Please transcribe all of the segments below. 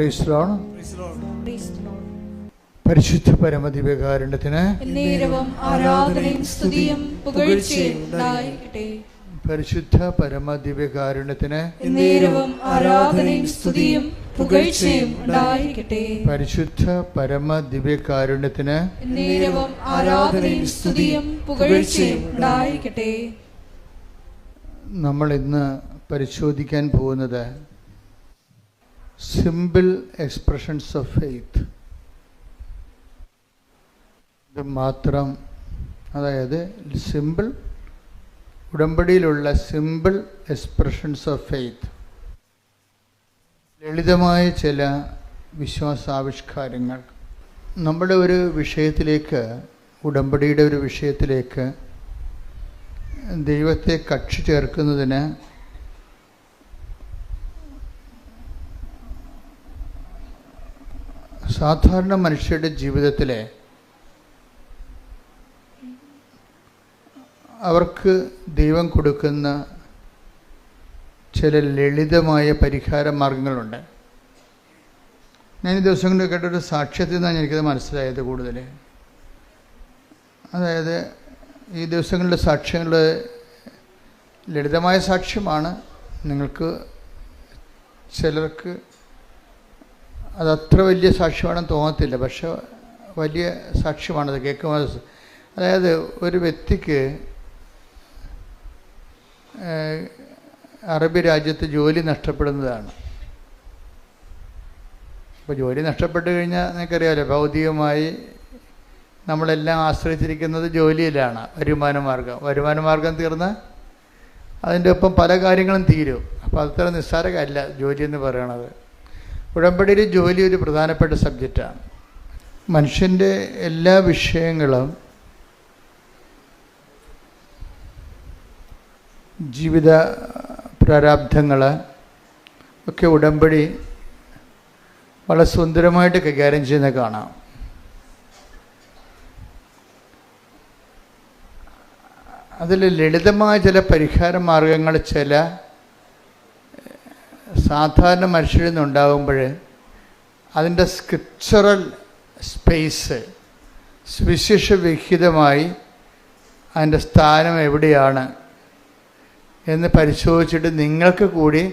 Praise Lord. പരിശുദ്ധ പരമദിവ്യകാരുണ്യത്തിന് ആരാധനയും സ്തുതിയും പുകഴ്ചയും ഉണ്ടായിരിക്കട്ടെ. പരിശുദ്ധ പരമദിവ്യകാരുണ്യത്തിന് ആരാധനയും സ്തുതിയും പുകഴ്ചയും ഉണ്ടായിരിക്കട്ടെ. പരിശുദ്ധ പരമദിവ്യകാരുണ്യത്തിന് ആരാധനയും സ്തുതിയും പുകഴ്ചയും ഉണ്ടായിരിക്കട്ടെ. നമ്മൾ ഇന്ന് പരിശോധിക്കാൻ പോകുന്നത് സിമ്പിൾ എക്സ്പ്രഷൻസ് ഓഫ് ഫെയ്ത്ത്. ഇത് മാത്രം, അതായത് സിമ്പിൾ, ഉടമ്പടിയിലുള്ള സിമ്പിൾ എക്സ്പ്രഷൻസ് ഓഫ് ഫെയ്ത്ത്, ലളിതമായ ചില വിശ്വാസാവിഷ്കാരങ്ങൾ. നമ്മുടെ ഒരു വിഷയത്തിലേക്ക്, ഉടമ്പടിയുടെ ഒരു വിഷയത്തിലേക്ക് ദൈവത്തെ കക്ഷി ചേർക്കുന്നതിന് സാധാരണ മനുഷ്യരുടെ ജീവിതത്തിലെ അവർക്ക് ദൈവം കൊടുക്കുന്ന ചില ലളിതമായ പരിഹാര മാർഗങ്ങളുണ്ട്. ഞാൻ ഈ ദിവസങ്ങളിൽ കേട്ടൊരു സാക്ഷ്യത്തിൽ നിന്നാണ് എനിക്കത് മനസ്സിലായത് കൂടുതൽ. അതായത് ഈ ദിവസങ്ങളിലെ സാക്ഷ്യങ്ങൾ ലളിതമായ സാക്ഷ്യമാണ്. നിങ്ങൾക്ക് ചിലർക്ക് അതത്ര വലിയ സാക്ഷ്യമാണെന്ന് തോന്നത്തില്ല, പക്ഷെ വലിയ സാക്ഷ്യമാണത് കേൾക്കുമ്പോൾ. അതായത് ഒരു വ്യക്തിക്ക് അറബി രാജ്യത്ത് ജോലി നഷ്ടപ്പെടുന്നതാണ്. അപ്പോൾ ജോലി നഷ്ടപ്പെട്ട് കഴിഞ്ഞാൽ നിങ്ങൾക്കറിയാമല്ലോ, ഭൗതികമായി നമ്മളെല്ലാം ആശ്രയിച്ചിരിക്കുന്നത് ജോലിയിലാണ്. വരുമാനമാർഗം തീർന്നാൽ അതിൻ്റെ ഒപ്പം പല കാര്യങ്ങളും തീരും. അപ്പോൾ അത്ര നിസ്സാരമല്ല ജോലി എന്ന് പറയണത്. ഉടമ്പടിയിൽ ജോലി ഒരു പ്രധാനപ്പെട്ട സബ്ജക്റ്റാണ്. മനുഷ്യൻ്റെ എല്ലാ വിഷയങ്ങളും, ജീവിത പ്രാരാബ്ധങ്ങൾ ഒക്കെ ഉടമ്പടി വളരെ സുന്ദരമായിട്ട് കൈകാര്യം ചെയ്യുന്നത് കാണാം. അതിൽ ലളിതമായ ചില പരിഹാര മാർഗങ്ങൾ ചില സാധാരണ മനുഷ്യരിൽ നിന്നുണ്ടാകുമ്പോൾ അതിൻ്റെ സ്ക്രിപ്ചറൽ സ്പേസ് സുവിശേഷവിഹിതമായി അതിൻ്റെ സ്ഥാനം എവിടെയാണ് എന്ന് പരിശോധിച്ചിട്ട് നിങ്ങൾക്ക് കൂടി,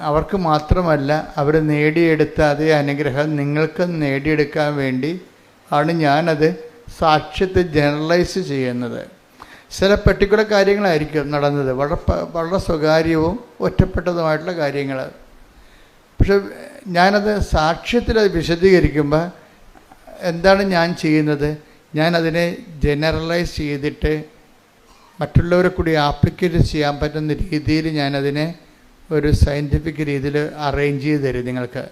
അവർക്ക് മാത്രമല്ല അവർ നേടിയെടുത്ത അതേ അനുഗ്രഹം നിങ്ങൾക്ക് നേടിയെടുക്കാൻ വേണ്ടി ആണ് ഞാനത് സാക്ഷ്യത്തെ ജനറലൈസ് ചെയ്യുന്നത്. ചില പെർട്ടിക്കുലർ കാര്യങ്ങളായിരിക്കും നടന്നത്, വളരെ സ്വകാര്യവും ഒറ്റപ്പെട്ടതുമായിട്ടുള്ള കാര്യങ്ങൾ. പക്ഷെ ഞാനത് സാക്ഷ്യത്തിൽ അത് വിശദീകരിക്കുമ്പോൾ എന്താണ് ഞാൻ ചെയ്യുന്നത്? ഞാനതിനെ ജനറലൈസ് ചെയ്തിട്ട് മറ്റുള്ളവരെ കൂടി ആപ്ലിക്കേറ്റ് ചെയ്യാൻ പറ്റുന്ന രീതിയിൽ ഞാനതിനെ ഒരു സയൻറ്റിഫിക് രീതിയിൽ അറേഞ്ച് ചെയ്ത് തരും നിങ്ങൾക്ക്.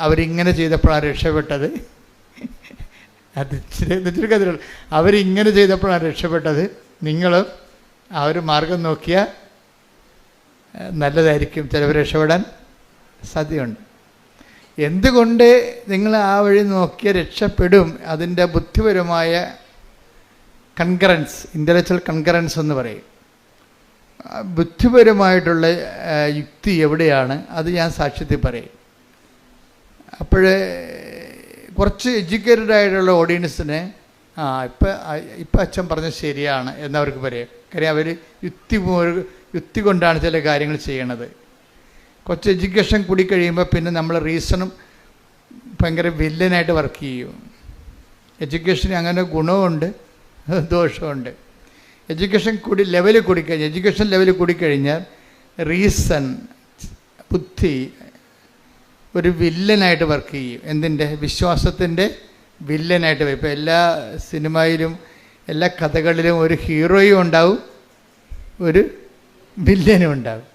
അവരിങ്ങനെ ചെയ്തപ്പോഴാണ് രക്ഷപ്പെട്ടത്, അത് ചുരുക്കത്തിലുള്ള അവരിങ്ങനെ ചെയ്തപ്പോഴാണ് രക്ഷപ്പെട്ടത്. നിങ്ങളും ആ ഒരു മാർഗം നോക്കിയാൽ നല്ലതായിരിക്കും, ചിലവർ രക്ഷപ്പെടാൻ സാധ്യതയുണ്ട്. എന്തുകൊണ്ട് നിങ്ങൾ ആ വഴി നോക്കിയാൽ രക്ഷപ്പെടും? അതിൻ്റെ ബുദ്ധിപരമായ കൺകറൻസ്, ഇൻ്റലക്ച്വൽ കൺകറൻസ് എന്ന് പറയും. ബുദ്ധിപരമായിട്ടുള്ള യുക്തി എവിടെയാണ് അത് ഞാൻ സാക്ഷ്യത്തിൽ പറയും. അപ്പോഴേ കുറച്ച് എഡ്യൂക്കേറ്റഡ് ആയിട്ടുള്ള ഓഡിയൻസിനെ ഇപ്പം അച്ഛൻ പറഞ്ഞത് ശരിയാണ് എന്നവർക്ക് പറയും. കാര്യം അവർ യുക്തി കൊണ്ടാണ് ചില കാര്യങ്ങൾ ചെയ്യണത്. കുറച്ച് എഡ്യൂക്കേഷൻ കൂടി കഴിയുമ്പോൾ പിന്നെ നമ്മൾ റീസണും ഭയങ്കര വില്ലനായിട്ട് വർക്ക് ചെയ്യും. എഡ്യൂക്കേഷന് അങ്ങനെ ഗുണമുണ്ട് ദോഷമുണ്ട്. എഡ്യൂക്കേഷൻ ലെവൽ കൂടിക്കഴിഞ്ഞാൽ റീസൺ, ബുദ്ധി ഒരു വില്ലനായിട്ട് വർക്ക് ചെയ്യും. എന്തിൻ്റെ? വിശ്വാസത്തിൻ്റെ വില്ലനായിട്ട് വരും. ഇപ്പോൾ എല്ലാ സിനിമയിലും എല്ലാ കഥകളിലും ഒരു ഹീറോയും ഉണ്ടാവും, ഒരു വില്ലനും ഉണ്ടാവും.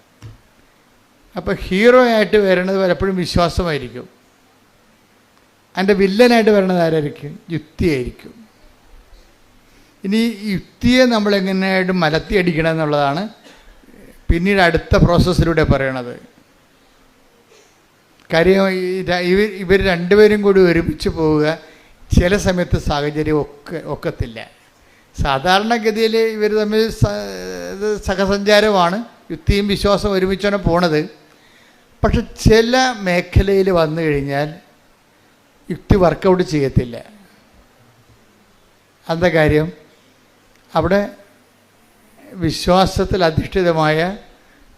അപ്പോൾ ഹീറോ ആയിട്ട് വരണത് പലപ്പോഴും വിശ്വാസമായിരിക്കും. അതിൻ്റെ വില്ലനായിട്ട് വരണത് ആരായിരിക്കും? യുക്തിയായിരിക്കും. ഇനി യുക്തിയെ നമ്മളെങ്ങനെയായിട്ട് മലത്തിയടിക്കണം എന്നുള്ളതാണ് പിന്നീട് അടുത്ത പ്രോസസ്സിലൂടെ പറയണത്. കാര്യം ഇവർ രണ്ടുപേരും കൂടി ഒരുമിച്ച് പോവുക ചില സമയത്ത് സാഹചര്യം ഒക്കത്തില്ല. സാധാരണഗതിയിൽ ഇവർ തമ്മിൽ സഹസഞ്ചാരമാണ്, യുക്തിയും വിശ്വാസവും ഒരുമിച്ചാണ് പോണത്. പക്ഷെ ചില മേഖലയിൽ വന്നു കഴിഞ്ഞാൽ യുക്തി വർക്കൗട്ട് ചെയ്യത്തില്ല. എന്താ കാര്യം? അവിടെ വിശ്വാസത്തിൽ അധിഷ്ഠിതമായ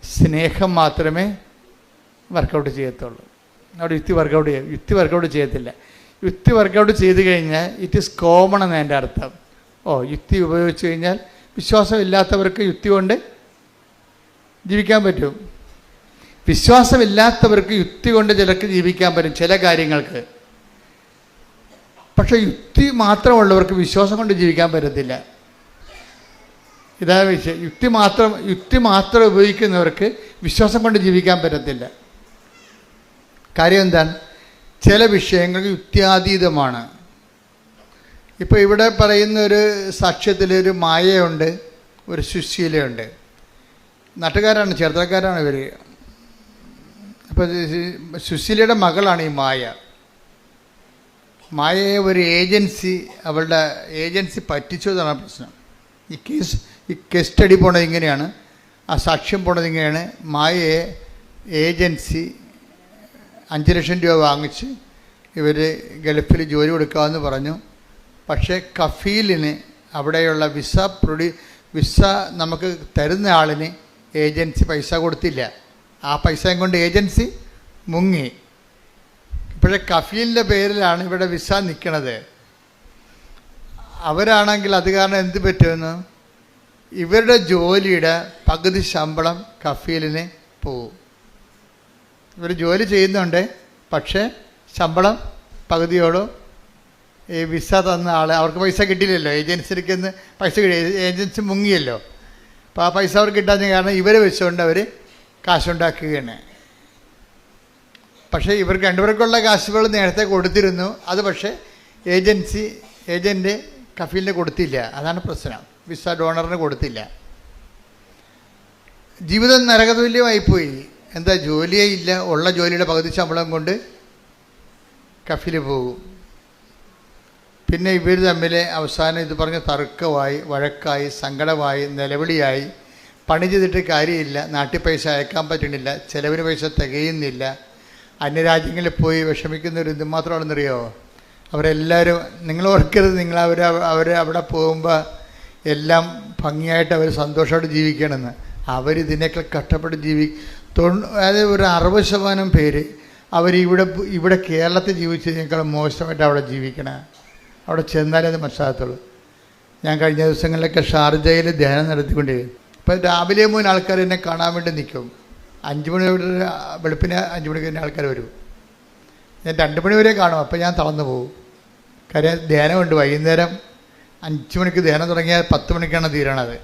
സ്നേഹം മാത്രമേ വർക്കൗട്ട് ചെയ്യത്തുള്ളൂ. അവിടെ യുക്തി വർക്കൗട്ട് ചെയ്യത്തില്ല. യുക്തി വർക്കൗട്ട് ചെയ്ത് കഴിഞ്ഞാൽ ഇറ്റ് ഈസ് കോമൺ എന്ന് എൻ്റെ അർത്ഥം. യുക്തി ഉപയോഗിച്ച് കഴിഞ്ഞാൽ വിശ്വാസമില്ലാത്തവർക്ക് യുക്തി കൊണ്ട് ജീവിക്കാൻ പറ്റും. വിശ്വാസമില്ലാത്തവർക്ക് യുക്തി കൊണ്ട് ചിലർക്ക് ജീവിക്കാൻ പറ്റും ചില കാര്യങ്ങൾക്ക്. പക്ഷെ യുക്തി മാത്രമുള്ളവർക്ക് വിശ്വാസം കൊണ്ട് ജീവിക്കാൻ പറ്റത്തില്ല. ഇതാ വിഷയം. യുക്തി മാത്രം ഉപയോഗിക്കുന്നവർക്ക് വിശ്വാസം കൊണ്ട് ജീവിക്കാൻ പറ്റത്തില്ല. കാര്യം എന്താണ്? ചില വിഷയങ്ങൾ യുക്തിയാതീതമാണ്. ഇപ്പോൾ ഇവിടെ പറയുന്ന ഒരു സാക്ഷ്യത്തിൽ ഒരു മായയുണ്ട്, ഒരു സുശീലയുണ്ട്. നാട്ടുകാരാണ്, ചേർത്തലക്കാരാണ് ഇവർ. അപ്പോൾ സുശീലയുടെ മകളാണ് ഈ മായ. മായയെ ഒരു അവളുടെ ഏജൻസി പറ്റിച്ചു എന്നാണ് പ്രശ്നം. ഈ കേസ് സ്റ്റഡി പോണത് ഇങ്ങനെയാണ്, ആ സാക്ഷ്യം പോണത് ഇങ്ങനെയാണ്. മായയെ ഏജൻസി 5 ലക്ഷം രൂപ വാങ്ങിച്ച് ഇവർ ഗൾഫിൽ ജോലി കൊടുക്കാമെന്ന് പറഞ്ഞു. പക്ഷേ കഫീലിന് അവിടെയുള്ള വിസ നമുക്ക് തരുന്ന ആളിന് ഏജൻസി പൈസ കൊടുത്തില്ല. ആ പൈസയും കൊണ്ട് ഏജൻസി മുങ്ങി. ഇപ്പോഴേ കഫീലിൻ്റെ പേരിലാണ് ഇവിടെ വിസ നിൽക്കണത്. അവരാണെങ്കിൽ അത് കാരണം എന്ത് പറ്റുമെന്ന്, ഇവരുടെ ജോലിയുടെ പകുതി ശമ്പളം കഫീലിന് പോവും. ഇവർ ജോലി ചെയ്യുന്നുണ്ട്, പക്ഷേ ശമ്പളം പകുതിയോടും ഈ വിസ തന്ന ആൾ അവർക്ക് പൈസ കിട്ടിയില്ലല്ലോ. ഏജൻസിക്ക് പൈസ കിട്ടി, ഏജൻസി മുങ്ങിയല്ലോ. അപ്പോൾ ആ പൈസ അവർക്ക് കിട്ടാത്ത കാരണം ഇവരെ വെച്ചുകൊണ്ട് അവർ കാശുണ്ടാക്കുകയാണ്. പക്ഷേ ഇവർക്ക് രണ്ടുപേർക്കുള്ള കാശുകൾ നേരത്തെ കൊടുത്തിരുന്നു. അത് പക്ഷേ ഏജൻറ്റ് കഫീലിന് കൊടുത്തില്ല. അതാണ് പ്രശ്നം. വിസ ഡോണറിന് കൊടുത്തില്ല. ജീവിതം നരകതുല്യമായിപ്പോയി. എന്താ? ജോലിയേ ഇല്ല. ഉള്ള ജോലിയുടെ പകുതി ശമ്പളം കൊണ്ട് കഫീൽ പോകും. പിന്നെ ഇവർ തമ്മിൽ അവസാനം ഇത് പറഞ്ഞ് തർക്കമായി, വഴക്കായി, സങ്കടമായി, നിലവിളിയായി. പണി ചെയ്തിട്ട് കാര്യമില്ല, നാട്ടിൽ പൈസ അയക്കാൻ പറ്റണില്ല, ചിലവിന് പൈസ തികയുന്നില്ല. അന്യരാജ്യങ്ങളിൽ പോയി വിഷമിക്കുന്നവർ എന്തുമാത്രമാണെന്നറിയോ? അവരെല്ലാവരും, നിങ്ങൾ ഓർക്കരുത്, നിങ്ങൾ അവർ പോകുമ്പോൾ എല്ലാം ഭംഗിയായിട്ട് അവർ സന്തോഷമായിട്ട് ജീവിക്കണമെന്ന്. അവരിതിനേക്കാൾ കഷ്ടപ്പെട്ട് അതായത് ഒരു 60% പേര് ഇവിടെ കേരളത്തിൽ ജീവിച്ചതിനേക്കാൾ മോശമായിട്ട് അവിടെ ജീവിക്കണം. അവിടെ ചെന്നാലേ അത് മനസ്സിലാകത്തുള്ളൂ. ഞാൻ കഴിഞ്ഞ ദിവസങ്ങളിലൊക്കെ ഷാർജയിൽ ധ്യാനം നടത്തിക്കൊണ്ടിരിക്കും. ഇപ്പം രാവിലെ 3 ആൾക്കാർ എന്നെ കാണാൻ വേണ്ടി നിൽക്കും. 5 മണി വെളുപ്പിന് 5 മണിക്ക് തന്നെ ആൾക്കാർ വരും. ഞാൻ 2 മണി വരെ കാണും. അപ്പം ഞാൻ തളർന്നു പോകും. കാര്യം ധ്യാനമുണ്ട്. വൈകുന്നേരം 5 മണിക്ക് ധ്യാനം തുടങ്ങിയാൽ 10 മണിക്കാണ് തീരണത്.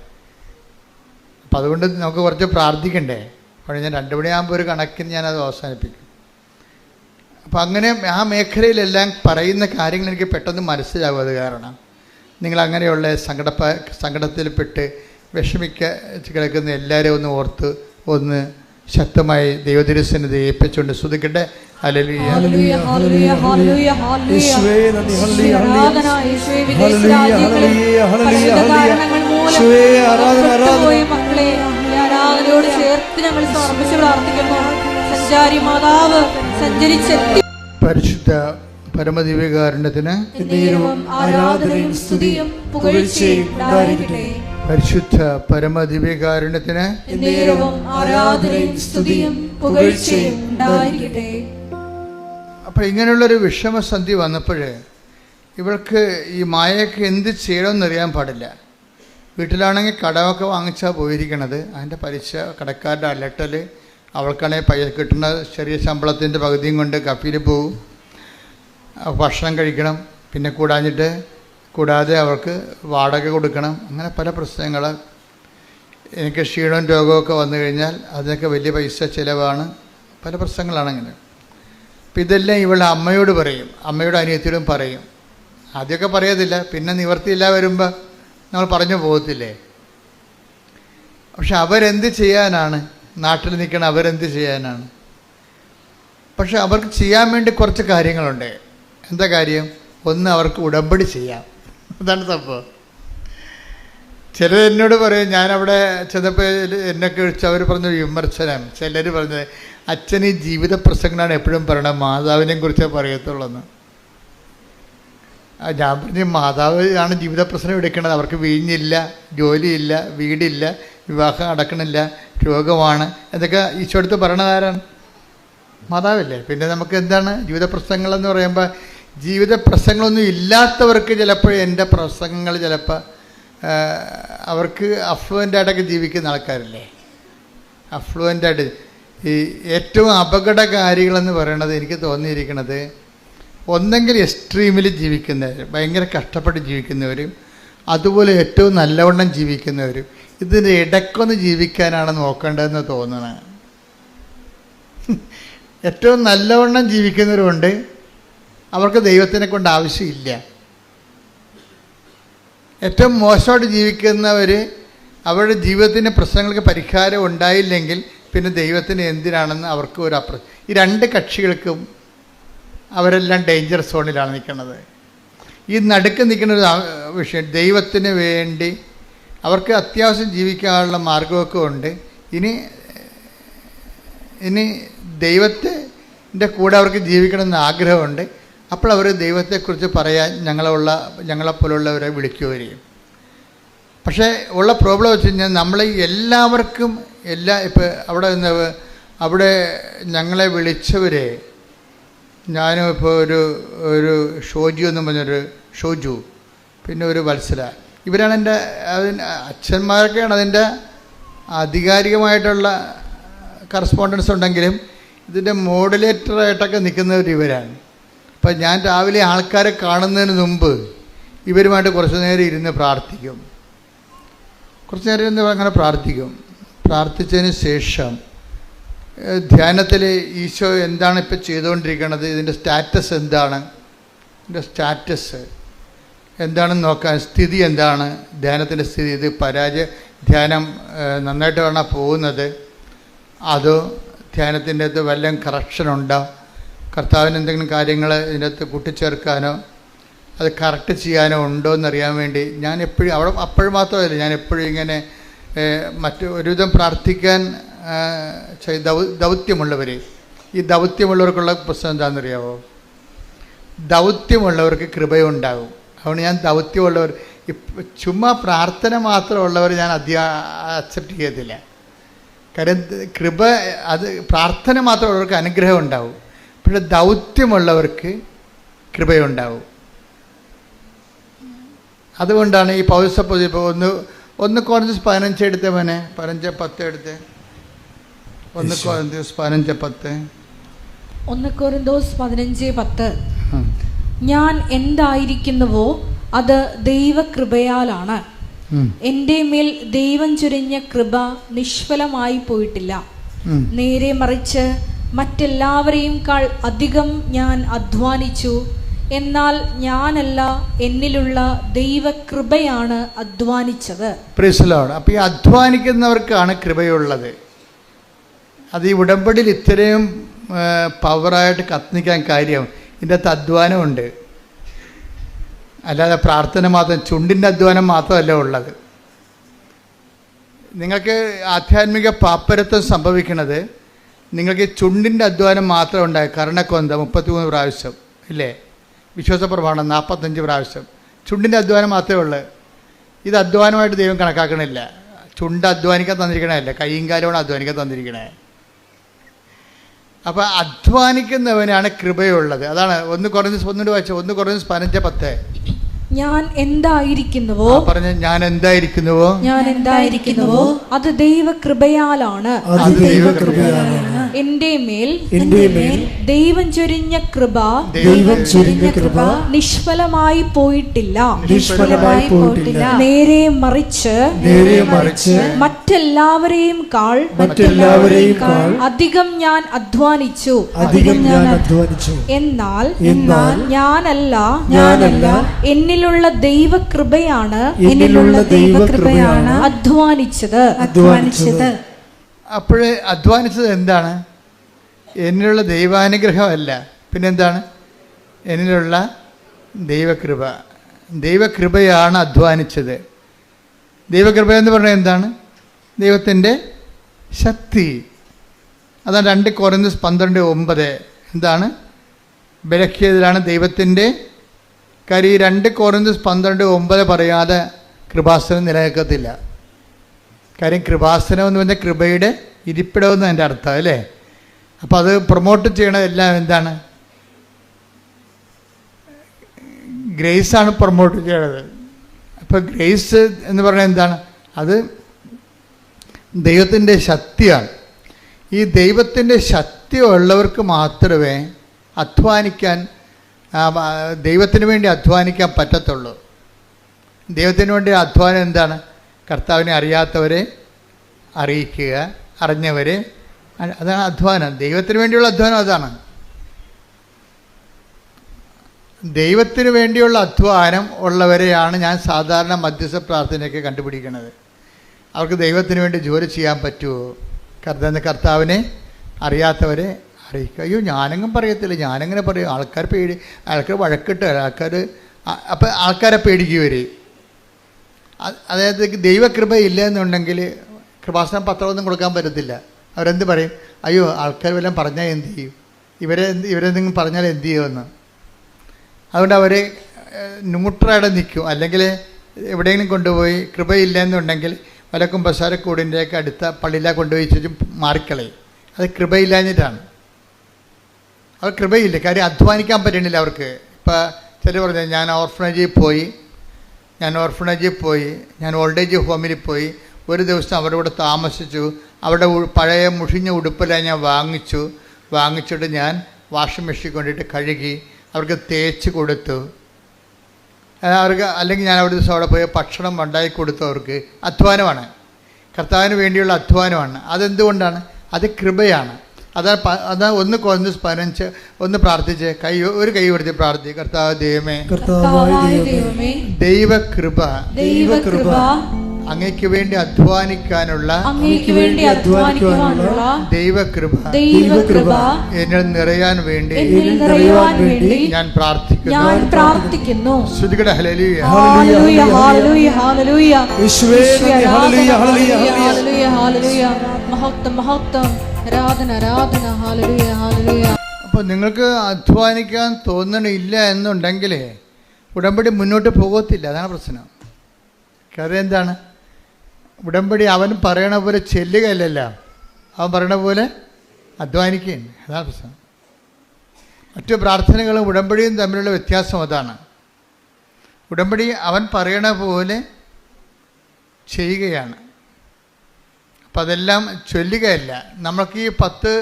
അപ്പം അതുകൊണ്ട് നമുക്ക് കുറച്ച് പ്രാർത്ഥിക്കണ്ടേ. അപ്പോൾ ഞാൻ 2 മണിയാകുമ്പോൾ ഒരു കണക്കിന് ഞാനത് അവസാനിപ്പിക്കും. അപ്പം അങ്ങനെ ആ മേഖലയിലെല്ലാം പറയുന്ന കാര്യങ്ങൾ എനിക്ക് പെട്ടെന്ന് മനസ്സിലാകും. അത് കാരണം നിങ്ങളങ്ങനെയുള്ള സങ്കടത്തിൽപ്പെട്ട് കിടക്കുന്ന എല്ലാവരെയും ഒന്ന് ഓർത്ത് ഒന്ന് ശക്തമായി ദൈവതിരുസന്നിധി ഏൽപ്പിച്ചുകൊണ്ട് സ്തുതിക്കട്ടെ. ഹല്ലേലൂയ, ഹല്ലേലൂയ, ഹല്ലേലൂയ, ഹല്ലേലൂയ, ഹല്ലേലൂയ. യേശുവേ നന്ദി, ഹല്ലേലൂയ, ആരാധന യേശുവേ. വിദേശ ഹല്ലേലൂയ, രാജ്യങ്ങളിൽ ഹല്ലേലൂയ, പല ഹല്ലേലൂയ. കാരണങ്ങൾ മൂലം യേശുവേ ആരാധന, പോയ ആരാധന. മക്കളെ ഈ ആരാധനയോട് ചേർത്ത് ഞങ്ങൾ സമർപ്പിച്ച് പ്രാർത്ഥിക്കുന്നു. സഞ്ചാരി മാതാവ് സഞ്ചരിച്ചെത്തി പരിശുദ്ധ പരമദിവ്യകാരുണ്യത്തിന് എന്നേരവും ആരാധനയും സ്തുതിയും പുകഴ്ചയും ഉണ്ടായിരിക്കട്ടെ. പരിശുദ്ധ പരമദിവ്യകാരുണ്യത്തിന് എന്നേരവും ആരാധനയും സ്തുതിയും പുകഴ്ചയും ഉണ്ടായിരിക്കട്ടെ. അപ്പം ഇങ്ങനെയുള്ളൊരു വിഷമസന്ധി വന്നപ്പോൾ ഇവൾക്ക് ഈ മായയ്ക്ക് എന്ത് ചെയ്യണമെന്നറിയാൻ പാടില്ല. വീട്ടിലാണെങ്കിൽ കടമൊക്കെ വാങ്ങിച്ചാൽ പോയിരിക്കണത്. അതിൻ്റെ പലിശ കടക്കാരുടെ അലട്ടൽ, അവൾക്കാണെങ്കിൽ പൈസ കിട്ടുന്ന ചെറിയ ശമ്പളത്തിൻ്റെ പകുതിയും കൊണ്ട് കഫീൽ പോവും. ഭക്ഷണം കഴിക്കണം, പിന്നെ കൂടാതെ അവർക്ക് വാടക കൊടുക്കണം. അങ്ങനെ പല പ്രശ്നങ്ങൾ. എനിക്ക് ക്ഷീണവും രോഗമൊക്കെ വന്നു കഴിഞ്ഞാൽ അതിനൊക്കെ വലിയ പൈസ ചിലവാണ്. പല പ്രശ്നങ്ങളാണ് അങ്ങനെ. അപ്പം ഇതെല്ലാം ഇവളുടെ അമ്മയോട് പറയും, അമ്മയുടെ അനിയത്തിയോടും പറയും. ആദ്യമൊക്കെ പറയത്തില്ല, പിന്നെ നിവർത്തിയില്ല വരുമ്പോൾ നമ്മൾ പറഞ്ഞു പോകത്തില്ലേ. പക്ഷെ അവരെന്ത് ചെയ്യാനാണ്? നാട്ടിൽ നിൽക്കണം, അവരെന്ത് ചെയ്യാനാണ്? പക്ഷെ അവർക്ക് ചെയ്യാൻ വേണ്ടി കുറച്ച് കാര്യങ്ങളുണ്ട്. എന്താ കാര്യം? ഒന്ന്, അവർക്ക് ഉടമ്പടി ചെയ്യാം. അതാണ് സംഭവം. ചിലർ എന്നോട് പറയും, ഞാനവിടെ ചെന്നപ്പോൾ എന്നൊക്കെ വിളിച്ച് അവർ പറഞ്ഞ വിമർശനം, ചിലർ പറഞ്ഞത് അച്ഛൻ ഈ ജീവിത പ്രസംഗമാണ് എപ്പോഴും പറയണത്, മാതാവിനെ കുറിച്ചേ പറയത്തുള്ളൂ. ഞാൻ പറഞ്ഞു, മാതാവ് ആണ് ജീവിത പ്രശ്നം എടുക്കുന്നത്. അവർക്ക് വീഞ്ഞില്ല, ജോലിയില്ല, വീടില്ല, വിവാഹം നടക്കണില്ല, രോഗമാണ്, എന്നൊക്കെ ഈശോ അടുത്ത് പറയണത് ആരാണ്? മാതാവല്ലേ. പിന്നെ നമുക്ക് എന്താണ് ജീവിത പ്രശ്നങ്ങളെന്ന് പറയുമ്പോൾ? ജീവിത പ്രശ്നങ്ങളൊന്നും ഇല്ലാത്തവർക്ക് ചിലപ്പോൾ എൻ്റെ പ്രസംഗങ്ങൾ ചിലപ്പോൾ അവർക്ക് അഫ്ലുവൻ്റായിട്ടൊക്കെ ജീവിക്കുന്ന ആൾക്കാരില്ലേ, അഫ്ലുവൻ്റായിട്ട്. ഈ ഏറ്റവും അപകടകാരികളെന്ന് പറയണത് എനിക്ക് തോന്നിയിരിക്കുന്നത് ഒന്നെങ്കിൽ എക്സ്ട്രീമിൽ ജീവിക്കുന്നവർ, ഭയങ്കര കഷ്ടപ്പെട്ട് ജീവിക്കുന്നവരും, അതുപോലെ ഏറ്റവും നല്ലവണ്ണം ജീവിക്കുന്നവരും. ഇതിൻ്റെ ഇടയ്ക്കൊന്ന് ജീവിക്കാനാണ് നോക്കേണ്ടതെന്ന് തോന്നണം. ഏറ്റവും നല്ലവണ്ണം ജീവിക്കുന്നവരുണ്ട്, അവർക്ക് ദൈവത്തിനെ കൊണ്ട് ആവശ്യമില്ല. ഏറ്റവും മോശമായിട്ട് ജീവിക്കുന്നവർ, അവരുടെ ജീവിതത്തിൻ്റെ പ്രശ്നങ്ങൾക്ക് പരിഹാരം ഉണ്ടായില്ലെങ്കിൽ പിന്നെ ദൈവത്തിന് എന്തിനാണെന്ന് അവർക്ക് ഒരു ഈ രണ്ട് കക്ഷികൾക്കും അവരെല്ലാം ഡേഞ്ചർ സോണിലാണ് നിൽക്കുന്നത്. ഈ നടുക്ക് നിൽക്കുന്ന ഒരു വിഷയം, ദൈവത്തിന് വേണ്ടി അവർക്ക് അത്യാവശ്യം ജീവിക്കാനുള്ള മാർഗമൊക്കെ ഉണ്ട്. ഇനി ദൈവത്തിൻ്റെ കൂടെ അവർക്ക് ജീവിക്കണമെന്ന് ആഗ്രഹമുണ്ട്. അപ്പോൾ അവർ ദൈവത്തെക്കുറിച്ച് പറയാൻ ഞങ്ങളെപ്പോലുള്ളവരെ വിളിക്കുകയും. പക്ഷേ ഉള്ള പ്രോബ്ലം വെച്ച് കഴിഞ്ഞാൽ നമ്മൾ എല്ലാവർക്കും ഇപ്പോൾ അവിടെ ഞങ്ങളെ വിളിച്ചവരെ, ഞാനും ഇപ്പോൾ ഒരു ഷോജു എന്ന് പറഞ്ഞൊരു ഷോജു, പിന്നെ ഒരു വത്സല, ഇവരാണ് എൻ്റെ അച്ഛന്മാരൊക്കെയാണ് അതിൻ്റെ ആധികാരികമായിട്ടുള്ള കറസ്പോണ്ടൻസ് ഉണ്ടെങ്കിലും ഇതിൻ്റെ മോഡുലേറ്ററായിട്ടൊക്കെ നിൽക്കുന്നവർ ഇവരാണ്. അപ്പം ഞാൻ രാവിലെ ആൾക്കാരെ കാണുന്നതിന് മുമ്പ് ഇവരുമായിട്ട് കുറച്ച് നേരം ഇരുന്ന് പ്രാർത്ഥിക്കും. കുറച്ച് നേരം ഇരുന്ന് അങ്ങനെ പ്രാർത്ഥിച്ചതിന് ശേഷം ധ്യാനത്തിൽ ഈശോ എന്താണ് ഇപ്പോൾ ചെയ്തുകൊണ്ടിരിക്കുന്നത്, ഇതിൻ്റെ സ്റ്റാറ്റസ് എന്താണെന്ന് നോക്കാൻ, സ്ഥിതി എന്താണ്, ധ്യാനത്തിൻ്റെ സ്ഥിതി, ഇത് ധ്യാനം നന്നായിട്ട് വേണം പോകുന്നത്, അതോ ധ്യാനത്തിൻ്റെ അകത്ത് വല്ലതും കറക്ഷനുണ്ടോ, കർത്താവിന് എന്തെങ്കിലും കാര്യങ്ങൾ ഇതിൻ്റെ അകത്ത് കൂട്ടിച്ചേർക്കാനോ അത് കറക്റ്റ് ചെയ്യാനോ ഉണ്ടോ എന്നറിയാൻ വേണ്ടി ഞാൻ എപ്പോഴും അപ്പോഴും മാത്രമല്ല, ഞാൻ എപ്പോഴും ഇങ്ങനെ ഒരുവിധം പ്രാർത്ഥിക്കാൻ ദൗത്യമുള്ളവർ, ഈ ദൗത്യമുള്ളവർക്കുള്ള പ്രശ്നം എന്താണെന്നറിയാമോ? ദൗത്യമുള്ളവർക്ക് കൃപയുണ്ടാകും. അതുകൊണ്ട് ഞാൻ ദൗത്യമുള്ളവർ, ചുമ്മാ പ്രാർത്ഥന മാത്രമുള്ളവർ ഞാൻ അക്സെപ്റ്റ് ചെയ്യത്തില്ല. കാര്യം കൃപ, അത് പ്രാർത്ഥന മാത്രമുള്ളവർക്ക് അനുഗ്രഹം ഉണ്ടാവും, പക്ഷേ ദൗത്യമുള്ളവർക്ക് കൃപയുണ്ടാവും. അതുകൊണ്ടാണ് ഈ പൗരസപ്പോസ് ഇപ്പോൾ ഒന്ന് കോറിന്തോസ് 15 എടുത്തേ മോനെ, 15:10 എടുത്തേ. 1 കോറിന്തോസ് 15:10. 1 കോറിന്തോസ് 15:10. ഞാൻ എന്തായിരിക്കുന്നുവോ അത് ദൈവകൃപയാലാണ്. എൻ്റെ മേൽ ദൈവം ചൊരിഞ്ഞ കൃപ നിഷ്ഫലമായി പോയിട്ടില്ല. നേരെ മറിച്ച് മറ്റെല്ലാവരെയും അധികം ഞാൻ അധ്വാനിച്ചു. എന്നാൽ ഞാനല്ല, എന്നിലുള്ള ദൈവകൃപയാണ് അധ്വാനിച്ചത്. Praise the Lord. അപ്പോൾ ഈ അധ്വാനിക്കുന്നവർക്കാണ് കൃപയുള്ളത്. അത് ഈ ഉടമ്പടിയിൽ ഇത്രയും പവറായിട്ട് കത്തിക്കാൻ കാര്യം ഇതിൻ്റെ അകത്ത് അധ്വാനമുണ്ട്. അല്ലാതെ പ്രാർത്ഥന മാത്രം, ചുണ്ടിൻ്റെ അധ്വാനം മാത്രമല്ല ഉള്ളത്. നിങ്ങൾക്ക് ആധ്യാത്മിക പാപ്പരത്വം സംഭവിക്കുന്നത് നിങ്ങൾക്ക് ചുണ്ടിൻ്റെ അധ്വാനം മാത്രം ഉണ്ടായി. കർണക്കൊന്ത 33 പ്രാവശ്യം ഇല്ലേ, വിശ്വാസ പ്രമാണം 45 പ്രാവശ്യം, ചുണ്ടിൻ്റെ അധ്വാനം മാത്രമേ ഉള്ളൂ. ഇത് അധ്വാനമായിട്ട് ദൈവം കണക്കാക്കണില്ല. ചുണ്ട് അധ്വാനിക്കാൻ തന്നിരിക്കണമല്ല, കൈയും കാലമാണ് അധ്വാനിക്കാൻ തന്നിരിക്കണേ. അപ്പോൾ അധ്വാനിക്കുന്നവനാണ് കൃപയുള്ളത്. അതാണ് 1 കൊറിന്തോസ് 15:10. ഞാൻ എന്തായിരിക്കുന്നുവോ ഞാൻ എന്തായിരിക്കുന്നുവോ അത് ദൈവകൃപയാലാണ്. എന്റെ മേൽ ദൈവം ചൊരിഞ്ഞ കൃപ നിഷ്ഫലമായി പോയിട്ടില്ല. നേരെ മറിച്ച് മറ്റെല്ലാവരെയും അധികം ഞാൻ അധ്വാനിച്ചു. എന്നാൽ ഞാനല്ല, എന്നിലുള്ള ദൈവകൃപയാണ് അധ്വാനിച്ചത്. അപ്പോഴേ അധ്വാനിച്ചത് എന്താണ്? എന്നിലുള്ള ദൈവാനുഗ്രഹമല്ല, പിന്നെന്താണ്? എന്നിലുള്ള ദൈവകൃപയാണ് അധ്വാനിച്ചത്. ദൈവകൃപ എന്ന് പറഞ്ഞാൽ എന്താണ്? ദൈവത്തിൻ്റെ ശക്തി. അതാണ് 2 കൊരിന്ത്യർ 12:9. എന്താണ്? ബലഹീനതയിലാണ് ദൈവത്തിൻ്റെ കാര്യം. ഈ 2 കൊരിന്ത്യർ 12:9 പറയാതെ കൃപാസനം നിലനിൽക്കത്തില്ല. കാര്യം കൃപാസനം എന്ന് പറഞ്ഞാൽ കൃപയുടെ ഇരിപ്പിടമെന്ന് എൻ്റെ അർത്ഥം അല്ലേ. അപ്പോൾ അത് പ്രൊമോട്ട് ചെയ്യണതെല്ലാം എന്താണ്? ഗ്രേസാണ് പ്രൊമോട്ട് ചെയ്യണത്. അപ്പോൾ ഗ്രേസ് എന്ന് പറഞ്ഞാൽ എന്താണ്? അത് ദൈവത്തിൻ്റെ ശക്തിയാണ്. ഈ ദൈവത്തിൻ്റെ ശക്തി ഉള്ളവർക്ക് മാത്രമേ അധ്വാനിക്കാൻ, ദൈവത്തിന് വേണ്ടി അധ്വാനിക്കാൻ പറ്റത്തുള്ളൂ. ദൈവത്തിന് വേണ്ടി അധ്വാനം എന്താണ്? കർത്താവിനെ അറിയാത്തവരെ അറിയിക്കുക, അറിഞ്ഞവരെ, അതാണ് അധ്വാനം. ദൈവത്തിന് വേണ്ടിയുള്ള അധ്വാനം അതാണ്. ദൈവത്തിന് വേണ്ടിയുള്ള അധ്വാനം ഉള്ളവരെയാണ് ഞാൻ സാധാരണ മധ്യസ്ഥ പ്രാർത്ഥനയൊക്കെ കണ്ടുപിടിക്കുന്നത്. അവർക്ക് ദൈവത്തിന് വേണ്ടി ജോലി ചെയ്യാൻ പറ്റുമോ? കർത്താവിനെ അറിയാത്തവരെ അറിയിക്കുക. അയ്യോ ഞാനെങ്ങും പറയത്തില്ല, ഞാനെങ്ങനെ പറയും? ആൾക്കാർ വഴക്കിട്ട് അപ്പം ആൾക്കാരെ പേടിക്കുക. അതായത് ദൈവകൃപ ഇല്ല എന്നുണ്ടെങ്കിൽ കൃപാസനം പത്രമൊന്നും കൊടുക്കാൻ പറ്റത്തില്ല. അവരെന്ത് പറയും? അയ്യോ ആൾക്കാർ വല്ലതും പറഞ്ഞാൽ എന്ത് ചെയ്യും? ഇവരെന്തെങ്കിലും പറഞ്ഞാൽ എന്ത് ചെയ്യുമെന്ന്. അതുകൊണ്ട് അവർ ന്യൂട്രലായിട്ട് നിൽക്കും. അല്ലെങ്കിൽ എവിടെയെങ്കിലും കൊണ്ടുപോയി കൃപയില്ല എന്നുണ്ടെങ്കിൽ വല്ല കുമ്പസാരക്കൂടിൻ്റെയൊക്കെ അടുത്ത പള്ളിയിലാണ് കൊണ്ടുപോയി ചുറ്റും മാറിക്കളയും. അത് കൃപയില്ലാഞ്ഞിട്ടാണ്. അവർ കൃപയില്ല, കാര്യം അധ്വാനിക്കാൻ പറ്റണില്ല അവർക്ക്. ഇപ്പം ചില പറഞ്ഞാൽ ഞാൻ ഓർഫനേജിൽ പോയി, ഞാൻ ഓൾഡ് ഏജ് ഹോമിൽ പോയി, ഒരു ദിവസം അവരുടെ കൂടെ താമസിച്ചു. അവിടെ പഴയ മുഷിഞ്ഞ ഉടുപ്പെല്ലാം ഞാൻ വാങ്ങിച്ചിട്ട് ഞാൻ വാഷിംഗ് മെഷീൻ കൊണ്ടിട്ട് കഴുകി അവർക്ക് തേച്ച് കൊടുത്തു. അവർക്ക് അല്ലെങ്കിൽ ഞാൻ ഒരു ദിവസം അവിടെ പോയി ഭക്ഷണം ഉണ്ടാക്കി കൊടുത്തു. അവർക്ക് അധ്വാനമാണ്, കർത്താവിന് വേണ്ടിയുള്ള അധ്വാനമാണ്. അതെന്തുകൊണ്ടാണ്? അത് കൃപയാണ്. അതാ 1 കൊരിന്ത്യർ 15 ഒന്ന് പ്രാർത്ഥിച്ച് ഒരു കൈ കൊടുത്ത് പ്രാർത്ഥിച്ച് കർത്താവ് ദൈവമേ, ദൈവകൃപ അങ്ങയ്ക്ക് വേണ്ടി അധ്വാനിക്കാനുള്ള ദൈവകൃപ എന്നിൽ നിറയാൻ വേണ്ടി ഞാൻ പ്രാർത്ഥിക്കുന്നു. ശ്രുതികട ഹല്ലേലൂയ, ഹല്ലേലൂയ, ഹല്ലേലൂയ, ഹല്ലേലൂയ, യേശുവേ ഹല്ലേലൂയ, ഹല്ലേലൂയ, ഹല്ലേലൂയ, മഹത്വം, മഹത്വം, ആരാധന, ആരാധന, ഹല്ലേലൂയ, ഹല്ലേലൂയ. അപ്പോൾ നിങ്ങൾക്ക് അധ്വാനിക്കാൻ തോന്നണില്ല എന്നുണ്ടെങ്കിൽ ഉടമ്പടി മുന്നോട്ട് പോകത്തില്ല. അതാണ് പ്രശ്നം. കാര്യം എന്താണ്? ഉടമ്പടി അവൻ പറയണ പോലെ ചെല്ലുകയല്ലല്ല, അവൻ പറയണ പോലെ അധ്വാനിക്കുകയാണ്. അതാണ് പ്രശ്നം. മറ്റു പ്രാർത്ഥനകളും ഉടമ്പടിയും തമ്മിലുള്ള വ്യത്യാസം അതാണ്. ഉടമ്പടി അവൻ പറയണ പോലെ ചെയ്യുകയാണ്. അപ്പം അതെല്ലാം ചൊല്ലുകയല്ല. നമുക്ക് ഈ 10,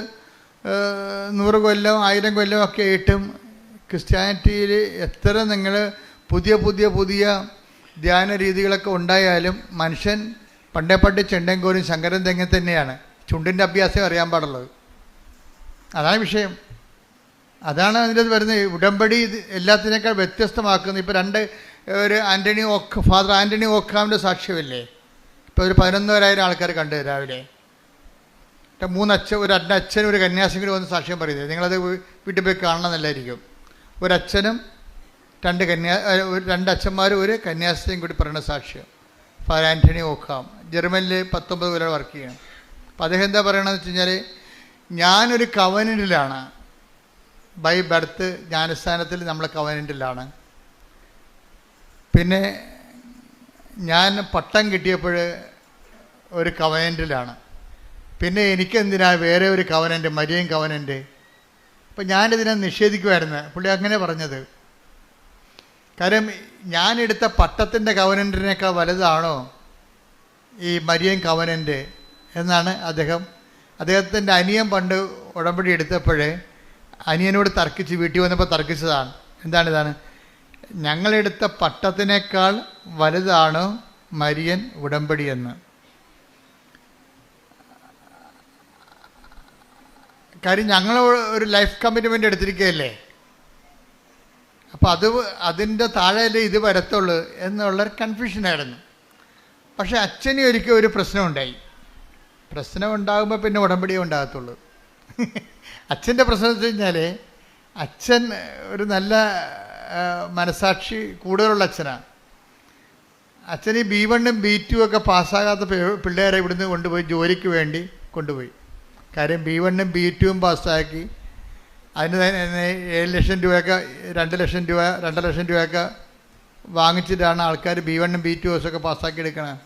100 കൊല്ലം 1000 കൊല്ലം ഒക്കെ ആയിട്ടും ക്രിസ്ത്യാനിറ്റിയിൽ എത്ര നിങ്ങൾ പുതിയ ധ്യാന രീതികളൊക്കെ ഉണ്ടായാലും മനുഷ്യൻ പണ്ടേ ചെണ്ടയും കോരും ശങ്കരൻ തെങ്ങ തന്നെയാണ്. ചുണ്ടിൻ്റെ അഭ്യാസം അറിയാൻ പാടുള്ളത്. അതാണ് വിഷയം. അതാണ് അതിൻ്റെ വരുന്നത്. ഉടമ്പടി എല്ലാത്തിനേക്കാൾ വ്യത്യസ്തമാക്കുന്നത്. ഇപ്പോൾ ഫാദർ ആൻ്റണി ഓക്കാമിൻ്റെ സാക്ഷ്യമില്ലേ? ഇപ്പോൾ ഒരു 11,000 ആൾക്കാർ കണ്ടു രാവിലെ. 3 അച്ഛനും ഒരു കന്യാസിയും കൂടി വന്ന് സാക്ഷ്യം പറയുന്നത്. നിങ്ങളത് വീട്ടിൽ പോയി കാണണമെന്നല്ലായിരിക്കും. ഒരച്ഛനും 2 അച്ഛന്മാരും ഒരു കന്യാസ്ത്രീയും കൂടി പറയുന്ന സാക്ഷ്യം. ഫാദർ ആൻ്റണി ഓക്കാം ജർമ്മനിൽ 19 കൊല്ലം വർക്ക് ചെയ്യണം. അപ്പോൾ അദ്ദേഹം എന്താ പറയണമെന്ന് വെച്ച് കഴിഞ്ഞാൽ, ഞാനൊരു കവനൻറ്റിലാണ്, ബൈ ബർത്ത് ജ്ഞാനസ്ഥാനത്തിൽ നമ്മൾ കവനൻറ്റിലാണ്. പിന്നെ ഞാൻ പട്ടം കിട്ടിയപ്പോൾ ഒരു കവനൻറ്റിലാണ്. പിന്നെ എനിക്കെന്തിനാ വേറെ ഒരു കവനൻറ്റ്, മരിയൻ കവനൻറ്റ്? അപ്പം ഞാനിതിനെ നിഷേധിക്കുമായിരുന്നു. പുള്ളി അങ്ങനെ പറഞ്ഞത്. കാര്യം ഞാനെടുത്ത പട്ടത്തിൻ്റെ കവനൻറ്റിനേക്കാൾ വലുതാണോ ഈ മരിയൻ കവനൻറ്റ് എന്നാണ് അദ്ദേഹത്തിൻ്റെ അനിയൻ പണ്ട് ഉടമ്പടി എടുത്തപ്പോഴേ അനിയനോട് തർക്കിച്ച് വീട്ടിൽ വന്നപ്പോൾ തർക്കിച്ചതാണ്. ഇതാണ് ഞങ്ങളെടുത്ത പട്ടത്തിനേക്കാൾ വലുതാണോ മരിയൻ ഉടമ്പടി എന്ന്. കാര്യം ഞങ്ങൾ ഒരു ലൈഫ് കമ്മിറ്റ്മെൻ്റ് എടുത്തിരിക്കുകയല്ലേ. അപ്പോൾ അതിൻ്റെ താഴെയല്ലേ ഇത് വരത്തുള്ളൂ എന്നുള്ളൊരു കൺഫ്യൂഷനായിരുന്നു. പക്ഷേ അച്ഛന് ഒരിക്കൽ ഒരു പ്രശ്നമുണ്ടായി. പ്രശ്നം ഉണ്ടാകുമ്പോൾ പിന്നെ ഉടമ്പടിയേ ഉണ്ടാകത്തുള്ളൂ. അച്ഛൻ്റെ പ്രശ്നം എന്ന് വെച്ച് കഴിഞ്ഞാൽ, അച്ഛൻ ഒരു നല്ല മനസാക്ഷി കൂടുതലുള്ള അച്ഛനാണ്. അച്ഛൻ ഈ B1 B2 ഒക്കെ പാസ്സാകാത്ത പിള്ളേരെ ഇവിടുന്ന് കൊണ്ടുപോയി ജോലിക്ക് വേണ്ടി കൊണ്ടുപോയി. കാര്യം B1 B2 പാസ്സാക്കി അതിന് തന്നെ 7 ലക്ഷം രൂപയൊക്കെ 2 ലക്ഷം രൂപ 2 ലക്ഷം രൂപയൊക്കെ വാങ്ങിച്ചിട്ടാണ് ആൾക്കാർ B1 B2 ഒക്കെ പാസ്സാക്കി എടുക്കണം.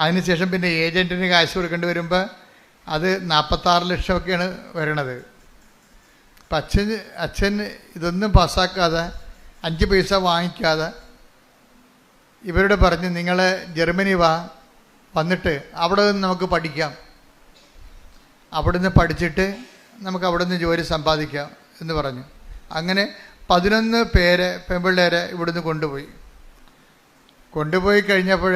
അതിനുശേഷം പിന്നെ ഏജൻറ്റിന് കാശ് കൊടുക്കേണ്ടി വരുമ്പോൾ അത് 46 ലക്ഷമൊക്കെയാണ് വരണത്. അപ്പം അച്ഛൻ ഇതൊന്നും പാസ്സാക്കാതെ 5 പൈസ വാങ്ങിക്കാതെ ഇവരോട് പറഞ്ഞ് നിങ്ങൾ ജർമ്മനി വന്നിട്ട് അവിടെ നിന്ന് നമുക്ക് പഠിക്കാം, അവിടെ നിന്ന് പഠിച്ചിട്ട് നമുക്ക് അവിടെ നിന്ന് ജോലി സമ്പാദിക്കാം എന്ന് പറഞ്ഞു. അങ്ങനെ 11 പെൺപിള്ളേരെ ഇവിടുന്ന് കൊണ്ടുപോയി കഴിഞ്ഞപ്പോൾ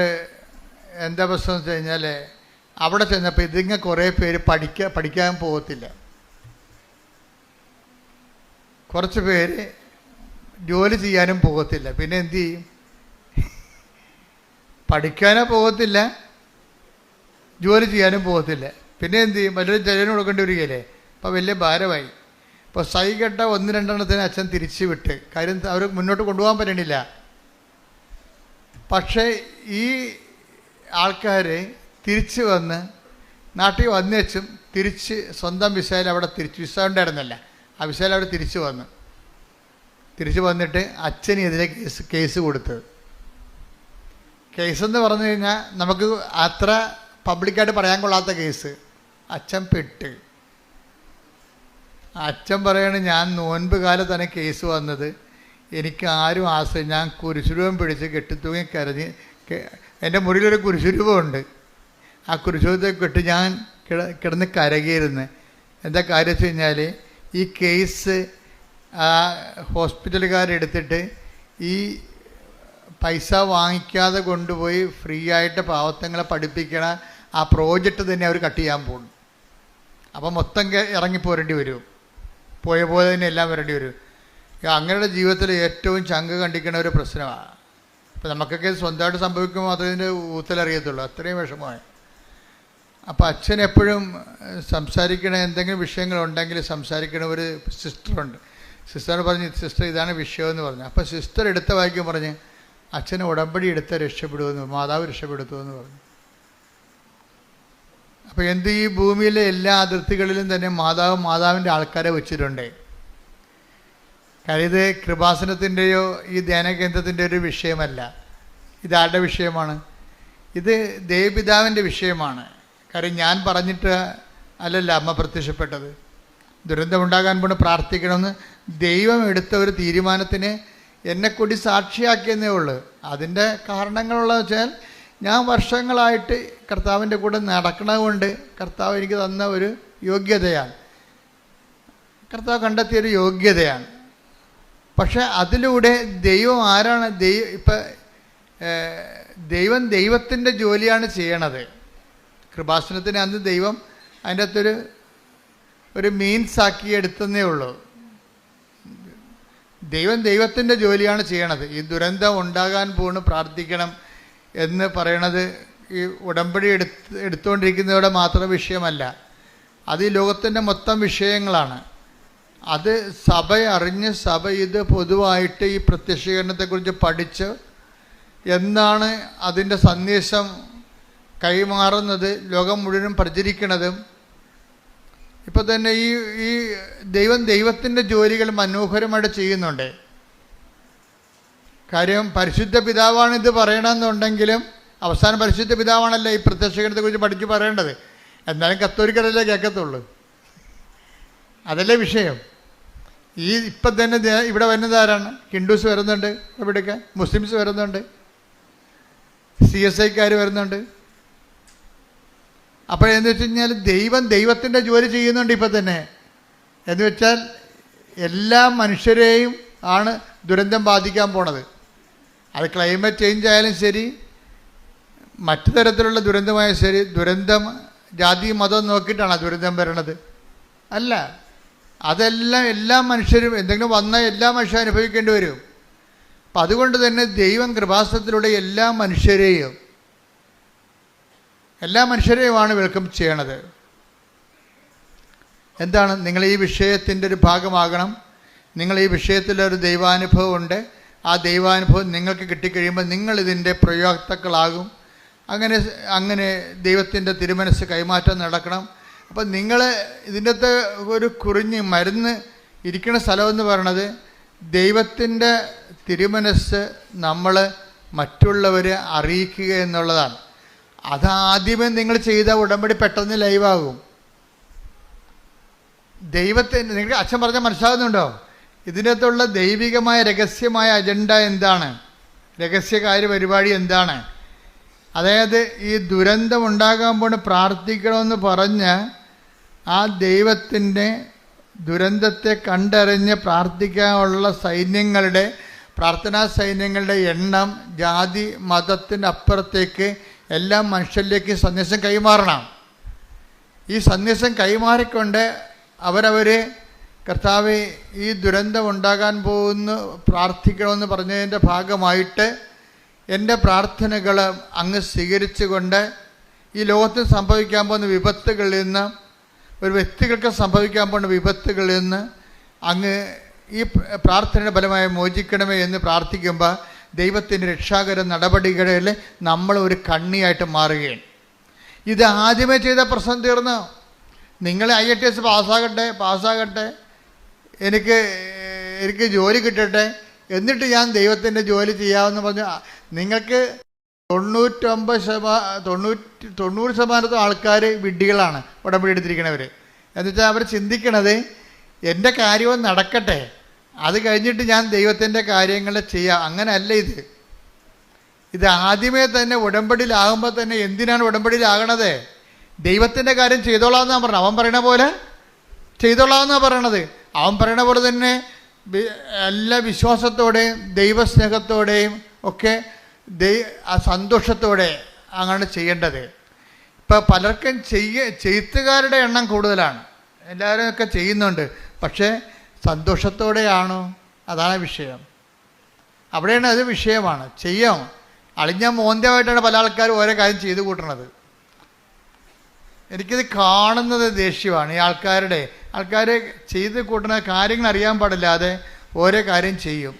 എന്താ പ്രശ്നം എന്ന് വെച്ച് കഴിഞ്ഞാൽ അവിടെ ചെന്നപ്പോൾ ഇതിങ്ങനെ കുറേ പേര് പഠിക്കാൻ പോകത്തില്ല, കുറച്ച് പേര് ജോലി ചെയ്യാനും പോകത്തില്ല. പിന്നെ എന്തു ചെയ്യും? പഠിക്കാനോ പോകത്തില്ല, ജോലി ചെയ്യാനും പോകത്തില്ല. പിന്നെ എന്തു ചെയ്യും? വലിയൊരു ജലന് കൊടുക്കേണ്ടി വരികയല്ലേ. അപ്പോൾ വലിയ ഭാരമായി. ഇപ്പോൾ സൈകെട്ട 1-2 അച്ഛൻ തിരിച്ചു വിട്ട്. കാര്യം അവർ മുന്നോട്ട് കൊണ്ടുപോകാൻ പറ്റണില്ല. പക്ഷേ ഈ ആൾക്കാർ തിരിച്ച് വന്ന് നാട്ടിൽ വന്നേച്ചും തിരിച്ച് സ്വന്തം വിസയിൽ അവിടെ വിസ ഉണ്ടായിരുന്നല്ല, ആ വിസയിൽ അവർ തിരിച്ച് വന്നിട്ട് അച്ഛനെതിരെ കേസ് കൊടുത്തത്. കേസെന്ന് പറഞ്ഞു കഴിഞ്ഞാൽ നമുക്ക് അത്ര പബ്ലിക്കായിട്ട് പറയാൻ കൊള്ളാത്ത കേസ്. അച്ഛൻ പെട്ട്. അച്ഛൻ പറയാണ്, ഞാൻ നോൻപ് കാലത്ത് തന്നെ കേസ് വന്നത്, എനിക്ക് ആരും ആശ്രയം, ഞാൻ കുരിശുരൂപം പിടിച്ച് കെട്ടിത്തൂങ്ങി കരഞ്ഞ്, എൻ്റെ മുറിയിലൊരു കുരിശുരൂപമുണ്ട്, ആ കുരിശുരൂപത്തെ കെട്ടി ഞാൻ കിടന്ന് കരകിയിരുന്നു. എന്താ കാര്യം വെച്ച് കഴിഞ്ഞാൽ ഈ കേസ് ഹോസ്പിറ്റലുകാരെടുത്തിട്ട് ഈ പൈസ വാങ്ങിക്കാതെ കൊണ്ടുപോയി ഫ്രീ ആയിട്ട് പാവത്തങ്ങളെ പഠിപ്പിക്കണ ആ പ്രോജക്റ്റ് തന്നെ അവർ കട്ട് ചെയ്യാൻ പോകുന്നു. അപ്പം മൊത്തം ഇറങ്ങിപ്പോരേണ്ടി വരും, പോയ പോലെ തന്നെ എല്ലാം വരേണ്ടി വരും. അങ്ങനെയുള്ള ജീവിതത്തിൽ ഏറ്റവും ചങ്ക് കണ്ടിക്കുന്ന ഒരു പ്രശ്നമാണ്. ഇപ്പം നമുക്കൊക്കെ സ്വന്തമായിട്ട് സംഭവിക്കുമ്പോൾ അതിൻ്റെ ഊത്തലറിയത്തുള്ളൂ, അത്രയും വിഷമമായി. അപ്പോൾ അച്ഛൻ എപ്പോഴും സംസാരിക്കണ എന്തെങ്കിലും വിഷയങ്ങളുണ്ടെങ്കിൽ സംസാരിക്കണ ഒരു സിസ്റ്ററുണ്ട്. സിസ്റ്റർ പറഞ്ഞ്, സിസ്റ്റർ ഇതാണ് വിഷയമെന്ന് പറഞ്ഞു. അപ്പോൾ സിസ്റ്റർ എടുത്ത വായിക്കും പറഞ്ഞ്, അച്ഛന് ഉടമ്പടി എടുത്ത് രക്ഷപ്പെടുമെന്ന്, മാതാവ് രക്ഷപ്പെടുത്തുമെന്ന് പറഞ്ഞു. അപ്പോൾ എന്ത്, ഈ ഭൂമിയിലെ എല്ലാ അതിർത്തികളിലും തന്നെ മാതാവിൻ്റെ ആൾക്കാരെ വെച്ചിട്ടുണ്ട്. കാര്യം ഇത് കൃപാസനത്തിൻ്റെയോ ഈ ധ്യാനകേന്ദ്രത്തിൻ്റെ ഒരു വിഷയമല്ല. ഇതാരുടെ വിഷയമാണ്? ഇത് ദേവപിതാവിൻ്റെ വിഷയമാണ്. കാര്യം ഞാൻ പറഞ്ഞിട്ട് അല്ലല്ല അമ്മ പ്രത്യക്ഷപ്പെട്ടത്. ദുരന്തമുണ്ടാകാൻ പോണ് പ്രാർത്ഥിക്കണമെന്ന് ദൈവം എടുത്ത ഒരു തീരുമാനത്തിന് എന്നെക്കൂടി സാക്ഷിയാക്കിയെന്നേ ഉള്ളൂ. അതിൻ്റെ കാരണങ്ങളുള്ളത് വെച്ചാൽ ഞാൻ വർഷങ്ങളായിട്ട് കർത്താവിൻ്റെ കൂടെ നടക്കണത് കൊണ്ട് കർത്താവ് എനിക്ക് തന്ന ഒരു യോഗ്യതയാണ്, കർത്താവ് കണ്ടെത്തിയൊരു യോഗ്യതയാണ്. പക്ഷെ അതിലൂടെ ദൈവം ആരാണ്? ദൈവത്തിൻ്റെ ജോലിയാണ് ചെയ്യണത്. കൃപാസനത്തിന് അന്ന് ദൈവം അതിൻ്റെ അകത്തൊരു മീൻസാക്കി എടുത്തന്നേ ഉള്ളൂ. ദൈവത്തിൻ്റെ ജോലിയാണ് ചെയ്യണത്. ഈ ദുരന്തം ഉണ്ടാകാൻ പോണ് പ്രാർത്ഥിക്കണം എന്ന് പറയണത് ഈ ഉടമ്പടി എടുത്തുകൊണ്ടിരിക്കുന്നവരുടെ മാത്രം വിഷയമല്ല, അത് ഈ ലോകത്തിൻ്റെ മൊത്തം വിഷയങ്ങളാണ്. അത് സഭ അറിഞ്ഞ് സഭ ഇത് പൊതുവായിട്ട് ഈ പ്രത്യക്ഷീകരണത്തെക്കുറിച്ച് പഠിച്ച് എന്താണ് അതിൻ്റെ സന്ദേശം കൈമാറുന്നത്, ലോകം മുഴുവനും പ്രചരിക്കണതും. ഇപ്പോൾ തന്നെ ഈ ദൈവത്തിൻ്റെ ജോലികൾ മനോഹരമായിട്ട് ചെയ്യുന്നുണ്ട്. കാര്യം പരിശുദ്ധ പിതാവാണ് ഇത് പറയണമെന്നുണ്ടെങ്കിലും അവസാനം പരിശുദ്ധ പിതാവാണല്ലോ ഈ പ്രത്യക്ഷീകരണത്തെക്കുറിച്ച് പഠിച്ച് പറയേണ്ടത്. എന്നാലും കത്തോലിക്കരല്ലേ കേൾക്കത്തുള്ളൂ, അതല്ലേ വിഷയം. ഇപ്പം തന്നെ ഇവിടെ വരുന്നത് ആരാണ്? ഹിന്ദുസ് വരുന്നുണ്ട്, ഇവിടെയൊക്കെ മുസ്ലിംസ് വരുന്നുണ്ട്, CSIക്കാർ വരുന്നുണ്ട്. അപ്പോഴെന്ന് വെച്ച് കഴിഞ്ഞാൽ ദൈവത്തിൻ്റെ ജോലി ചെയ്യുന്നുണ്ട് ഇപ്പം തന്നെ. എന്ന് വെച്ചാൽ എല്ലാ മനുഷ്യരെയും ആണ് ദുരന്തം ബാധിക്കാൻ പോണത്. അത് ക്ലൈമറ്റ് ചേഞ്ച് ആയാലും ശരി, മറ്റു തരത്തിലുള്ള ദുരന്തമായാലും ശരി. ദുരന്തം ജാതി മതം നോക്കിയിട്ടാണ് ദുരന്തം വരണത്? അല്ല, അതെല്ലാം എല്ലാ മനുഷ്യരും എന്തെങ്കിലും വന്നാൽ എല്ലാ മനുഷ്യരും അനുഭവിക്കേണ്ടി വരും. അപ്പം അതുകൊണ്ട് തന്നെ ദൈവം കൃപാസനത്തിലൂടെ എല്ലാ മനുഷ്യരെയുമാണ് വെൽക്കം ചെയ്യണത്. എന്താണ്? നിങ്ങൾ ഈ വിഷയത്തിൻ്റെ ഒരു ഭാഗമാകണം. നിങ്ങൾ ഈ വിഷയത്തിലൊരു ദൈവാനുഭവം ഉണ്ട്, ആ ദൈവാനുഭവം നിങ്ങൾക്ക് കിട്ടിക്കഴിയുമ്പോൾ നിങ്ങളിതിൻ്റെ പ്രയോക്താക്കളാകും. അങ്ങനെ ദൈവത്തിൻ്റെ തിരുമനസ് കൈമാറ്റം നടക്കണം. അപ്പം നിങ്ങൾ ഇതിൻ്റെ അകത്ത് ഒരു കുറിഞ്ഞ് മരുന്ന് ഇരിക്കുന്ന സ്ഥലമെന്ന് പറയണത് ദൈവത്തിൻ്റെ തിരുമനസ് നമ്മൾ മറ്റുള്ളവരെ അറിയിക്കുക എന്നുള്ളതാണ്. അതാദ്യമേ നിങ്ങൾ ചെയ്ത ഉടമ്പടി പെട്ടെന്ന് ലൈവാകും. ദൈവത്തിന് നിങ്ങൾക്ക് അച്ഛൻ പറഞ്ഞാൽ മനസ്സിലാകുന്നുണ്ടോ? ഇതിനകത്തുള്ള ദൈവികമായ രഹസ്യമായ അജണ്ട എന്താണ്? രഹസ്യകാര്യ പരിപാടി എന്താണ്? അതായത് ഈ ദുരന്തം ഉണ്ടാകാൻ പോണ് പ്രാർത്ഥിക്കണമെന്ന് പറഞ്ഞ് ആ ദൈവത്തിൻ്റെ ദുരന്തത്തെ കണ്ടറിഞ്ഞ് പ്രാർത്ഥിക്കാനുള്ള സൈന്യങ്ങളുടെ പ്രാർത്ഥനാ സൈന്യങ്ങളുടെ എണ്ണം ജാതി മതത്തിൻ്റെ അപ്പുറത്തേക്ക് എല്ലാ മനുഷ്യരിലേക്ക് സന്ദേശം കൈമാറണം. ഈ സന്ദേശം കൈമാറിക്കൊണ്ട് അവരവർ കർത്താവെ ഈ ദുരന്തം ഉണ്ടാകാൻ പോകുന്നു പ്രാർത്ഥിക്കണമെന്ന് പറഞ്ഞതിൻ്റെ ഭാഗമായിട്ട് എൻ്റെ പ്രാർത്ഥനകൾ അങ്ങ് സ്വീകരിച്ചുകൊണ്ട് ഈ ലോകത്തിൽ സംഭവിക്കാൻ പോകുന്ന വിപത്തുകളിൽ നിന്ന്, ഒരു വ്യക്തികൾക്ക് സംഭവിക്കാൻ പോകുന്ന വിപത്തുകളിൽ നിന്ന് അങ്ങ് ഈ പ്രാർത്ഥനയുടെ ഫലമായി മോചിക്കണമേ എന്ന് പ്രാർത്ഥിക്കുമ്പോൾ ദൈവത്തിൻ്റെ രക്ഷാകര നടപടികളിൽ നമ്മൾ ഒരു കണ്ണിയായിട്ട് മാറുകയാണ്. ഇത് ആദ്യമേ ചെയ്ത പ്രശ്നം തീർന്നു. നിങ്ങൾ IATS പാസ്സാകട്ടെ, എനിക്ക് ജോലി കിട്ടട്ടെ, എന്നിട്ട് ഞാൻ ദൈവത്തിൻ്റെ ജോലി ചെയ്യാമെന്ന് പറഞ്ഞു. നിങ്ങൾക്ക് 90% ആൾക്കാർ വിഡ്ഢികളാണ് ഉടമ്പടി എടുത്തിരിക്കണവർ. എന്നുവെച്ചാൽ അവർ ചിന്തിക്കണത് എൻ്റെ കാര്യവും നടക്കട്ടെ, അത് കഴിഞ്ഞിട്ട് ഞാൻ ദൈവത്തിൻ്റെ കാര്യങ്ങൾ ചെയ്യാം. അങ്ങനെയല്ല ഇത് ആദ്യമേ തന്നെ ഉടമ്പടിയിലാകുമ്പോൾ തന്നെ എന്തിനാണ് ഉടമ്പടിയിലാകണത്? ദൈവത്തിൻ്റെ കാര്യം ചെയ്തോളാമെന്നാണ് പറഞ്ഞത്. അവൻ പറയണ പോലെ ചെയ്തോളാമെന്നാണ് പറയണത്. അവൻ പറയണ പോലെ തന്നെ എല്ലാ വിശ്വാസത്തോടെയും ദൈവസ്നേഹത്തോടെയും ഒക്കെ സന്തോഷത്തോടെ അങ്ങനെ ചെയ്യേണ്ടത്. ഇപ്പം പലർക്കും ചെയ്ത്തുകാരുടെ എണ്ണം കൂടുതലാണ്, എല്ലാവരും ഒക്കെ ചെയ്യുന്നുണ്ട്. പക്ഷേ സന്തോഷത്തോടെയാണോ? അതാണ് വിഷയം. അവിടെയാണ് അത് വിഷയമാണ്. ചെയ്യാം അളിഞ്ഞ മോന്തമായിട്ടാണ് പല ആൾക്കാരും ഓരോ കാര്യം ചെയ്തു കൂട്ടണത്. എനിക്കിത് കാണുന്നത് ദേഷ്യമാണ്. ഈ ആൾക്കാർ ചെയ്ത് കൂട്ടുന്ന കാര്യങ്ങൾ അറിയാൻ പാടില്ലാതെ ഓരോ കാര്യം ചെയ്യും.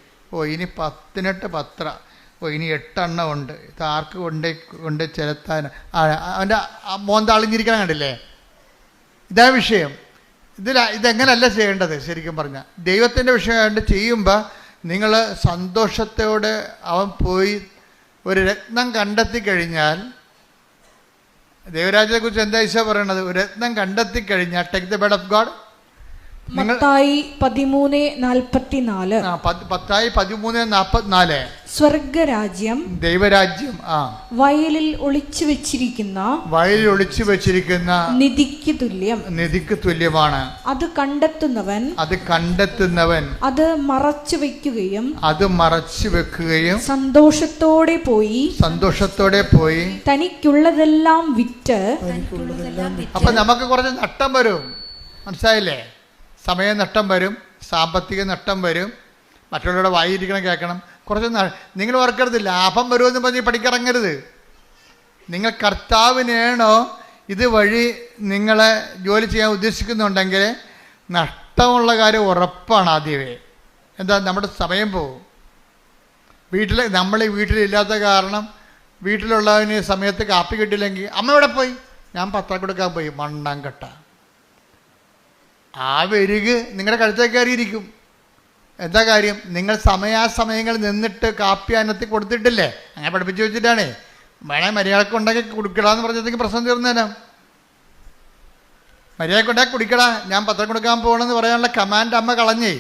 ഇനി 10 പത്ര, ഇനി 8 എണ്ണം ഉണ്ട്, ഇത് ആർക്ക് കൊണ്ട് ചെലുത്താൻ, അവൻ്റെ മോന്ത അളിഞ്ഞിരിക്കണം കണ്ടില്ലേ? ഇതാ വിഷയം. ഇതെങ്ങനല്ല ചെയ്യേണ്ടത്. ശരിക്കും പറഞ്ഞാൽ ദൈവത്തിൻ്റെ വിഷയമായിട്ട് ചെയ്യുമ്പോൾ നിങ്ങൾ സന്തോഷത്തോടെ അവൻ പോയി ഒരു രത്നം കണ്ടെത്തി കഴിഞ്ഞാൽ, ദൈവരാജ്യത്തെക്കുറിച്ച് എന്താ ഈശോ പറയണത്? ഒരു രത്നം കണ്ടെത്തി കഴിഞ്ഞാൽ take the bed of God. Mathai 13:44. Mathai 13:44. സ്വർഗരാജ്യം, ദൈവരാജ്യം വയലിൽ ഒളിച്ചു വെച്ചിരിക്കുന്ന നിധിക്ക് തുല്യമാണ്. അത് കണ്ടെത്തുന്നവൻ അത് മറച്ചു വെക്കുകയും സന്തോഷത്തോടെ പോയി തനിക്കുള്ളതെല്ലാം വിറ്റ്. അപ്പൊ നമുക്ക് കുറച്ച് നഷ്ടം വരും, മനസ്സിലായില്ലേ? സമയ നഷ്ടം വരും, സാമ്പത്തിക നഷ്ടം വരും, മറ്റുള്ളവരുടെ വായിരിക്കണം കേൾക്കണം. കുറച്ച് നിങ്ങൾ ഓർക്കരുത് ലാഭം വരുമെന്ന് പറഞ്ഞ് പഠിക്കിറങ്ങരുത്. നിങ്ങൾ കർത്താവിനാണോ ഇതുവഴി നിങ്ങളെ ജോലി ചെയ്യാൻ ഉദ്ദേശിക്കുന്നുണ്ടെങ്കിൽ നഷ്ടമുള്ള കാര്യം ഉറപ്പാണ് ആദ്യമേ. എന്താ? നമ്മുടെ സമയം പോകും. നമ്മൾ വീട്ടിലില്ലാത്ത കാരണം വീട്ടിലുള്ളവന് സമയത്ത് കാപ്പി കിട്ടില്ലെങ്കിൽ അമ്മ എവിടെ പോയി? ഞാൻ പത്രം കൊടുക്കാൻ പോയി. മണ്ണാൻ കെട്ട ആ വെരുക് നിങ്ങളുടെ കഴുത്തേക്ക് കയറിയിരിക്കും. എന്താ കാര്യം? നിങ്ങൾ സമയാസമയങ്ങൾ നിന്നിട്ട് കാപ്പി അന്നത്തിൽ കൊടുത്തിട്ടില്ലേ? അങ്ങനെ പഠിപ്പിച്ച് വെച്ചിട്ടാണേ. വേണേ മര്യാദക്ക് ഉണ്ടാക്കി കുടിക്കടാന്ന് പറഞ്ഞതെങ്കിൽ പ്രശ്നം തീർന്നേനാ. മര്യാദക്ക് ഉണ്ടാക്കി കുടിക്കടാ, ഞാൻ പത്രം കൊടുക്കാൻ പോകണമെന്ന് പറയാനുള്ള കമാൻഡ് അമ്മ കളഞ്ഞേ.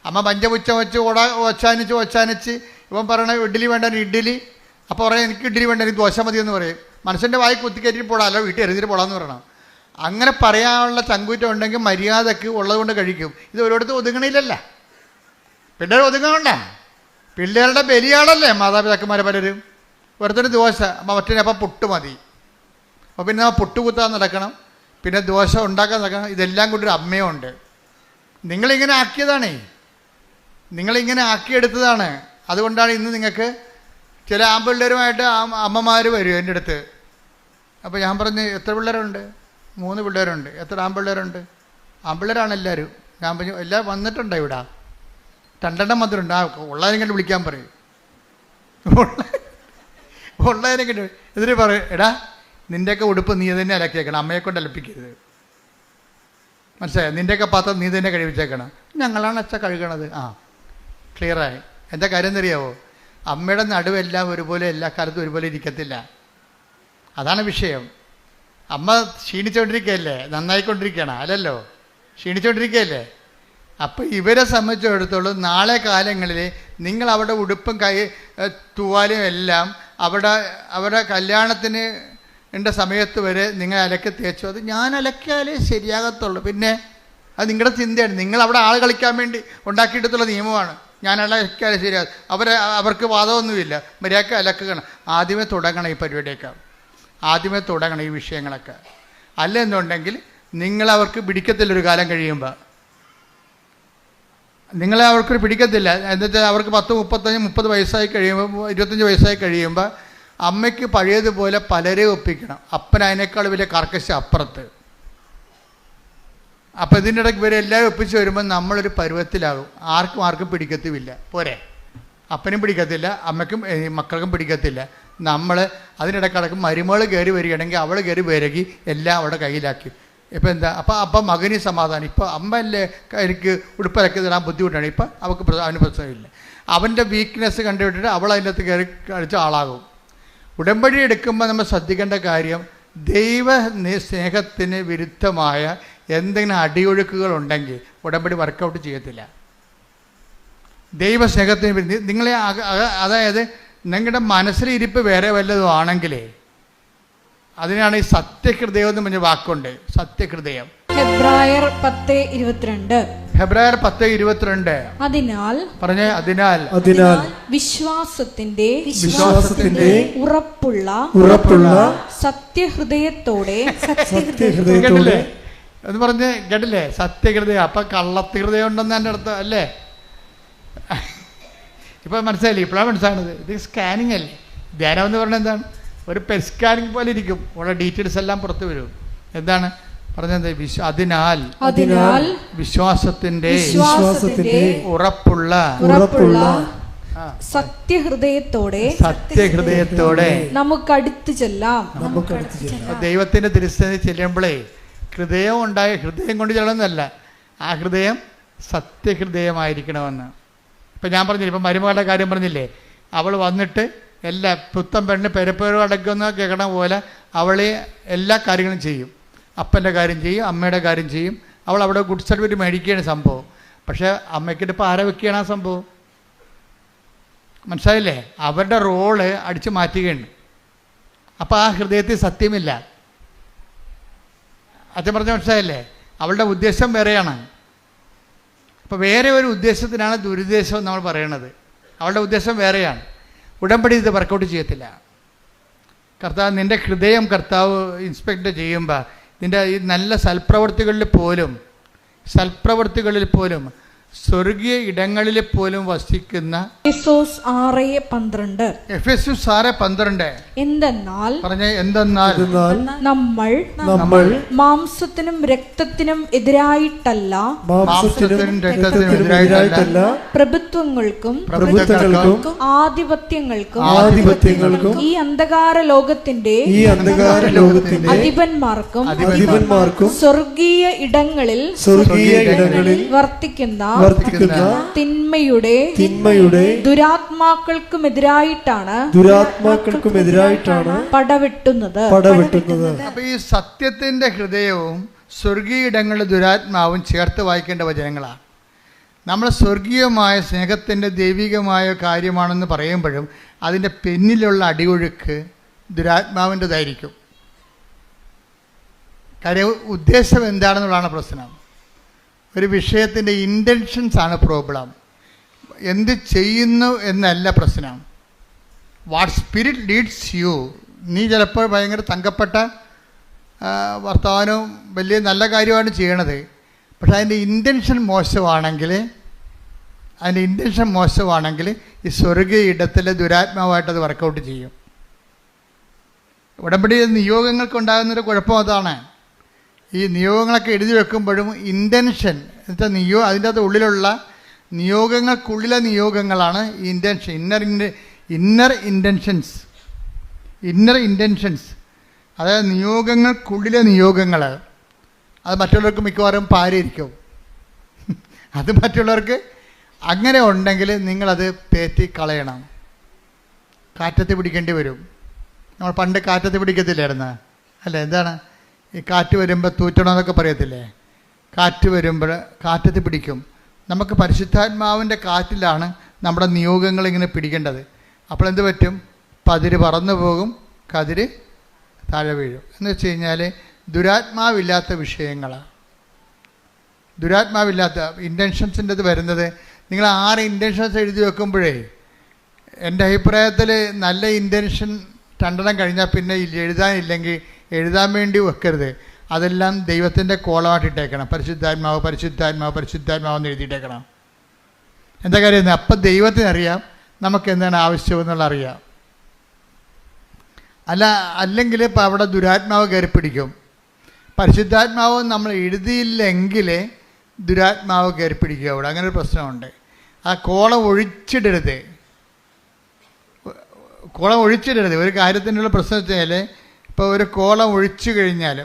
അമ്മ പഞ്ചപുച്ഛം വെച്ച് ഒച്ചാനിച്ച് ഇവൻ പറയണ ഇഡ്ഡലി വേണ്ട ഇഡ്ഡലി. അപ്പോൾ പറയാം എനിക്ക് ഇഡ്ഡലി വേണ്ട, എനിക്ക് ദോശ മതി എന്ന് പറയും. മനുഷ്യൻ്റെ വായി കുത്തിക്കയറ്റിട്ട് പോടാ, അല്ല വീട്ടിൽ എറിഞ്ഞിട്ട് പോടാന്ന് പറയണം. അങ്ങനെ പറയാനുള്ള ചങ്കൂറ്റം ഉണ്ടെങ്കിൽ മര്യാദക്ക് ഉള്ളത് കൊണ്ട് കഴിക്കും. ഇത് ഒരിടത്തും ഒതുങ്ങണില്ലല്ല. പിള്ളേർ ഒതുങ്ങണ്ട. പിള്ളേരുടെ ബലിയാണല്ലേ മാതാപിതാക്കന്മാരെ പലരും. ഒരുത്തിന് ദോശ, മറ്റേ പുട്ട് മതി. അപ്പോൾ പിന്നെ പുട്ട് കുത്താൻ നടക്കണം, പിന്നെ ദോശ ഉണ്ടാക്കാൻ നടക്കണം. ഇതെല്ലാം കൂടി ഒരു അമ്മയുണ്ട്. നിങ്ങളിങ്ങനെ ആക്കിയതാണേ, നിങ്ങളിങ്ങനെ ആക്കിയെടുത്തതാണ്. അതുകൊണ്ടാണ് ഇന്ന് നിങ്ങൾക്ക് ചില ആൺപിള്ളേരുമായിട്ട് അമ്മമാർ വരും എൻ്റെ അടുത്ത്. അപ്പോൾ ഞാൻ പറഞ്ഞു എത്ര പിള്ളേരുണ്ട്? 3 പിള്ളേരുണ്ട്. എത്ര ആൺപിള്ളേരുണ്ട്? ആൺപിള്ളേരാണ് എല്ലാവരും. ഞാൻ പറഞ്ഞു എല്ലാവരും വന്നിട്ടുണ്ടോ ഇവിടെ? രണ്ടെണ്ണം മധുരമുണ്ട്. ഉള്ളതിനെ കണ്ട് വിളിക്കാൻ പറയും. ഉള്ളതിനെ കണ്ട് എന്നിട്ട് പറയും, എടാ നിൻ്റെയൊക്കെ ഉടുപ്പ് നീ തന്നെ അലക്കിയേക്കണം, അമ്മയെ കൊണ്ട് അലപ്പിക്കരുത്. മനസ്സിലായോ? നിൻ്റെയൊക്കെ പാത്രം നീ തന്നെ കഴിവിച്ചേക്കണം. ഞങ്ങളാണ് അച്ഛ കഴുകണത്. ക്ലിയറായി. എന്താ കാര്യം എന്നറിയാവോ? അമ്മയുടെ നടുവെല്ലാം ഒരുപോലെ എല്ലാ കാലത്തും ഒരുപോലെ ഇരിക്കത്തില്ല. അതാണ് വിഷയം. അമ്മ ക്ഷീണിച്ചുകൊണ്ടിരിക്കുകയല്ലേ, നന്നായിക്കൊണ്ടിരിക്കുകയാണ്, അല്ലല്ലോ, ക്ഷീണിച്ചുകൊണ്ടിരിക്കുകയല്ലേ. അപ്പോൾ ഇവരെ സംബന്ധിച്ചിടത്തോളം നാളെ കാലങ്ങളിൽ നിങ്ങൾ അവരുടെ ഉടുപ്പും തൂവാലും എല്ലാം അവരുടെ കല്യാണത്തിന് സമയത്ത് വരെ നിങ്ങൾ അലക്കി തേച്ചു. അത് ഞാൻ അലക്കിയാലേ ശരിയാകത്തുള്ളൂ. പിന്നെ അത് നിങ്ങളുടെ ചിന്തയാണ്. നിങ്ങൾ അവിടെ ആൾ കളിക്കാൻ വേണ്ടി ഉണ്ടാക്കിയിട്ടുള്ള നിയമമാണ്. ഞാൻ അലക്കിയാലേ ശരിയാകും. അവർക്ക് വാദമൊന്നുമില്ല. മര്യാദക്ക് അലക്കണം. ആദ്യമേ തുടങ്ങണം ഈ പരിപാടിയൊക്കെ, ആദ്യമേ തുടങ്ങണം ഈ വിഷയങ്ങളൊക്കെ. അല്ലെന്നുണ്ടെങ്കിൽ നിങ്ങളവർക്ക് പിടിക്കത്തില്ലൊരു കാലം കഴിയുമ്പോൾ. നിങ്ങളെ അവർക്ക് പിടിക്കത്തില്ല. എന്നുവെച്ചാൽ അവർക്ക് 10, 35, 30 വയസ്സായി കഴിയുമ്പോൾ, 25 വയസ്സായി കഴിയുമ്പോൾ അമ്മയ്ക്ക് പഴയതുപോലെ പലരെ ഒപ്പിക്കണം. അപ്പൻ അതിനേക്കാൾ വലിയ കർക്കശ അപ്പുറത്ത്. അപ്പോൾ ഇതിൻ്റെ ഇടയ്ക്ക് ഇവരെല്ലാവരും ഒപ്പിച്ച് വരുമ്പോൾ നമ്മളൊരു പരുവത്തിലാകും. ആർക്കും പിടിക്കത്തുമില്ല. പോരെ, അപ്പനും പിടിക്കത്തില്ല, അമ്മയ്ക്കും മക്കൾക്കും പിടിക്കത്തില്ല. നമ്മൾ അതിനിടക്കിടക്ക് മരുമകൾ കയറി വരികയാണെങ്കിൽ അവൾ കയറി വരകി എല്ലാം അവിടെ കയ്യിലാക്കി. ഇപ്പം എന്താ, അപ്പം മകന് സമാധാനം. ഇപ്പോൾ അമ്മയല്ലേ എനിക്ക് ഉടുപ്പിലൊക്കെ തരാൻ ബുദ്ധിമുട്ടാണ്. ഇപ്പം അവന് പ്രശ്നമില്ല. അവൻ്റെ വീക്ക്നെസ് കണ്ടുവിട്ടിട്ട് അവൾ അതിൻ്റെ അകത്ത് കയറി കളിച്ച ആളാകും. ഉടമ്പടി എടുക്കുമ്പോൾ നമ്മൾ ശ്രദ്ധിക്കേണ്ട കാര്യം, ദൈവ സ്നേഹത്തിന് വിരുദ്ധമായ എന്തെങ്കിലും അടിയൊഴുക്കുകളുണ്ടെങ്കിൽ ഉടമ്പടി വർക്കൗട്ട് ചെയ്യത്തില്ല. ദൈവസ്നേഹത്തിന് നിങ്ങളെ അതായത് നിങ്ങളുടെ മനസ്സിലിരിപ്പ് വേറെ വല്ലതും ആണെങ്കിലേ, അതിനാണ് ഈ സത്യഹൃദയം എന്ന് പറഞ്ഞ വാക്കുണ്ട്. സത്യഹൃദയം. ഹെബ്രായർ 10:22. ഹെബ്രായർ 10:22. അതിനാൽ വിശ്വാസത്തിന്റെ ഉറപ്പുള്ള സത്യഹൃദയത്തോടെ എന്ന് പറഞ്ഞ് കേട്ടില്ലേ? സത്യഹൃദയം. അപ്പൊ കള്ളഹൃദയം ഉണ്ടെന്ന് എൻ്റെ അടുത്ത് അല്ലേ? ഇപ്പൊ മനസ്സിലായില്ലേ? ഇപ്പോഴാണ് മനസ്സിലാകുന്നത്. ഇത് സ്കാനിങ് അല്ലേ? ധ്യാനം എന്ന് പറഞ്ഞാൽ എന്താണ്? ഒരു പെറ്റ് സ്കാനിങ് പോലെ ഇരിക്കും. ഉള്ള ഡീറ്റെയിൽസ് എല്ലാം പുറത്തു വരും. എന്താണ് പറഞ്ഞത്? അതിനാൽ വിശ്വാസത്തിന്റെ ഉറപ്പുള്ള സത്യഹൃദയത്തോടെ നമുക്കടുത്ത് ചെല്ലാം. ദൈവത്തിന്റെ തിരുസന്നിധി ചെല്ലുമ്പോഴേ ഹൃദയം ഹൃദയം കൊണ്ട് ചെല്ലണമെന്നല്ല, ആ ഹൃദയം സത്യഹൃദയമായിരിക്കണമെന്ന്. ഇപ്പം ഞാൻ പറഞ്ഞില്ലേ, ഇപ്പം മരുമകളുടെ കാര്യം പറഞ്ഞില്ലേ, അവൾ വന്നിട്ട് എല്ലാ പുത്തൻ പെണ്ണ് പെരപ്പേരും അടയ്ക്കുന്ന കേൾക്കണ പോലെ അവൾ എല്ലാ കാര്യങ്ങളും ചെയ്യും. അപ്പൻ്റെ കാര്യം ചെയ്യും, അമ്മയുടെ കാര്യം ചെയ്യും. അവൾ അവിടെ ഗുഡ് സർട്ടിഫിക്കറ്റ് മേടിക്കുകയാണ് സംഭവം. പക്ഷേ അമ്മയ്ക്കിട്ട് ഇപ്പോൾ ആരെ വെക്കുകയാണ് ആ സംഭവം? മനസ്സിലായില്ലേ? അവരുടെ റോള് അടിച്ചു മാറ്റുകയാണ്. അപ്പോൾ ആ ഹൃദയത്തിൽ സത്യമില്ല. അച്ഛൻ പറഞ്ഞ മനസ്സിലായില്ലേ? അവളുടെ ഉദ്ദേശം വേറെയാണ്. അപ്പോൾ വേറെ ഒരു ഉദ്ദേശത്തിനാണ് ദുരുദ്ദേശം നമ്മൾ പറയണത്. അവളുടെ ഉദ്ദേശം വേറെയാണ്. ഉടമ്പടി ഇത് വർക്കൗട്ട് ചെയ്യത്തില്ല. കർത്താവ് നിൻ്റെ ഹൃദയം കർത്താവ് ഇൻസ്പെക്ട് ചെയ്യുമ്പോൾ നിൻ്റെ ഈ നല്ല സൽപ്രവൃത്തികളിൽ പോലും സ്വർഗീയ ഇടങ്ങളിൽ പോലും വസിക്കുന്ന എഫെസോസ് 6:12 എന്തെന്നാൽ നമ്മൾ മാംസത്തിനും രക്തത്തിനും എതിരായിട്ടല്ല പ്രഭുത്വങ്ങൾക്കും ആധിപത്യങ്ങൾക്കും ഈ അന്ധകാര ലോകത്തിന്റെ അധിപന്മാർക്കും സ്വർഗീയ ഇടങ്ങളിൽ വർത്തിക്കുന്ന തിന്മയുടെ ദുരാത്മാക്കൾക്കുമെതിരായിട്ടാണ് പടവെട്ടുന്നത്. അപ്പൊ ഈ സത്യത്തിന്റെ ഹൃദയവും സ്വർഗീയ ഇടങ്ങളുടെ ദുരാത്മാവും ചേർത്ത് വായിക്കേണ്ട വചനങ്ങളാണ്. നമ്മൾ സ്വർഗീയമായ സ്നേഹത്തിൻ്റെ ദൈവികമായ കാര്യമാണെന്ന് പറയുമ്പോഴും അതിൻ്റെ പിന്നിലുള്ള അടിയൊഴുക്ക് ദുരാത്മാവിൻ്റെതായിരിക്കും. കാര്യം ഉദ്ദേശം എന്താണെന്നുള്ളതാണ് പ്രശ്നം. ഒരു വിഷയത്തിൻ്റെ ഇൻറ്റൻഷൻസ് ആണ് പ്രോബ്ലം. എന്ത് ചെയ്യുന്നു എന്നല്ല പ്രശ്നം. What spirit Leeds U. നീ ചിലപ്പോൾ ഭയങ്കര തങ്കപ്പെട്ട വർത്തമാനവും വലിയ നല്ല കാര്യമാണ് ചെയ്യണത്. പക്ഷെ അതിൻ്റെ ഇൻറ്റൻഷൻ മോശമാണെങ്കിൽ ഈ സ്വർഗീയ ഇടത്തിലെ ദുരാത്മാവായിട്ടത് വർക്കൗട്ട് ചെയ്യും. ഉടമ്പടി നിയോഗങ്ങൾക്കുണ്ടാകുന്നൊരു കുഴപ്പം അതാണ്. ഈ നിയോഗങ്ങളൊക്കെ എഴുതി വെക്കുമ്പോഴും ഇൻറ്റൻഷൻ എന്നുവെച്ചാൽ അതിൻ്റെ അത് ഉള്ളിലുള്ള നിയോഗങ്ങൾക്കുള്ളിലെ നിയോഗങ്ങളാണ് ഇൻറ്റൻഷൻ, ഇന്നർ ഇൻറ്റൻഷൻസ്. അതായത് നിയോഗങ്ങൾക്കുള്ളിലെ നിയോഗങ്ങൾ. അത് മറ്റുള്ളവർക്ക് മിക്കവാറും പാരയിരിക്കും. അത് മറ്റുള്ളവർക്ക് അങ്ങനെ ഉണ്ടെങ്കിൽ നിങ്ങളത് പേറ്റി കളയണം. കാറ്റത്ത് പിടിക്കേണ്ടി വരും. നമ്മൾ പണ്ട് കാറ്റത്ത് പിടിക്കത്തില്ലായിരുന്നു അല്ലേ? എന്താണ് ഈ കാറ്റ് വരുമ്പോൾ തൂറ്റണമെന്നൊക്കെ പറയത്തില്ലേ? കാറ്റ് വരുമ്പോൾ കാറ്റത്ത് പിടിക്കും. നമുക്ക് പരിശുദ്ധാത്മാവിൻ്റെ കാറ്റിലാണ് നമ്മുടെ നിയോഗങ്ങൾ ഇങ്ങനെ പിടിക്കേണ്ടത്. അപ്പോൾ എന്ത് പറ്റും? പതിര് പറന്നു പോകും, കതിര് താഴെ വീഴും. എന്ന് വെച്ച് കഴിഞ്ഞാൽ ദുരാത്മാവില്ലാത്ത വിഷയങ്ങളാണ്. ദുരാത്മാവില്ലാത്ത ഇൻറ്റൻഷൻസിൻ്റെ ഇത് വരുന്നത്. നിങ്ങൾ 6 ഇൻറ്റൻഷൻസ് എഴുതി വെക്കുമ്പോഴേ എൻ്റെ അഭിപ്രായത്തിൽ നല്ല ഇൻറ്റൻഷൻ 2 കഴിഞ്ഞാൽ പിന്നെ എഴുതാനില്ലെങ്കിൽ എഴുതാൻ വേണ്ടി വെക്കരുത്. അതെല്ലാം ദൈവത്തിൻ്റെ കോളമായിട്ടിട്ടേക്കണം. പരിശുദ്ധാത്മാവ് പരിശുദ്ധാത്മാവ് പരിശുദ്ധാത്മാവെന്ന് എഴുതിയിട്ടേക്കണം. എന്താ കാര്യം? അപ്പം ദൈവത്തിനറിയാം നമുക്ക് എന്താണ് ആവശ്യമെന്നുള്ള അറിയാം. അല്ലെങ്കിൽ ഇപ്പം അവിടെ ദുരാത്മാവ് കയറി പിടിക്കും. പരിശുദ്ധാത്മാവ് നമ്മൾ എഴുതിയില്ലെങ്കിൽ ദുരാത്മാവ് കയറി പിടിക്കുക അവിടെ. അങ്ങനെ ഒരു പ്രശ്നമുണ്ട്. ആ കോളം ഒഴിച്ചിടരുത്. ഒരു കാര്യത്തിനുള്ള പ്രശ്നം വെച്ച് കഴിഞ്ഞാൽ ഇപ്പോൾ ഒരു കോളം ഒഴിച്ചു കഴിഞ്ഞാൽ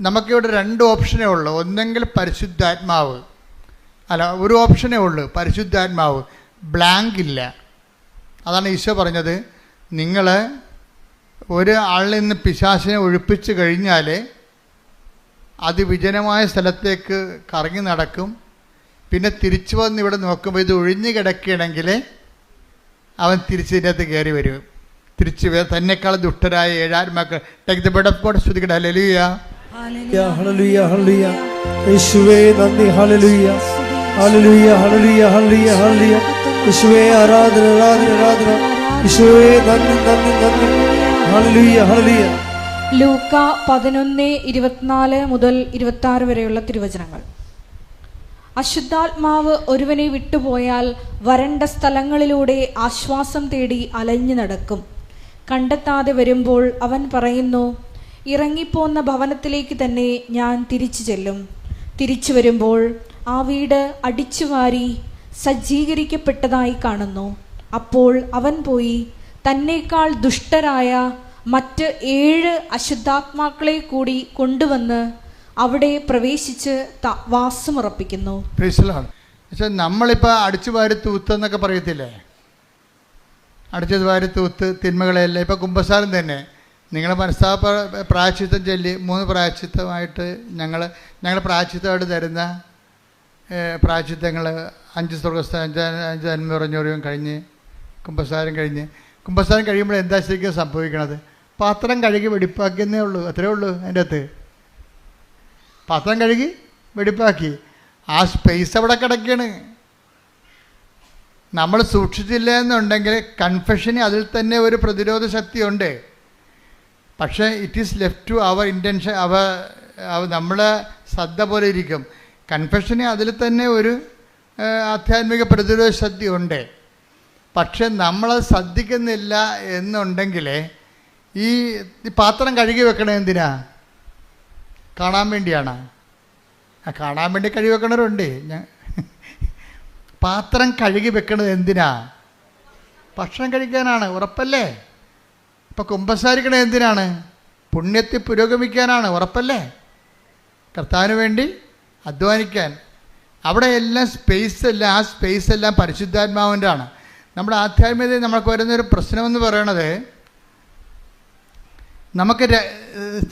നമുക്കിവിടെ 2 ഓപ്ഷനേ ഉള്ളൂ. ഒന്നെങ്കിൽ പരിശുദ്ധാത്മാവ്, ഒരു ഓപ്ഷനേ ഉള്ളൂ പരിശുദ്ധാത്മാവ്. ബ്ലാങ്ക് ഇല്ല. അതാണ് ഈശോ പറഞ്ഞത്, നിങ്ങൾ ഒരു ആളിൽ നിന്ന് പിശാചിനെ ഒഴിപ്പിച്ച് കഴിഞ്ഞാൽ അത് വിജനമായ സ്ഥലത്തേക്ക് കറങ്ങി നടക്കും. പിന്നെ തിരിച്ചു വന്ന് ഇവിടെ നോക്കുമ്പോൾ ഇത് ഒഴിഞ്ഞു കിടക്കുകയാണെങ്കിൽ അവൻ തിരിച്ചതിനകത്ത് കയറി വരും. തിരിച്ചു തന്നെക്കാൾ ദുഷ്ടരായ 7 ആത്മാക്കൾ. Take the bread of God. സ്തുതിക്കട്ടെ. ഹല്ലേലൂയ ഹല്ലേലൂയ ഹല്ലേലൂയ. യേശുവേ നന്ദി. ഹല്ലേലൂയ ഹല്ലേലൂയ ഹല്ലേലൂയ ഹല്ലേലൂയ ഹല്ലേലൂയ. യേശുവേ ആരാധന ആരാധന ആരാധന. യേശുവേ നന്ദി നന്ദി നന്ദി. ഹല്ലേലൂയ ഹല്ലേലൂയ. ലൂക്ക 11:24 മുതൽ 26 വരെയുള്ള തിരുവചനങ്ങൾ. അശുദ്ധാത്മാവ് ഒരുവനെ വിട്ടുപോയാൽ വരണ്ട സ്ഥലങ്ങളിലൂടെ ആശ്വാസം തേടി അലഞ്ഞു നടക്കും. കണ്ടെത്താതെ വരുമ്പോൾ അവൻ പറയുന്നു, ഇറങ്ങിപ്പോന്ന ഭവനത്തിലേക്ക് തന്നെ ഞാൻ തിരിച്ചു ചെല്ലും. തിരിച്ചു വരുമ്പോൾ ആ വീട് അടിച്ചുവാരി സജ്ജീകരിക്കപ്പെട്ടതായി കാണുന്നു. അപ്പോൾ അവൻ പോയി തന്നേക്കാൾ ദുഷ്ടരായ മറ്റ് 7 അശുദ്ധാത്മാക്കളെ കൂടി കൊണ്ടുവന്ന് അവിടെ പ്രവേശിച്ച് വാസമുറപ്പിക്കുന്നു. പക്ഷെ നമ്മളിപ്പോൾ അടിച്ചു വാരി തൂത്ത് എന്നൊക്കെ പറയത്തില്ലേ? അടിച്ചു വാരി തൂത്ത് തിന്മകളെല്ലാം. ഇപ്പോൾ കുമ്പസാരം തന്നെ നിങ്ങൾ മനസ്താപ പ്രായശ്ചിത്തം ചൊല്ലി 3 പ്രായശ്ചിത്തമായിട്ട് ഞങ്ങൾ പ്രായശ്ചിത്തമായിട്ട് തരുന്ന പ്രായശ്ചിത്തങ്ങൾ 5 സ്വർഗ്ഗസ്ഥ 5 നന്മ പറഞ്ഞോറിയും കഴിഞ്ഞ് കുമ്പസാരം കഴിയുമ്പോൾ എന്താ ശരിക്കും സംഭവിക്കണത്? പാത്രം കഴുകി വെടിപ്പാക്കിയെന്നേ ഉള്ളൂ. അത്രേ ഉള്ളൂ. അതിൻ്റെ അകത്ത് പാത്രം കഴുകി വെടിപ്പാക്കി. ആ സ്പേസ് അവിടെ കിടക്കുകയാണ്. നമ്മൾ സൂക്ഷിച്ചില്ല എന്നുണ്ടെങ്കിൽ കൺഫെഷന് അതിൽ തന്നെ ഒരു പ്രതിരോധ ശക്തിയുണ്ട്. പക്ഷേ it is left to our intention. നമ്മളെ ശ്രദ്ധ പോലെ ഇരിക്കും. കൺഫെഷന് അതിൽ തന്നെ ഒരു ആധ്യാത്മിക പ്രതിരോധ ശക്തി ഉണ്ട്. പക്ഷെ നമ്മളത് ശ്രദ്ധിക്കുന്നില്ല എന്നുണ്ടെങ്കിൽ ഈ പാത്രം കഴുകി വെക്കണത് എന്തിനാ? കാണാൻ വേണ്ടിയാണ്. കാണാൻ വേണ്ടി കഴുകി വെക്കണവരുണ്ട്. പാത്രം കഴുകി വെക്കണത് എന്തിനാ? ഭക്ഷണം കഴിക്കാനാണ്, ഉറപ്പല്ലേ? ഇപ്പം കുമ്പസാരിക്കണത് എന്തിനാണ്? പുണ്യത്തിൽ പുരോഗമിക്കാനാണ്, ഉറപ്പല്ലേ? കർത്താവിന് വേണ്ടി അധ്വാനിക്കാൻ. അവിടെ എല്ലാം ആ സ്പേസ് എല്ലാം പരിശുദ്ധാത്മാവിൻ്റെ ആണ്. നമ്മുടെ ആധ്യാത്മികതയിൽ നമുക്ക് വരുന്നൊരു പ്രശ്നമെന്ന് പറയണത്, നമുക്ക്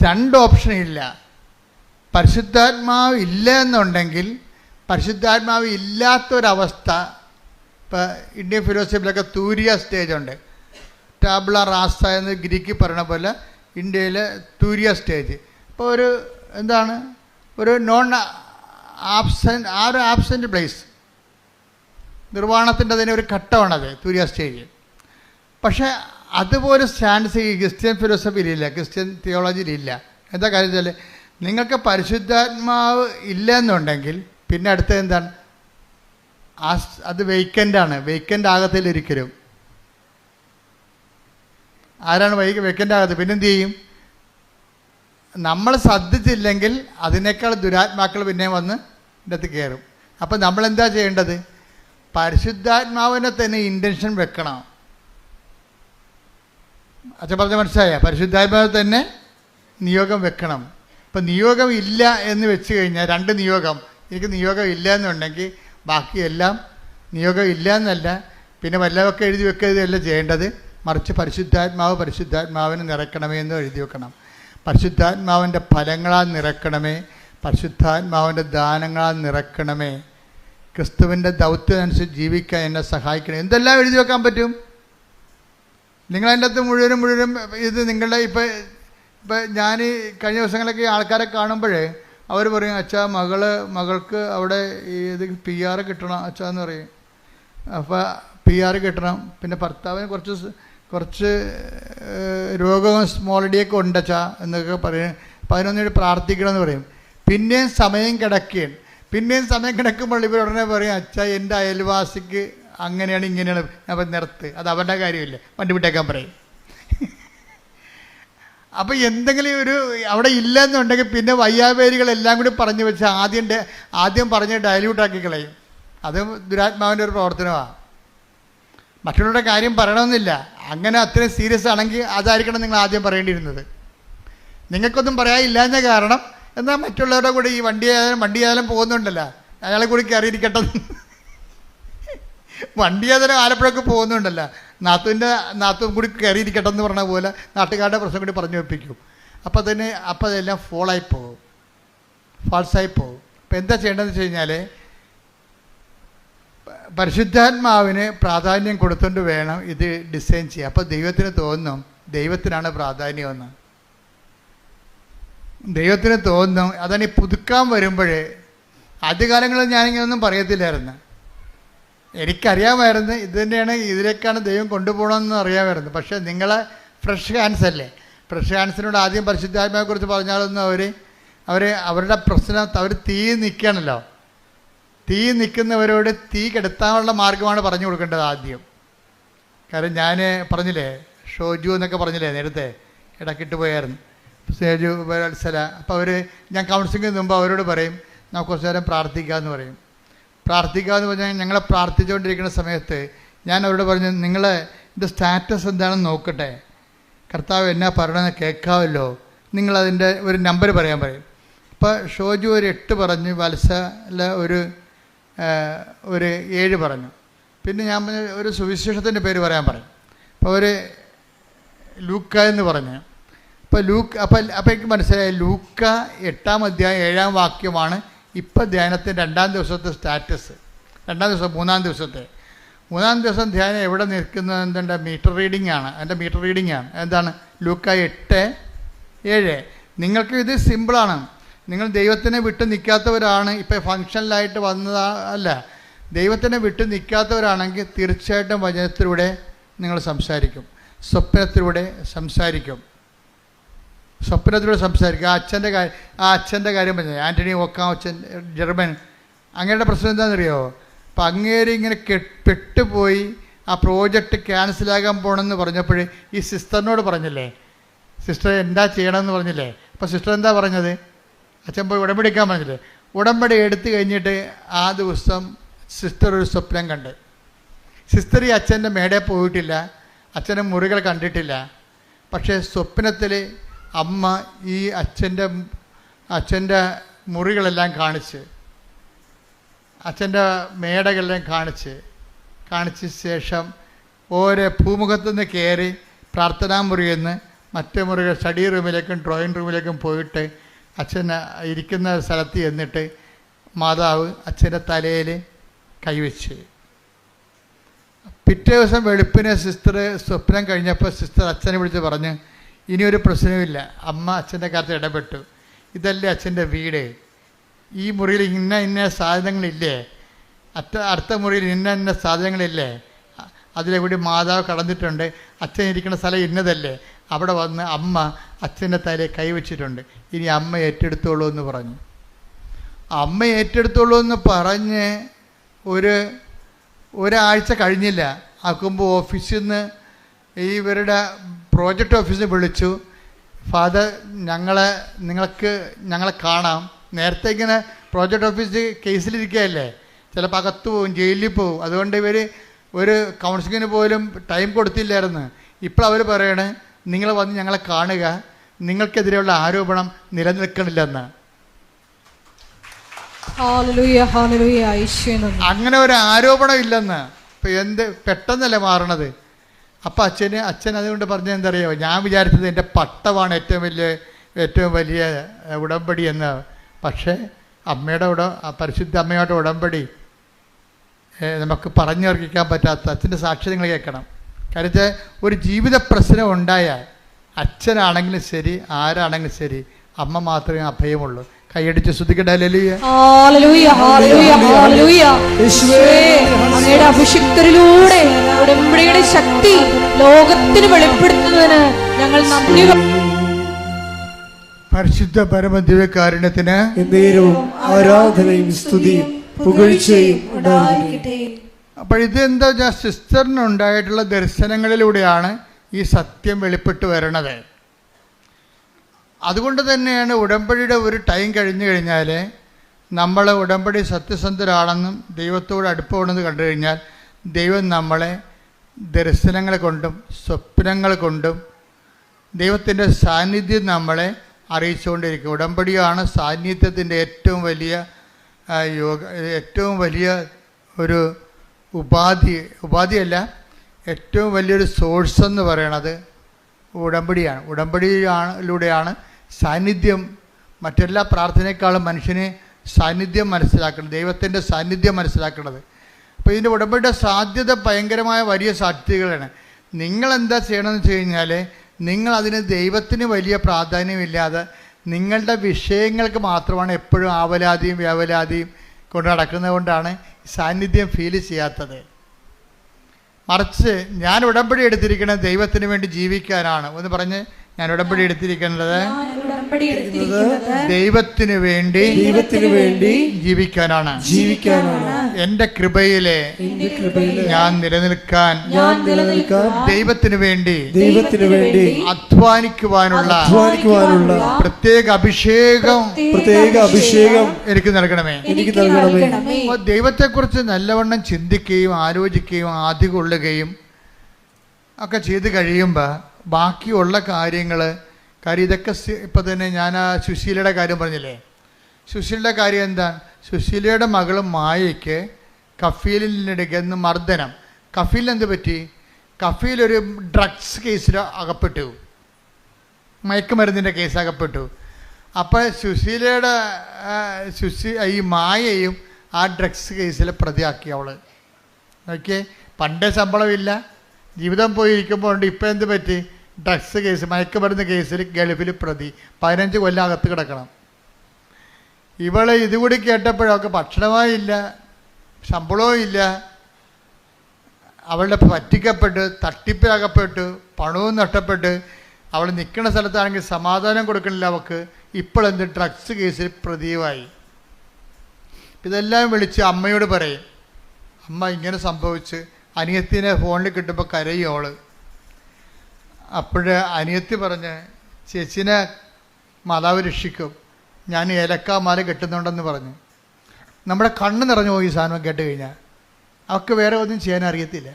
2 ഓപ്ഷനില്ല. പരിശുദ്ധാത്മാവ് ഇല്ല എന്നുണ്ടെങ്കിൽ പരിശുദ്ധാത്മാവ് ഇല്ലാത്തൊരവസ്ഥ. ഇപ്പോൾ ഇന്ത്യൻ ഫിലോസഫിയിലൊക്കെ തൂരിയ സ്റ്റേജുണ്ട്. ടാബ്ല റാസ എന്ന് ഗ്രീക്ക് പറയണ പോലെ ഇന്ത്യയിലെ തൂരിയ സ്റ്റേജ്. ഇപ്പോൾ ഒരു നോൺ ആബ്സെൻറ്റ്, ഒരു ആബ്സെൻറ്റ് പ്ലേസ്, നിർവ്വാണത്തിൻ്റെ തന്നെ ഒരു ഘട്ടമാണത് തൂരിയ സ്റ്റേജ്. പക്ഷേ അതുപോലെ സ്റ്റാൻഡ്സ് ഈ ക്രിസ്ത്യൻ ഫിലോസഫിയിലില്ല, ക്രിസ്ത്യൻ തിയോളജിയിലില്ല. എന്താ കാര്യം വെച്ചാൽ നിങ്ങൾക്ക് പരിശുദ്ധാത്മാവ് ഇല്ല എന്നുണ്ടെങ്കിൽ പിന്നെ അടുത്തത് എന്താണ്? അത് വെയ്ക്കൻ്റാണ്. വെയ്ക്കൻ്റ് ആകത്തില്ലൊരിക്കലും. ആരാണ് വെയ്ക്കൻ്റ് ആകത്ത്? പിന്നെന്ത് ചെയ്യും? നമ്മൾ ശ്രദ്ധിച്ചില്ലെങ്കിൽ അതിനേക്കാൾ ദുരാത്മാക്കൾ പിന്നെ വന്ന് ഇതിനകത്ത് കയറും. അപ്പം നമ്മളെന്താ ചെയ്യേണ്ടത്? പരിശുദ്ധാത്മാവിനെ തന്നെ ഇൻറ്റൻഷൻ വെക്കണം. അച്ഛൻ പറഞ്ഞ മനസ്സിലായ? പരിശുദ്ധാത്മാവിനെ തന്നെ നിയോഗം വെക്കണം. ഇപ്പം നിയോഗം ഇല്ല എന്ന് വെച്ച് കഴിഞ്ഞാൽ, 2 നിയോഗം, എനിക്ക് നിയോഗം ഇല്ല എന്നുണ്ടെങ്കിൽ ബാക്കിയെല്ലാം നിയോഗം ഇല്ല എന്നല്ല, പിന്നെ വല്ലതൊക്കെ എഴുതി വെക്കുകയല്ല ചെയ്യേണ്ടത്. മറിച്ച് പരിശുദ്ധാത്മാവിനെ നിറയ്ക്കണമേ എന്ന് എഴുതി വെക്കണം. പരിശുദ്ധാത്മാവിൻ്റെ ഫലങ്ങളാൽ നിറയ്ക്കണമേ, പരിശുദ്ധാത്മാവിൻ്റെ ദാനങ്ങളാൽ നിറയ്ക്കണമേ, ക്രിസ്തുവിൻ്റെ ദൗത്യമനുസരിച്ച് ജീവിക്കാൻ എന്നെ സഹായിക്കണം. എന്തെല്ലാം എഴുതി വെക്കാൻ പറ്റും? നിങ്ങളതിൻ്റെ അകത്ത് മുഴുവനും ഇത് നിങ്ങളുടെ ഇപ്പം ഞാൻ കഴിഞ്ഞ ദിവസങ്ങളൊക്കെ ആൾക്കാരെ കാണുമ്പോഴേ അവർ പറയും, അച്ഛാ മകൾക്ക് അവിടെ ഇത് PR കിട്ടണം അച്ഛാ എന്ന് പറയും. അപ്പോൾ PR കിട്ടണം. പിന്നെ ഭർത്താവിന് കുറച്ച് രോഗവും സ്മോളിഡിയൊക്കെ ഉണ്ടച്ചാ എന്നൊക്കെ പറയും. അപ്പം അതിനൊന്നും പ്രാർത്ഥിക്കണമെന്ന് പറയും. പിന്നെയും സമയം കിടക്കുമ്പോൾ ഇവർ ഉടനെ പറയും, അച്ഛാ എൻ്റെ അയൽവാസിക്ക് അങ്ങനെയാണ് ഇങ്ങനെയാണ്. അപ്പം നിർത്ത്, അത് അവരുടെ കാര്യമില്ല, വണ്ടി വിട്ടേക്കാൻ പറയും. അപ്പം എന്തെങ്കിലും അവിടെ ഇല്ലെന്നുണ്ടെങ്കിൽ പിന്നെ വയ്യാവേരികളെല്ലാം കൂടി പറഞ്ഞു വെച്ച് ആദ്യം പറഞ്ഞ് ഡയല്യൂട്ടാക്കി കളയും. അത് ദുരാത്മാവിൻ്റെ ഒരു പ്രവർത്തനമാണ്. മറ്റുള്ളവരുടെ കാര്യം പറയണമെന്നില്ല. അങ്ങനെ അത്രയും സീരിയസ് ആണെങ്കിൽ അതായിരിക്കണം നിങ്ങൾ ആദ്യം പറയേണ്ടിയിരുന്നത്. നിങ്ങൾക്കൊന്നും പറയാനില്ലാഞ്ഞ കാരണം എന്നാൽ മറ്റുള്ളവരുടെ കൂടെ ഈ വണ്ടി ആയാലും പോകുന്നുണ്ടല്ലോ, അയാളെ കൂടി കയറിയിരിക്കട്ടെ. വണ്ടി ആയാലും ആലപ്പുഴക്ക് പോകുന്നുണ്ടല്ലോ, നാത്തും കൂടി കയറിയിരിക്കട്ടെ എന്ന് പറഞ്ഞ പോലെ നാട്ടുകാരുടെ പ്രശ്നം കൂടി പറഞ്ഞു വെപ്പിക്കും. അപ്പോൾ അതെല്ലാം ഫാൾസായി പോകും. അപ്പോൾ എന്താ ചെയ്യേണ്ടതെന്ന് വെച്ച് കഴിഞ്ഞാൽ, പരിശുദ്ധാത്മാവിന് പ്രാധാന്യം കൊടുത്തുകൊണ്ട് വേണം ഇത് ഡിസൈൻ ചെയ്യുക. അപ്പോൾ ദൈവത്തിന് തോന്നും ദൈവത്തിനാണ് പ്രാധാന്യമെന്ന്. ദൈവത്തിന് തോന്നും. അതാണ് ഈ പുതുക്കാൻ വരുമ്പോഴേ, ആദ്യകാലങ്ങളിൽ ഞാനിങ്ങനെയൊന്നും പറയത്തില്ലായിരുന്നു. എനിക്കറിയാമായിരുന്നു ഇത് തന്നെയാണ്, ഇതിലേക്കാണ് ദൈവം കൊണ്ടുപോകണമെന്ന് അറിയാമായിരുന്നു. പക്ഷേ നിങ്ങളെ ഫ്രഷ് ഹാൻഡ്സ് അല്ലേ, ഫ്രഷ് ഹാൻഡ്സിനോട് ആദ്യം പരിശുദ്ധാത്മാവിനെക്കുറിച്ച് പറഞ്ഞാലൊന്നും അവരുടെ പ്രശ്നം, അവർ തീ നിൽക്കുകയാണല്ലോ. തീ നിൽക്കുന്നവരോട് തീ കെടുത്താനുള്ള മാർഗമാണ് പറഞ്ഞു കൊടുക്കേണ്ടത് ആദ്യം. കാരണം ഞാൻ പറഞ്ഞില്ലേ, ഷോജു എന്നൊക്കെ പറഞ്ഞില്ലേ നേരത്തെ, ഇടക്കിട്ട് പോയായിരുന്നു ഷോജു വത്സല. അപ്പോൾ ഞാൻ കൗൺസിലിങ്ങിന് മുമ്പ് അവരോട് പറയും, നമുക്ക് കുറച്ച് നേരം പ്രാർത്ഥിക്കാമെന്ന് പറയും. പ്രാർത്ഥിക്കാമെന്ന് പറഞ്ഞാൽ ഞങ്ങളെ പ്രാർത്ഥിച്ചുകൊണ്ടിരിക്കുന്ന സമയത്ത് ഞാൻ അവരോട് പറഞ്ഞു, നിങ്ങളുടെ സ്റ്റാറ്റസ് എന്താണെന്ന് നോക്കട്ടെ, കർത്താവ് എന്നാ പറയണമെന്ന് കേൾക്കാമല്ലോ, നിങ്ങളതിൻ്റെ ഒരു നമ്പർ പറയാൻ പറയും. അപ്പോൾ ഷോജു ഒരു 8 പറഞ്ഞു, വത്സല ഒരു 7 പറഞ്ഞു. പിന്നെ ഞാൻ ഒരു സുവിശേഷത്തിൻ്റെ പേര് പറയാൻ പറയും. അപ്പോൾ ലൂക്ക എന്ന് പറഞ്ഞു. അപ്പോൾ എനിക്ക് മനസ്സിലായി, ലൂക്ക 8-ാം അധ്യായം 7-ാം വാക്യമാണ് ഇപ്പം ധ്യാനത്തിൻ്റെ 2-ാം ദിവസത്തെ സ്റ്റാറ്റസ്. 2-ാം ദിവസം 3-ാം ദിവസത്തെ 3-ാം ദിവസം ധ്യാനം എവിടെ നിൽക്കുന്നത് എന്തുണ്ട്, മീറ്റർ റീഡിംഗ് ആണ്. അതിൻ്റെ മീറ്റർ റീഡിംഗ് ആണ്. എന്താണ്? ലൂക്ക 8:7. നിങ്ങൾക്ക് ഇത് സിമ്പിളാണ്. നിങ്ങൾ ദൈവത്തിനെ വിട്ട് നിൽക്കാത്തവരാണ്, ഇപ്പം ഫങ്ഷനിലായിട്ട് വന്നതല്ല, ദൈവത്തിനെ വിട്ട് നിൽക്കാത്തവരാണെങ്കിൽ തീർച്ചയായിട്ടും വചനത്തിലൂടെ നിങ്ങൾ സംസാരിക്കും, സ്വപ്നത്തിലൂടെ സംസാരിക്കും. ആ അച്ഛൻ്റെ കാര്യം പറഞ്ഞു, ആൻ്റണി ഓക്കാം അച്ഛൻ, ജർമ്മൻ. അങ്ങയുടെ പ്രശ്നം എന്താണെന്നറിയോ? അപ്പം അങ്ങേര് ഇങ്ങനെ പെട്ടുപോയി, ആ പ്രോജക്റ്റ് ക്യാൻസലാകാൻ പോകണമെന്ന് പറഞ്ഞപ്പോൾ ഈ സിസ്റ്ററിനോട് പറഞ്ഞില്ലേ, സിസ്റ്റർ എന്താ ചെയ്യണമെന്ന് പറഞ്ഞില്ലേ. അപ്പോൾ സിസ്റ്റർ എന്താ പറഞ്ഞത്? അച്ഛൻ പോയി ഉടമ്പടി എടുക്കാൻ പറഞ്ഞില്ലേ. ഉടമ്പടി എടുത്തു കഴിഞ്ഞിട്ട് ആ ദിവസം സിസ്റ്റർ ഒരു സ്വപ്നം കണ്ട്. സിസ്റ്റർ ഈ അച്ഛൻ്റെ മേടെ പോയിട്ടില്ല, അച്ഛൻ്റെ മുറികൾ കണ്ടിട്ടില്ല. പക്ഷേ സ്വപ്നത്തിൽ അമ്മ ഈ അച്ഛൻ്റെ മുറികളെല്ലാം കാണിച്ച്, അച്ഛൻ്റെ മേടകളെല്ലാം കാണിച്ച് ശേഷം ഓരോ ഭൂമുഖത്തു നിന്ന് കയറി പ്രാർത്ഥനാ മുറിയിൽ നിന്ന് മറ്റേ മുറികൾ സ്റ്റഡി റൂമിലേക്കും ഡ്രോയിങ് റൂമിലേക്കും പോയിട്ട് അച്ഛൻ ഇരിക്കുന്ന സ്ഥലത്ത് ചെന്നിട്ട് മാതാവ് അച്ഛൻ്റെ തലയിൽ കൈവച്ച്. പിറ്റേ ദിവസം വെളുപ്പിനെ സിസ്റ്റർ സ്വപ്നം കഴിഞ്ഞപ്പോൾ സിസ്റ്റർ അച്ഛനെ വിളിച്ച് പറഞ്ഞ്, ഇനിയൊരു പ്രശ്നവുമില്ല, അമ്മ അച്ഛൻ്റെ കാര്യത്തിൽ ഇടപെട്ടു, ഇതല്ലേ അച്ഛൻ്റെ വീട്, ഈ മുറിയിൽ ഇന്ന സാധനങ്ങളില്ലേ, അടുത്ത മുറിയിൽ ഇന്ന സാധനങ്ങളില്ലേ, അതിലെവിടെ മാതാവ് കടന്നിട്ടുണ്ട്, അച്ഛൻ ഇരിക്കുന്ന സ്ഥലം ഇന്നതല്ലേ, അവിടെ വന്ന് അമ്മ അച്ഛൻ്റെ തലയിൽ കൈവച്ചിട്ടുണ്ട്, ഇനി അമ്മ ഏറ്റെടുത്തോളൂ എന്ന് പറഞ്ഞു. അമ്മ ഏറ്റെടുത്തോളൂ എന്ന് പറഞ്ഞ് ഒരാഴ്ച കഴിഞ്ഞില്ല. ആക്കുമ്പോൾ ഓഫീസിൽ നിന്ന് ഇവരുടെ പ്രോജക്റ്റ് ഓഫീസിൽ നിന്ന് വിളിച്ചു, ഫാദർ ഞങ്ങളെ കാണാം. നേരത്തെ ഇങ്ങനെ പ്രോജക്റ്റ് ഓഫീസ് കേസിലിരിക്കുകയല്ലേ, ചിലപ്പോൾ അകത്ത് പോവും, ജയിലിൽ പോവും. അതുകൊണ്ട് ഇവർ ഒരു കൗൺസിലിങ്ങിന് പോലും ടൈം കൊടുത്തില്ലായിരുന്നു. ഇപ്പോൾ അവർ പറയണേ, നിങ്ങൾ വന്ന് ഞങ്ങളെ കാണുക, നിങ്ങൾക്കെതിരെയുള്ള ആരോപണം നിലനിൽക്കണില്ലെന്ന്. അങ്ങനെ ഒരു ആരോപണം ഇല്ലെന്ന്. ഇപ്പം എന്ത് പെട്ടെന്നല്ലേ മാറണത്. അപ്പം അച്ഛൻ അതുകൊണ്ട് പറഞ്ഞത് എന്താ അറിയാമോ, ഞാൻ വിചാരിച്ചത് എൻ്റെ പട്ടമാണ് ഏറ്റവും വലിയ ഉടമ്പടി എന്ന്. പക്ഷേ അമ്മയുടെ പരിശുദ്ധ അമ്മയുടെ ഉടമ്പടി നമുക്ക് പറഞ്ഞറിയിക്കാൻ പറ്റാത്ത അച്ഛൻ്റെ സാക്ഷി നിങ്ങൾ കേൾക്കണം. കാര്യത്തെ ഒരു ജീവിത പ്രശ്നം ഉണ്ടായാൽ അച്ഛനാണെങ്കിലും ശരി, ആരാണെങ്കിലും ശരി, അമ്മ മാത്രമേ അഭയമുള്ളൂ. കൈയടിച്ച് സ്തുതിക്കട്ടെ. അഭിഷിക്തരിലൂടെ ഉടമ്പടിയുടെ ശക്തി ലോകത്തിന് വെളിപ്പെടുത്തുന്നതിന് ഞങ്ങൾ നന്ദി. പരിശുദ്ധ പരമദിവ്യകാരുണ്യത്തിന് ആരാധനയും സ്തുതിയും പുകഴ്ചയും ഉണ്ടായിരിക്കട്ടെ. അപ്പോൾ ഇതെന്താ വെച്ചാൽ സിസ്റ്ററിനുണ്ടായിട്ടുള്ള ദർശനങ്ങളിലൂടെയാണ് ഈ സത്യം വെളിപ്പെട്ട് വരണത്. അതുകൊണ്ട് തന്നെയാണ് ഉടമ്പടിയുടെ ഒരു ടൈം കഴിഞ്ഞു കഴിഞ്ഞാൽ നമ്മൾ ഉടമ്പടി സത്യസന്ധരാണെന്നും ദൈവത്തോട് അടുപ്പമാണെന്ന് കണ്ടു കഴിഞ്ഞാൽ ദൈവം നമ്മളെ ദർശനങ്ങൾ കൊണ്ടും സ്വപ്നങ്ങൾ കൊണ്ടും ദൈവത്തിൻ്റെ സാന്നിധ്യം നമ്മളെ അറിയിച്ചുകൊണ്ടിരിക്കും. ഉടമ്പടിയാണ് സാന്നിധ്യത്തിൻ്റെ ഏറ്റവും വലിയ ഒരു ഉപാധിയല്ല, ഏറ്റവും വലിയൊരു സോഴ്സ് എന്ന് പറയണത് ഉടമ്പടിയാണ്. ഉടമ്പടിയിലൂടെയാണ് സാന്നിധ്യം, മറ്റെല്ലാ പ്രാർത്ഥനയെക്കാളും മനുഷ്യന് സാന്നിധ്യം മനസ്സിലാക്കുന്നത്, ദൈവത്തിൻ്റെ സാന്നിധ്യം മനസ്സിലാക്കുന്നത്. അപ്പോൾ ഇതിൻ്റെ ഉടമ്പടിയുടെ സാധ്യത ഭയങ്കരമായ വലിയ സാധ്യതകളാണ്. നിങ്ങളെന്താ ചെയ്യണമെന്ന് വെച്ച് കഴിഞ്ഞാൽ, നിങ്ങളതിന് ദൈവത്തിന് വലിയ പ്രാധാന്യമില്ലാതെ നിങ്ങളുടെ വിഷയങ്ങൾക്ക് മാത്രമാണ് എപ്പോഴും ആവലാതിയും വ്യാവലാതിയും കൊണ്ട് നടക്കുന്നത് കൊണ്ടാണ് സാന്നിധ്യം ഫീൽ ചെയ്യാത്തത്. മറിച്ച് ഞാൻ ഉടമ്പടി എടുത്തിരിക്കുന്നത് ദൈവത്തിന് വേണ്ടി ജീവിക്കാനാണ്. ഒന്ന് പറഞ്ഞ്, ഞാൻ ഉടമ്പടി എടുത്തിരിക്കുന്നത് ദൈവത്തിന് വേണ്ടി ജീവിക്കാനാണ്. എന്റെ കൃപയിലെ ഞാൻ നിലനിൽക്കാൻ ദൈവത്തിന് വേണ്ടി അധ്വാനിക്കുവാനുള്ള പ്രത്യേക അഭിഷേകം എനിക്ക് നൽകണമേ. ദൈവത്തെക്കുറിച്ച് നല്ലവണ്ണം ചിന്തിക്കുകയും ആലോചിക്കുകയും ആദ്യം കൊള്ളുകയും ഒക്കെ ചെയ്ത് കഴിയുമ്പോൾ ബാക്കിയുള്ള കാര്യങ്ങൾ ഇതൊക്കെ ഇപ്പം തന്നെ ഞാൻ ആ സുശീലയുടെ കാര്യം പറഞ്ഞില്ലേ. സുശീലയുടെ കാര്യം എന്താണ്? സുശീലയുടെ മകൾ മായയ്ക്ക് കഫീലിനിടയ്ക്ക് മർദ്ദനം. കഫീലിന് എന്ത് പറ്റി? കഫീലൊരു ഡ്രഗ്സ് കേസിൽ അകപ്പെട്ടു, മയക്കുമരുന്നിൻ്റെ കേസ് അകപ്പെട്ടു. അപ്പോൾ സുശീലയുടെ ഈ മായയും ആ ഡ്രഗ്സ് കേസിൽ പ്രതിയാക്കി അവൾ. ഓക്കെ, പണ്ടേ ശമ്പളമില്ല, ജീവിതം പോയിരിക്കുമ്പോൾ ഉണ്ട്. ഇപ്പം എന്ത് പറ്റി? ഡ്രഗ്സ് കേസ്, മയക്കുമരുന്ന് കേസിൽ ഗൾഫിൽ പ്രതി, 15 കൊല്ലം അകത്ത് കിടക്കണം. ഇവൾ ഇതുകൂടി കേട്ടപ്പോഴൊക്കെ ഭക്ഷണമായില്ല, ശമ്പളവും ഇല്ല, അവളുടെ പറ്റിക്കപ്പെട്ട് തട്ടിപ്പിലകപ്പെട്ട് പണവും നഷ്ടപ്പെട്ട് അവൾ നിൽക്കുന്ന സ്ഥലത്താണെങ്കിൽ സമാധാനം കൊടുക്കണില്ല അവൾക്ക്. ഇപ്പോഴെന്ത്? ഡ്രഗ്സ് കേസിൽ പ്രതിയുമായി. ഇതെല്ലാം വിളിച്ച് അമ്മയോട് പറയും. അമ്മ ഇങ്ങനെ സംഭവിച്ച് അനിയത്തിനെ ഫോണിൽ കിട്ടുമ്പോൾ കരയും അവൾ. അപ്പോഴ് അനിയത്തി പറഞ്ഞ്, ചേച്ചിനെ മാതാവ് രക്ഷിക്കും, ഞാൻ ഏലക്കാമാല കെട്ടുന്നുണ്ടെന്ന് പറഞ്ഞു. നമ്മുടെ കണ്ണ് നിറഞ്ഞു പോയി ഈ സാധനം കേട്ട് കഴിഞ്ഞാൽ. അവൾക്ക് വേറെ ഒന്നും ചെയ്യാൻ അറിയത്തില്ല.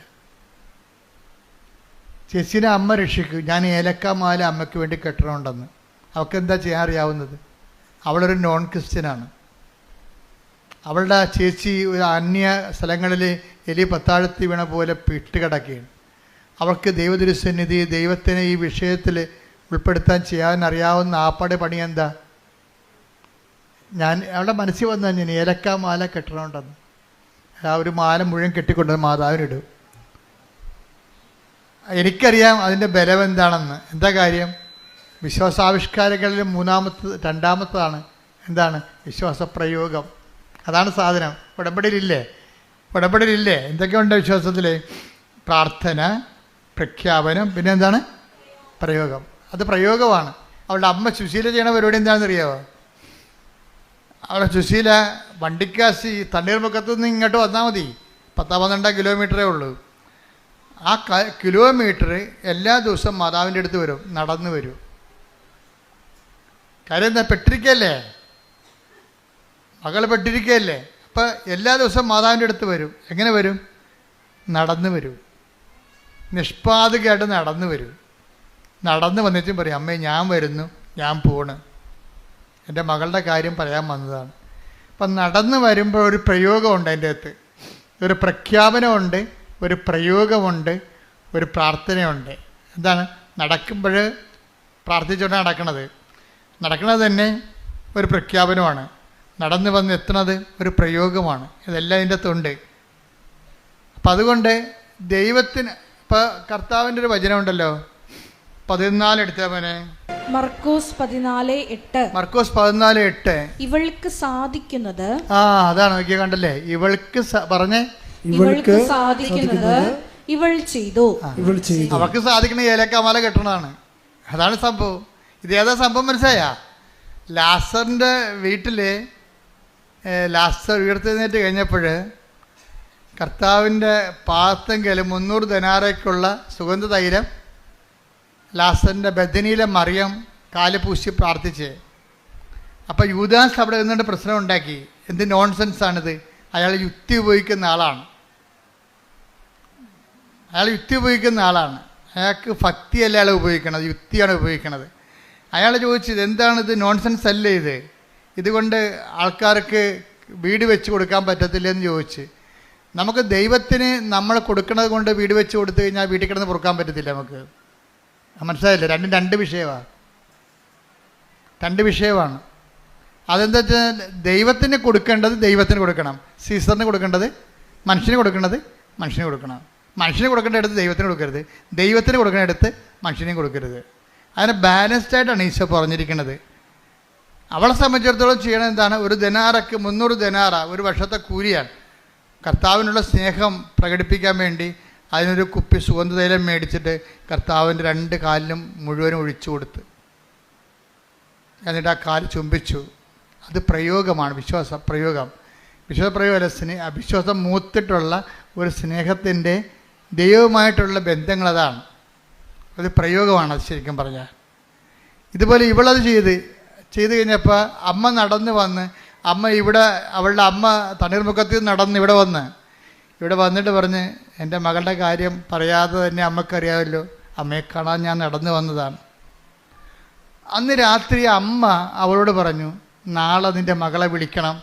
ചേച്ചിനെ അമ്മ രക്ഷിക്കും, ഞാൻ ഏലക്കാമാല അമ്മയ്ക്ക് വേണ്ടി കെട്ടണമുണ്ടെന്ന്. അവൾക്ക് എന്താ ചെയ്യാൻ അറിയാവുന്നത്? അവളൊരു നോൺ ക്രിസ്ത്യനാണ്. അവളുടെ ചേച്ചി ഒരു അന്യ സ്ഥലങ്ങളിൽ എലി പത്താഴത്തി വീണ പോലെ പിട്ടുകിടക്കുകയാണ്. അവൾക്ക് ദൈവതിരുസന്നിധി, ദൈവത്തിനെ ഈ വിഷയത്തിൽ ഉൾപ്പെടുത്താൻ ചെയ്യാൻ അറിയാവുന്ന ആപ്പാടെ പണി എന്താ? അവളുടെ മനസ്സിൽ വന്നു ഞാൻ ഏലക്കാമാല കെട്ടണമുണ്ടെന്ന്. ആ ഒരു മാല മുഴുവൻ കെട്ടിക്കൊണ്ട് മാതാവിനിടും. എനിക്കറിയാം അതിൻ്റെ ബലം എന്താണെന്ന്. എന്താ കാര്യം? വിശ്വാസാവിഷ്കാരങ്ങളിൽ രണ്ടാമത്തതാണ് എന്താണ്? വിശ്വാസപ്രയോഗം. അതാണ് സാധനം. ഉടമ്പടിയിലില്ലേ? എന്തൊക്കെയുണ്ട് വിശ്വാസത്തിൽ? പ്രാർത്ഥന, പ്രഖ്യാപനം, പിന്നെ എന്താണ്? പ്രയോഗം. അത് പ്രയോഗമാണ്. അവളുടെ അമ്മ സുശീല ചെയ്യണ പരിപാടി എന്താണെന്ന് അറിയാമോ? അവളുടെ സുശീല വണ്ടിക്കാശി തണ്ണീർമുക്കത്തു നിന്ന് ഇങ്ങോട്ട് വന്നാൽ മതി, 10-12 കിലോമീറ്ററേ ഉള്ളൂ. ആ കിലോമീറ്റർ എല്ലാ ദിവസവും മാതാവിൻ്റെ അടുത്ത് വരും, നടന്നു വരും. കാര്യം എന്താ? പെട്ടിരിക്കല്ലേ, മകൾ പെട്ടിരിക്കല്ലേ. ഇപ്പം എല്ലാ ദിവസവും മാതാവിൻ്റെ അടുത്ത് വരും. എങ്ങനെ വരും? നടന്നു വരും. നിഷ്പാതകമായിട്ട് നടന്നു വരും. നടന്ന് വന്നിട്ടും പറയും, അമ്മേ ഞാൻ വരുന്നു, ഞാൻ പോണ്, എൻ്റെ മകളുടെ കാര്യം പറയാൻ വന്നതാണ്. അപ്പം നടന്ന് വരുമ്പോൾ ഒരു പ്രയോഗമുണ്ട്, അതിൻ്റെ അകത്ത് ഒരു പ്രഖ്യാപനമുണ്ട്, ഒരു പ്രയോഗമുണ്ട്, ഒരു പ്രാർത്ഥനയുണ്ട്. എന്താണ്? നടക്കുമ്പോൾ പ്രാർത്ഥിച്ചുകൊണ്ടാണ് നടക്കണത് തന്നെ ഒരു പ്രഖ്യാപനമാണ്. നടന്ന് വന്ന് എത്തുന്നത് ഒരു പ്രയോഗമാണ്. ഇതെല്ലാം അതിൻ്റെ അകത്തുണ്ട്. അപ്പം അതുകൊണ്ട് ദൈവത്തിന് ഇപ്പോൾ കർത്താവിൻ്റെ ഒരു വചനമുണ്ടല്ലോ, 14 എടുത്തവനെ, മർക്കോസ് 14:8. മർക്കോസ് 14:8. ഇവൾക്ക് സാധിക്കുന്നത്, അതാണ് നോക്കിയ കണ്ടല്ലേ, ഇവൾക്ക് പറഞ്ഞേ, ഇവൾക്ക് സാധിക്കുന്നത് ഇവൾ ചെയ്തു. അവൾക്ക് സാധിക്കുന്ന ഏലക്കാമാല കെട്ടണതാണ്. അതാണ് സംഭവം. ഇതേതാ സംഭവം മനസ്സിലായ? ലാസറിൻ്റെ വീട്ടിൽ ലാസർ ഉയർത്തെഴുന്നേറ്റ് കഴിഞ്ഞപ്പോൾ കർത്താവിൻ്റെ പാദത്തെങ്കിൽ 300 ദനാരയ്ക്കുള്ള സുഗന്ധ തൈലം ലാസറിൻ്റെ ബദനിയിലെ മറിയം കാല് പൂശി പ്രാർത്ഥിച്ച്. അപ്പോൾ യൂദാസ് അവിടെ നിന്നുകൊണ്ട് പ്രശ്നം ഉണ്ടാക്കി. എന്ത് നോൺസെൻസാണിത്? അയാൾ യുക്തി ഉപയോഗിക്കുന്ന ആളാണ്. അയാൾക്ക് ഭക്തിയല്ല അയാൾ ഉപയോഗിക്കണത്, യുക്തിയാണ് ഉപയോഗിക്കണത്. അയാൾ ചോദിച്ചത്, എന്താണിത്? നോൺസെൻസ് അല്ലേ ഇത്? ഇതുകൊണ്ട് ആൾക്കാർക്ക് വീട് വെച്ച് കൊടുക്കാൻ പറ്റത്തില്ലെന്ന് ചോദിച്ച്. നമുക്ക് ദൈവത്തിന് നമ്മൾ കൊടുക്കുന്നത് കൊണ്ട് വീട് വെച്ച് കൊടുത്തു കഴിഞ്ഞാൽ വീട്ടിൽ കിടന്ന് പൊറുക്കാൻ പറ്റത്തില്ല നമുക്ക്. മനസ്സിലായില്ലേ? രണ്ടും രണ്ട് വിഷയമാണ്. അതെന്താ വെച്ചാൽ ദൈവത്തിന് കൊടുക്കേണ്ടത് ദൈവത്തിന് കൊടുക്കണം, സീസറിന് കൊടുക്കേണ്ടത് മനുഷ്യന് കൊടുക്കേണ്ടത് മനുഷ്യന് കൊടുക്കണം. മനുഷ്യന് കൊടുക്കേണ്ട അടുത്ത് ദൈവത്തിന് കൊടുക്കരുത്, ദൈവത്തിന് കൊടുക്കേണ്ട അടുത്ത് മനുഷ്യനെയും കൊടുക്കരുത്. അതിനെ ബാലൻസ്ഡായിട്ടാണ് ഈശോ പറഞ്ഞിരിക്കുന്നത്. അവളെ സംബന്ധിച്ചിടത്തോളം ചെയ്യണത് എന്താണ്? ഒരു ദനാറയ്ക്ക് 300 ദനാറ ഒരു വർഷത്തെ കൂലിയാണ്. കർത്താവിനുള്ള സ്നേഹം പ്രകടിപ്പിക്കാൻ വേണ്ടി അതിനൊരു കുപ്പി സുഗന്ധതൈലം മേടിച്ചിട്ട് കർത്താവിൻ്റെ 2 കാലിലും മുഴുവനും ഒഴിച്ചു കൊടുത്ത്, എന്നിട്ട് ആ കാല് ചുംബിച്ചു. അത് പ്രയോഗമാണ്, വിശ്വാസപ്രയോഗമല്ല, അവിശ്വാസം മൂത്തിട്ടുള്ള ഒരു സ്നേഹത്തിൻ്റെ ദൈവവുമായിട്ടുള്ള ബന്ധങ്ങളതാണ്. അത് പ്രയോഗമാണ്. അത് ശരിക്കും പറഞ്ഞാൽ ഇതുപോലെ ഇവളത് ചെയ്ത് കഴിഞ്ഞപ്പോൾ അമ്മ നടന്ന് വന്ന്, അവളുടെ അമ്മ തണ്ണീർമുഖത്തിൽ നടന്ന് ഇവിടെ വന്നിട്ട് പറഞ്ഞ്, എൻ്റെ മകളുടെ കാര്യം പറയാതെ തന്നെ അമ്മക്കറിയാമല്ലോ, അമ്മയെ കാണാൻ ഞാൻ നടന്നു വന്നതാണ്. അന്ന് രാത്രി അമ്മ അവളോട് പറഞ്ഞു, നാളെ നിൻ്റെ മകളെ വിളിക്കണം,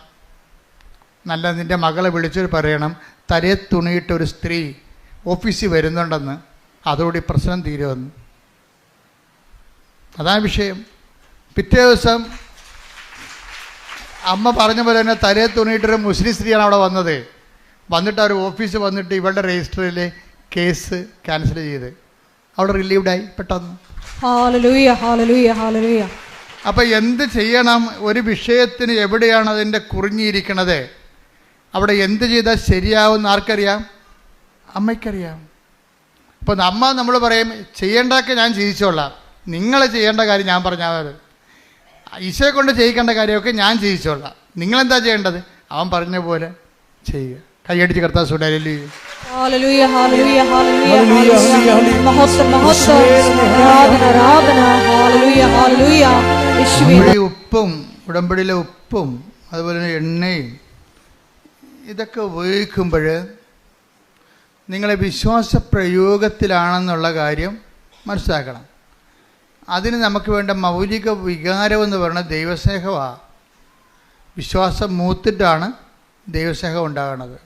നിൻ്റെ മകളെ വിളിച്ചിട്ട് പറയണം തലയെ തുണിയിട്ടൊരു സ്ത്രീ ഓഫീസിൽ വരുന്നുണ്ടെന്ന്, അതോടെ പ്രശ്നം തീരുമെന്ന്. അതാണ് വിഷയം. പിറ്റേ ദിവസം അമ്മ പറഞ്ഞ പോലെ തന്നെ തലയെ തുണിയിട്ടൊരു മുസ്ലിം സ്ത്രീയാണ് അവിടെ വന്നിട്ട് അവർ ഓഫീസിൽ വന്നിട്ട് ഇവളുടെ രജിസ്റ്ററിൽ കേസ് ക്യാൻസൽ ചെയ്ത് അവിടെ റിലീവ്ഡായി പെട്ടെന്ന്. ഹല്ലേലൂയ, ഹല്ലേലൂയ, ഹല്ലേലൂയ. അപ്പോൾ എന്ത് ചെയ്യണം? ഒരു വിഷയത്തിന് എവിടെയാണ് അതിൻ്റെ കുറിഞ്ഞിരിക്കണത്, അവിടെ എന്ത് ചെയ്താൽ ശരിയാവുമെന്ന് ആർക്കറിയാം? അമ്മയ്ക്കറിയാം. അപ്പോൾ നമ്മൾ പറയും, ചെയ്യേണ്ടതൊക്കെ ഞാൻ ചെയ്യിച്ചോളാം, നിങ്ങൾ ചെയ്യേണ്ട കാര്യം ഞാൻ പറഞ്ഞാൽ മതി, ഈശോയെ കൊണ്ട് ചെയ്യിക്കേണ്ട കാര്യമൊക്കെ ഞാൻ ചെയ്യിച്ചോളാം, നിങ്ങളെന്താ ചെയ്യേണ്ടത്? അവൻ പറഞ്ഞ പോലെ ചെയ്യുക. കൈയടിച്ച് കർത്താവ് സുഡാലി. ഹല്ലേലൂയ, ഹല്ലേലൂയ, ഹല്ലേലൂയ, മഹോത്സവം, മഹോത്സവം, ആരാധന, ആരാധന. ഹല്ലേലൂയ, ഹല്ലേലൂയ. യേശുവേ, ഉടമ്പടിയിലെ ഉപ്പും അതുപോലെ തന്നെ എണ്ണയും ഇതൊക്കെ ഉപയോഗിക്കുമ്പോൾ നിങ്ങളെ വിശ്വാസ പ്രയോഗത്തിലാണെന്നുള്ള കാര്യം മനസ്സിലാക്കണം. അതിന് നമുക്ക് വേണ്ട മൗലിക വികാരം എന്ന് പറയുന്നത് ദൈവസ്നേഹമാണ്. വിശ്വാസം മൂത്തിട്ടാണ് ദൈവസ്നേഹം ഉണ്ടാകുന്നത്.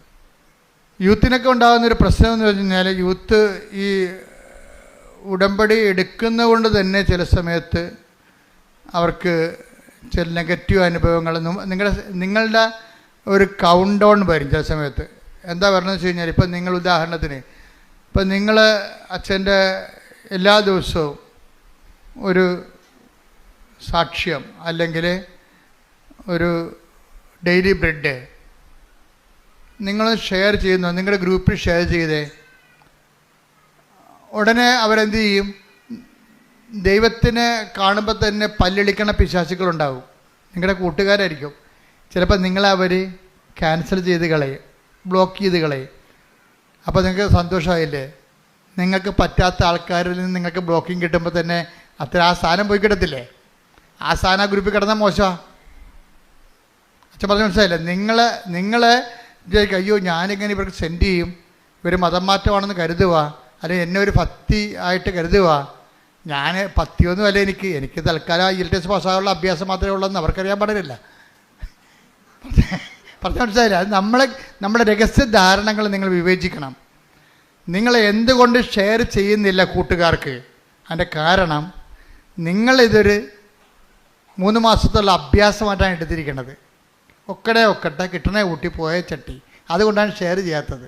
യൂത്തിനൊക്കെ ഉണ്ടാകുന്നൊരു പ്രശ്നം എന്ന് വെച്ച് കഴിഞ്ഞാൽ, യൂത്ത് ഈ ഉടമ്പടി എടുക്കുന്നത് കൊണ്ട് തന്നെ ചില സമയത്ത് അവർക്ക് ചില നെഗറ്റീവ് അനുഭവങ്ങൾ, നിങ്ങളുടെ ഒരു കൗണ്ട് ഡൗൺ വരും ചില സമയത്ത്. എന്താ പറയുന്നത് വെച്ച് കഴിഞ്ഞാൽ, ഇപ്പം നിങ്ങൾ ഉദാഹരണത്തിന് ഇപ്പം നിങ്ങൾ അച്ഛൻ്റെ എല്ലാ ദിവസവും ഒരു സാക്ഷ്യം അല്ലെങ്കിൽ ഒരു ഡെയിലി ബ്രെഡ് നിങ്ങൾ ഷെയർ ചെയ്യുന്നു, നിങ്ങളുടെ ഗ്രൂപ്പിൽ ഷെയർ ചെയ്തേ, ഉടനെ അവരെന്ത് ചെയ്യും? ദൈവത്തിനെ കാണുമ്പോൾ തന്നെ പല്ലിളിക്കണ പിശാചുക്കളുണ്ടാവും. നിങ്ങളുടെ കൂട്ടുകാരായിരിക്കും. ചിലപ്പോൾ നിങ്ങളെ ക്യാൻസൽ ചെയ്ത് കളയും, ബ്ലോക്ക് ചെയ്ത് കളയും. അപ്പോൾ നിങ്ങൾക്ക് സന്തോഷമായില്ലേ? നിങ്ങൾക്ക് പറ്റാത്ത ആൾക്കാരിൽ നിന്ന് നിങ്ങൾക്ക് ബ്ലോക്കിങ് കിട്ടുമ്പോൾ തന്നെ ആ സാധനം പോയി കിടത്തില്ലേ? ആ സാധനം ഗ്രൂപ്പിൽ കിടന്നാൽ മോശമാണ്. പറഞ്ഞ മനസ്സിലായില്ല? നിങ്ങളെ വിചാരിക്കും, അയ്യോ ഞാനിങ്ങനെ ഇവർക്ക് സെൻഡ് ചെയ്യും, ഇവർ മതം മാറ്റമാണെന്ന് കരുതുക, അല്ലെങ്കിൽ എന്നെ ഒരു ഭക്തി ആയിട്ട് കരുതുക. ഞാൻ ഭക്തിയൊന്നും അല്ല, എനിക്ക് തൽക്കാലം IELTS പാസ്സാകാനുള്ള അഭ്യാസം മാത്രമേ ഉള്ളൂ എന്ന് അവർക്കറിയാൻ പാടില്ല. പറഞ്ഞ മനസ്സിലായില്ല? അത് നമ്മുടെ രഹസ്യ ധാരണകൾ നിങ്ങൾ വിവേചിക്കണം. നിങ്ങൾ എന്തുകൊണ്ട് ഷെയർ ചെയ്യുന്നില്ല കൂട്ടുകാർക്ക്? അതിൻ്റെ കാരണം നിങ്ങളിതൊരു 3 മാസത്തുള്ള അഭ്യാസമായിട്ടാണ് എടുത്തിരിക്കുന്നത്. ഒക്കട്ടെ കിട്ടണേ കൂട്ടി പോയ ചട്ടി. അതുകൊണ്ടാണ് ഷെയർ ചെയ്യാത്തത്.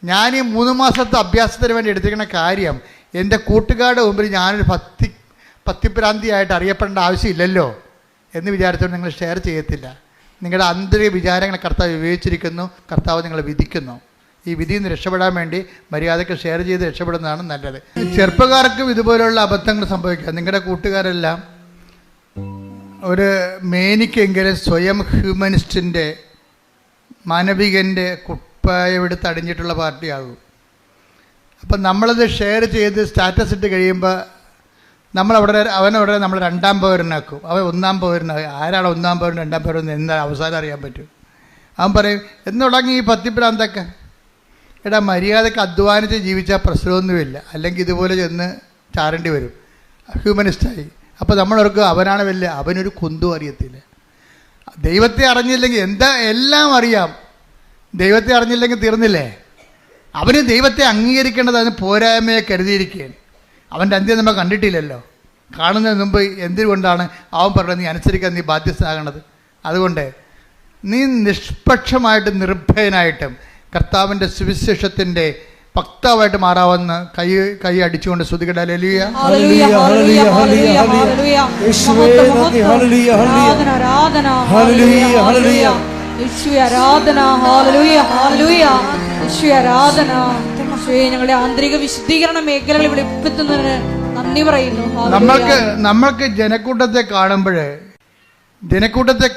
ഞാൻ ഈ 3 മാസത്തെ അഭ്യാസത്തിന് വേണ്ടി എടുത്തിരിക്കുന്ന കാര്യം എൻ്റെ കൂട്ടുകാരുടെ മുമ്പിൽ ഞാനൊരു ഭക്തിഭ്രാന്തിയായിട്ട് അറിയപ്പെടേണ്ട ആവശ്യമില്ലല്ലോ എന്ന് വിചാരിച്ചുകൊണ്ട് നിങ്ങൾ ഷെയർ ചെയ്യത്തില്ല. നിങ്ങളുടെ ആന്തരിക വിചാരങ്ങളെ കർത്താവ് വിവേചിച്ചിരിക്കുന്നു. കർത്താവ് നിങ്ങളെ വിധിക്കുന്നു. ഈ വിധിയിൽ നിന്ന് രക്ഷപ്പെടാൻ വേണ്ടി മര്യാദയ്ക്ക് ഷെയർ ചെയ്ത് രക്ഷപ്പെടുന്നതാണ് നല്ലത്. ചെറുപ്പക്കാർക്കും ഇതുപോലുള്ള അബദ്ധങ്ങൾ സംഭവിക്കാം. നിങ്ങളുടെ കൂട്ടുകാരെല്ലാം ഒരു മേനിക്കെങ്കിലും സ്വയം ഹ്യൂമനിസ്റ്റിൻ്റെ മാനവികൻ്റെ കുപ്പായമെടുത്ത് അടിഞ്ഞിട്ടുള്ള പാർട്ടിയാകും. അപ്പം നമ്മളത് ഷെയർ ചെയ്ത് സ്റ്റാറ്റസ് ഇട്ട് കഴിയുമ്പോൾ അവനവിടെ നമ്മൾ 2ാം പൗരനാക്കും. അവൻ 1ാം പൗരനാകും. ആരാണ് 1ാം പൗരൻ 2ാം പൗരൻ എന്താ അവസാനം അറിയാൻ പറ്റും. അവൻ പറയും, എന്ന് തുടങ്ങി ഈ ഭക്തിഭ്രാന്തൊക്കെ. എടാ, മര്യാദയ്ക്ക് അധ്വാനിച്ച് ജീവിച്ചാൽ പ്രശ്നമൊന്നുമില്ല, അല്ലെങ്കിൽ ഇതുപോലെ ചെന്ന് ചാരേണ്ടി വരും. ഹ്യൂമനിസ്റ്റായി. അപ്പോൾ നമ്മളവർക്ക് അവനാണ് വലിയ, അവനൊരു കുന്തും അറിയത്തില്ല. ദൈവത്തെ അറിഞ്ഞില്ലെങ്കിൽ എല്ലാം അറിയാം. ദൈവത്തെ അറിഞ്ഞില്ലെങ്കിൽ തീർന്നില്ലേ? അവന് ദൈവത്തെ അംഗീകരിക്കേണ്ടത് അതിന് പോരായ്മയെ കരുതിയിരിക്കുകയാണ്. അവൻ്റെ അന്ത്യം നമ്മൾ കണ്ടിട്ടില്ലല്ലോ. കാണുന്നതിന് മുമ്പ് എന്തുകൊണ്ടാണ് അവൻ പറഞ്ഞത് നീ അനുസരിക്കാൻ നീ ബാധ്യസ്ഥനാകണത്? അതുകൊണ്ട് നീ നിഷ്പക്ഷമായിട്ടും നിർഭയനായിട്ടും കർത്താവിൻ്റെ സുവിശേഷത്തിൻ്റെ വക്താവായിട്ട് മാറാമെന്ന് കൈ അടിച്ചുകൊണ്ട് സ്തുതിക്കട്ടെ. ഹല്ലേലൂയ. ഞങ്ങളുടെ ആന്തരിക വിശുദ്ധീകരണ മേഖലകൾ ഇവിടെ എത്തുന്നതിന് നന്ദി പറയുന്നു. നമ്മൾക്ക് ജനക്കൂട്ടത്തെ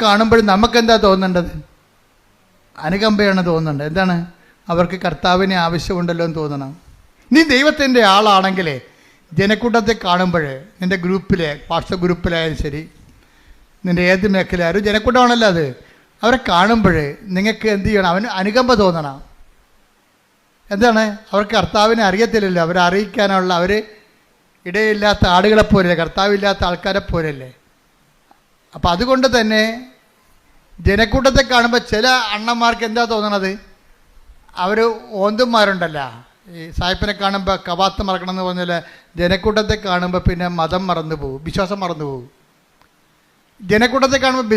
കാണുമ്പോൾ നമുക്ക് എന്താ തോന്നേണ്ടത്? അനുകമ്പയാണ് തോന്നുന്നുണ്ട്. എന്താണ്? അവർക്ക് കർത്താവിനെ ആവശ്യമുണ്ടല്ലോ എന്ന് തോന്നണം. നീ ദൈവത്തിൻ്റെ ആളാണെങ്കിലേ ജനക്കൂട്ടത്തെ കാണുമ്പോൾ നിൻ്റെ ഗ്രൂപ്പിലെ വാട്സപ്പ് ഗ്രൂപ്പിലായാലും ശരി, നിൻ്റെ ഏത് മേഖലയായാലും ജനക്കൂട്ടമാണല്ലോ അത്. അവരെ കാണുമ്പോൾ നിങ്ങൾക്ക് എന്ത് ചെയ്യണം? അവന് അനുകമ്പ തോന്നണം. എന്താണ്? അവർക്ക് കർത്താവിനെ അറിയത്തില്ലല്ലോ. അവരെ അറിയിക്കാനുള്ള അവർ ഇടയില്ലാത്ത ആടുകളെപ്പോലല്ലേ, കർത്താവില്ലാത്ത ആൾക്കാരെ പോലല്ലേ. അപ്പം അതുകൊണ്ട് തന്നെ ജനക്കൂട്ടത്തെ കാണുമ്പോൾ ചില അണ്ണന്മാർക്ക് എന്താ തോന്നണത്? അവർ ഓന്തുമാരുണ്ടല്ലോ, ഈ സായിപ്പിനെ കാണുമ്പോൾ കവാത്ത് മറക്കണം എന്ന് പറഞ്ഞാൽ ജനക്കൂട്ടത്തെ കാണുമ്പോൾ പിന്നെ മതം മറന്നു പോകും, വിശ്വാസം മറന്നു പോകും. ജനക്കൂട്ടത്തെ കാണുമ്പോൾ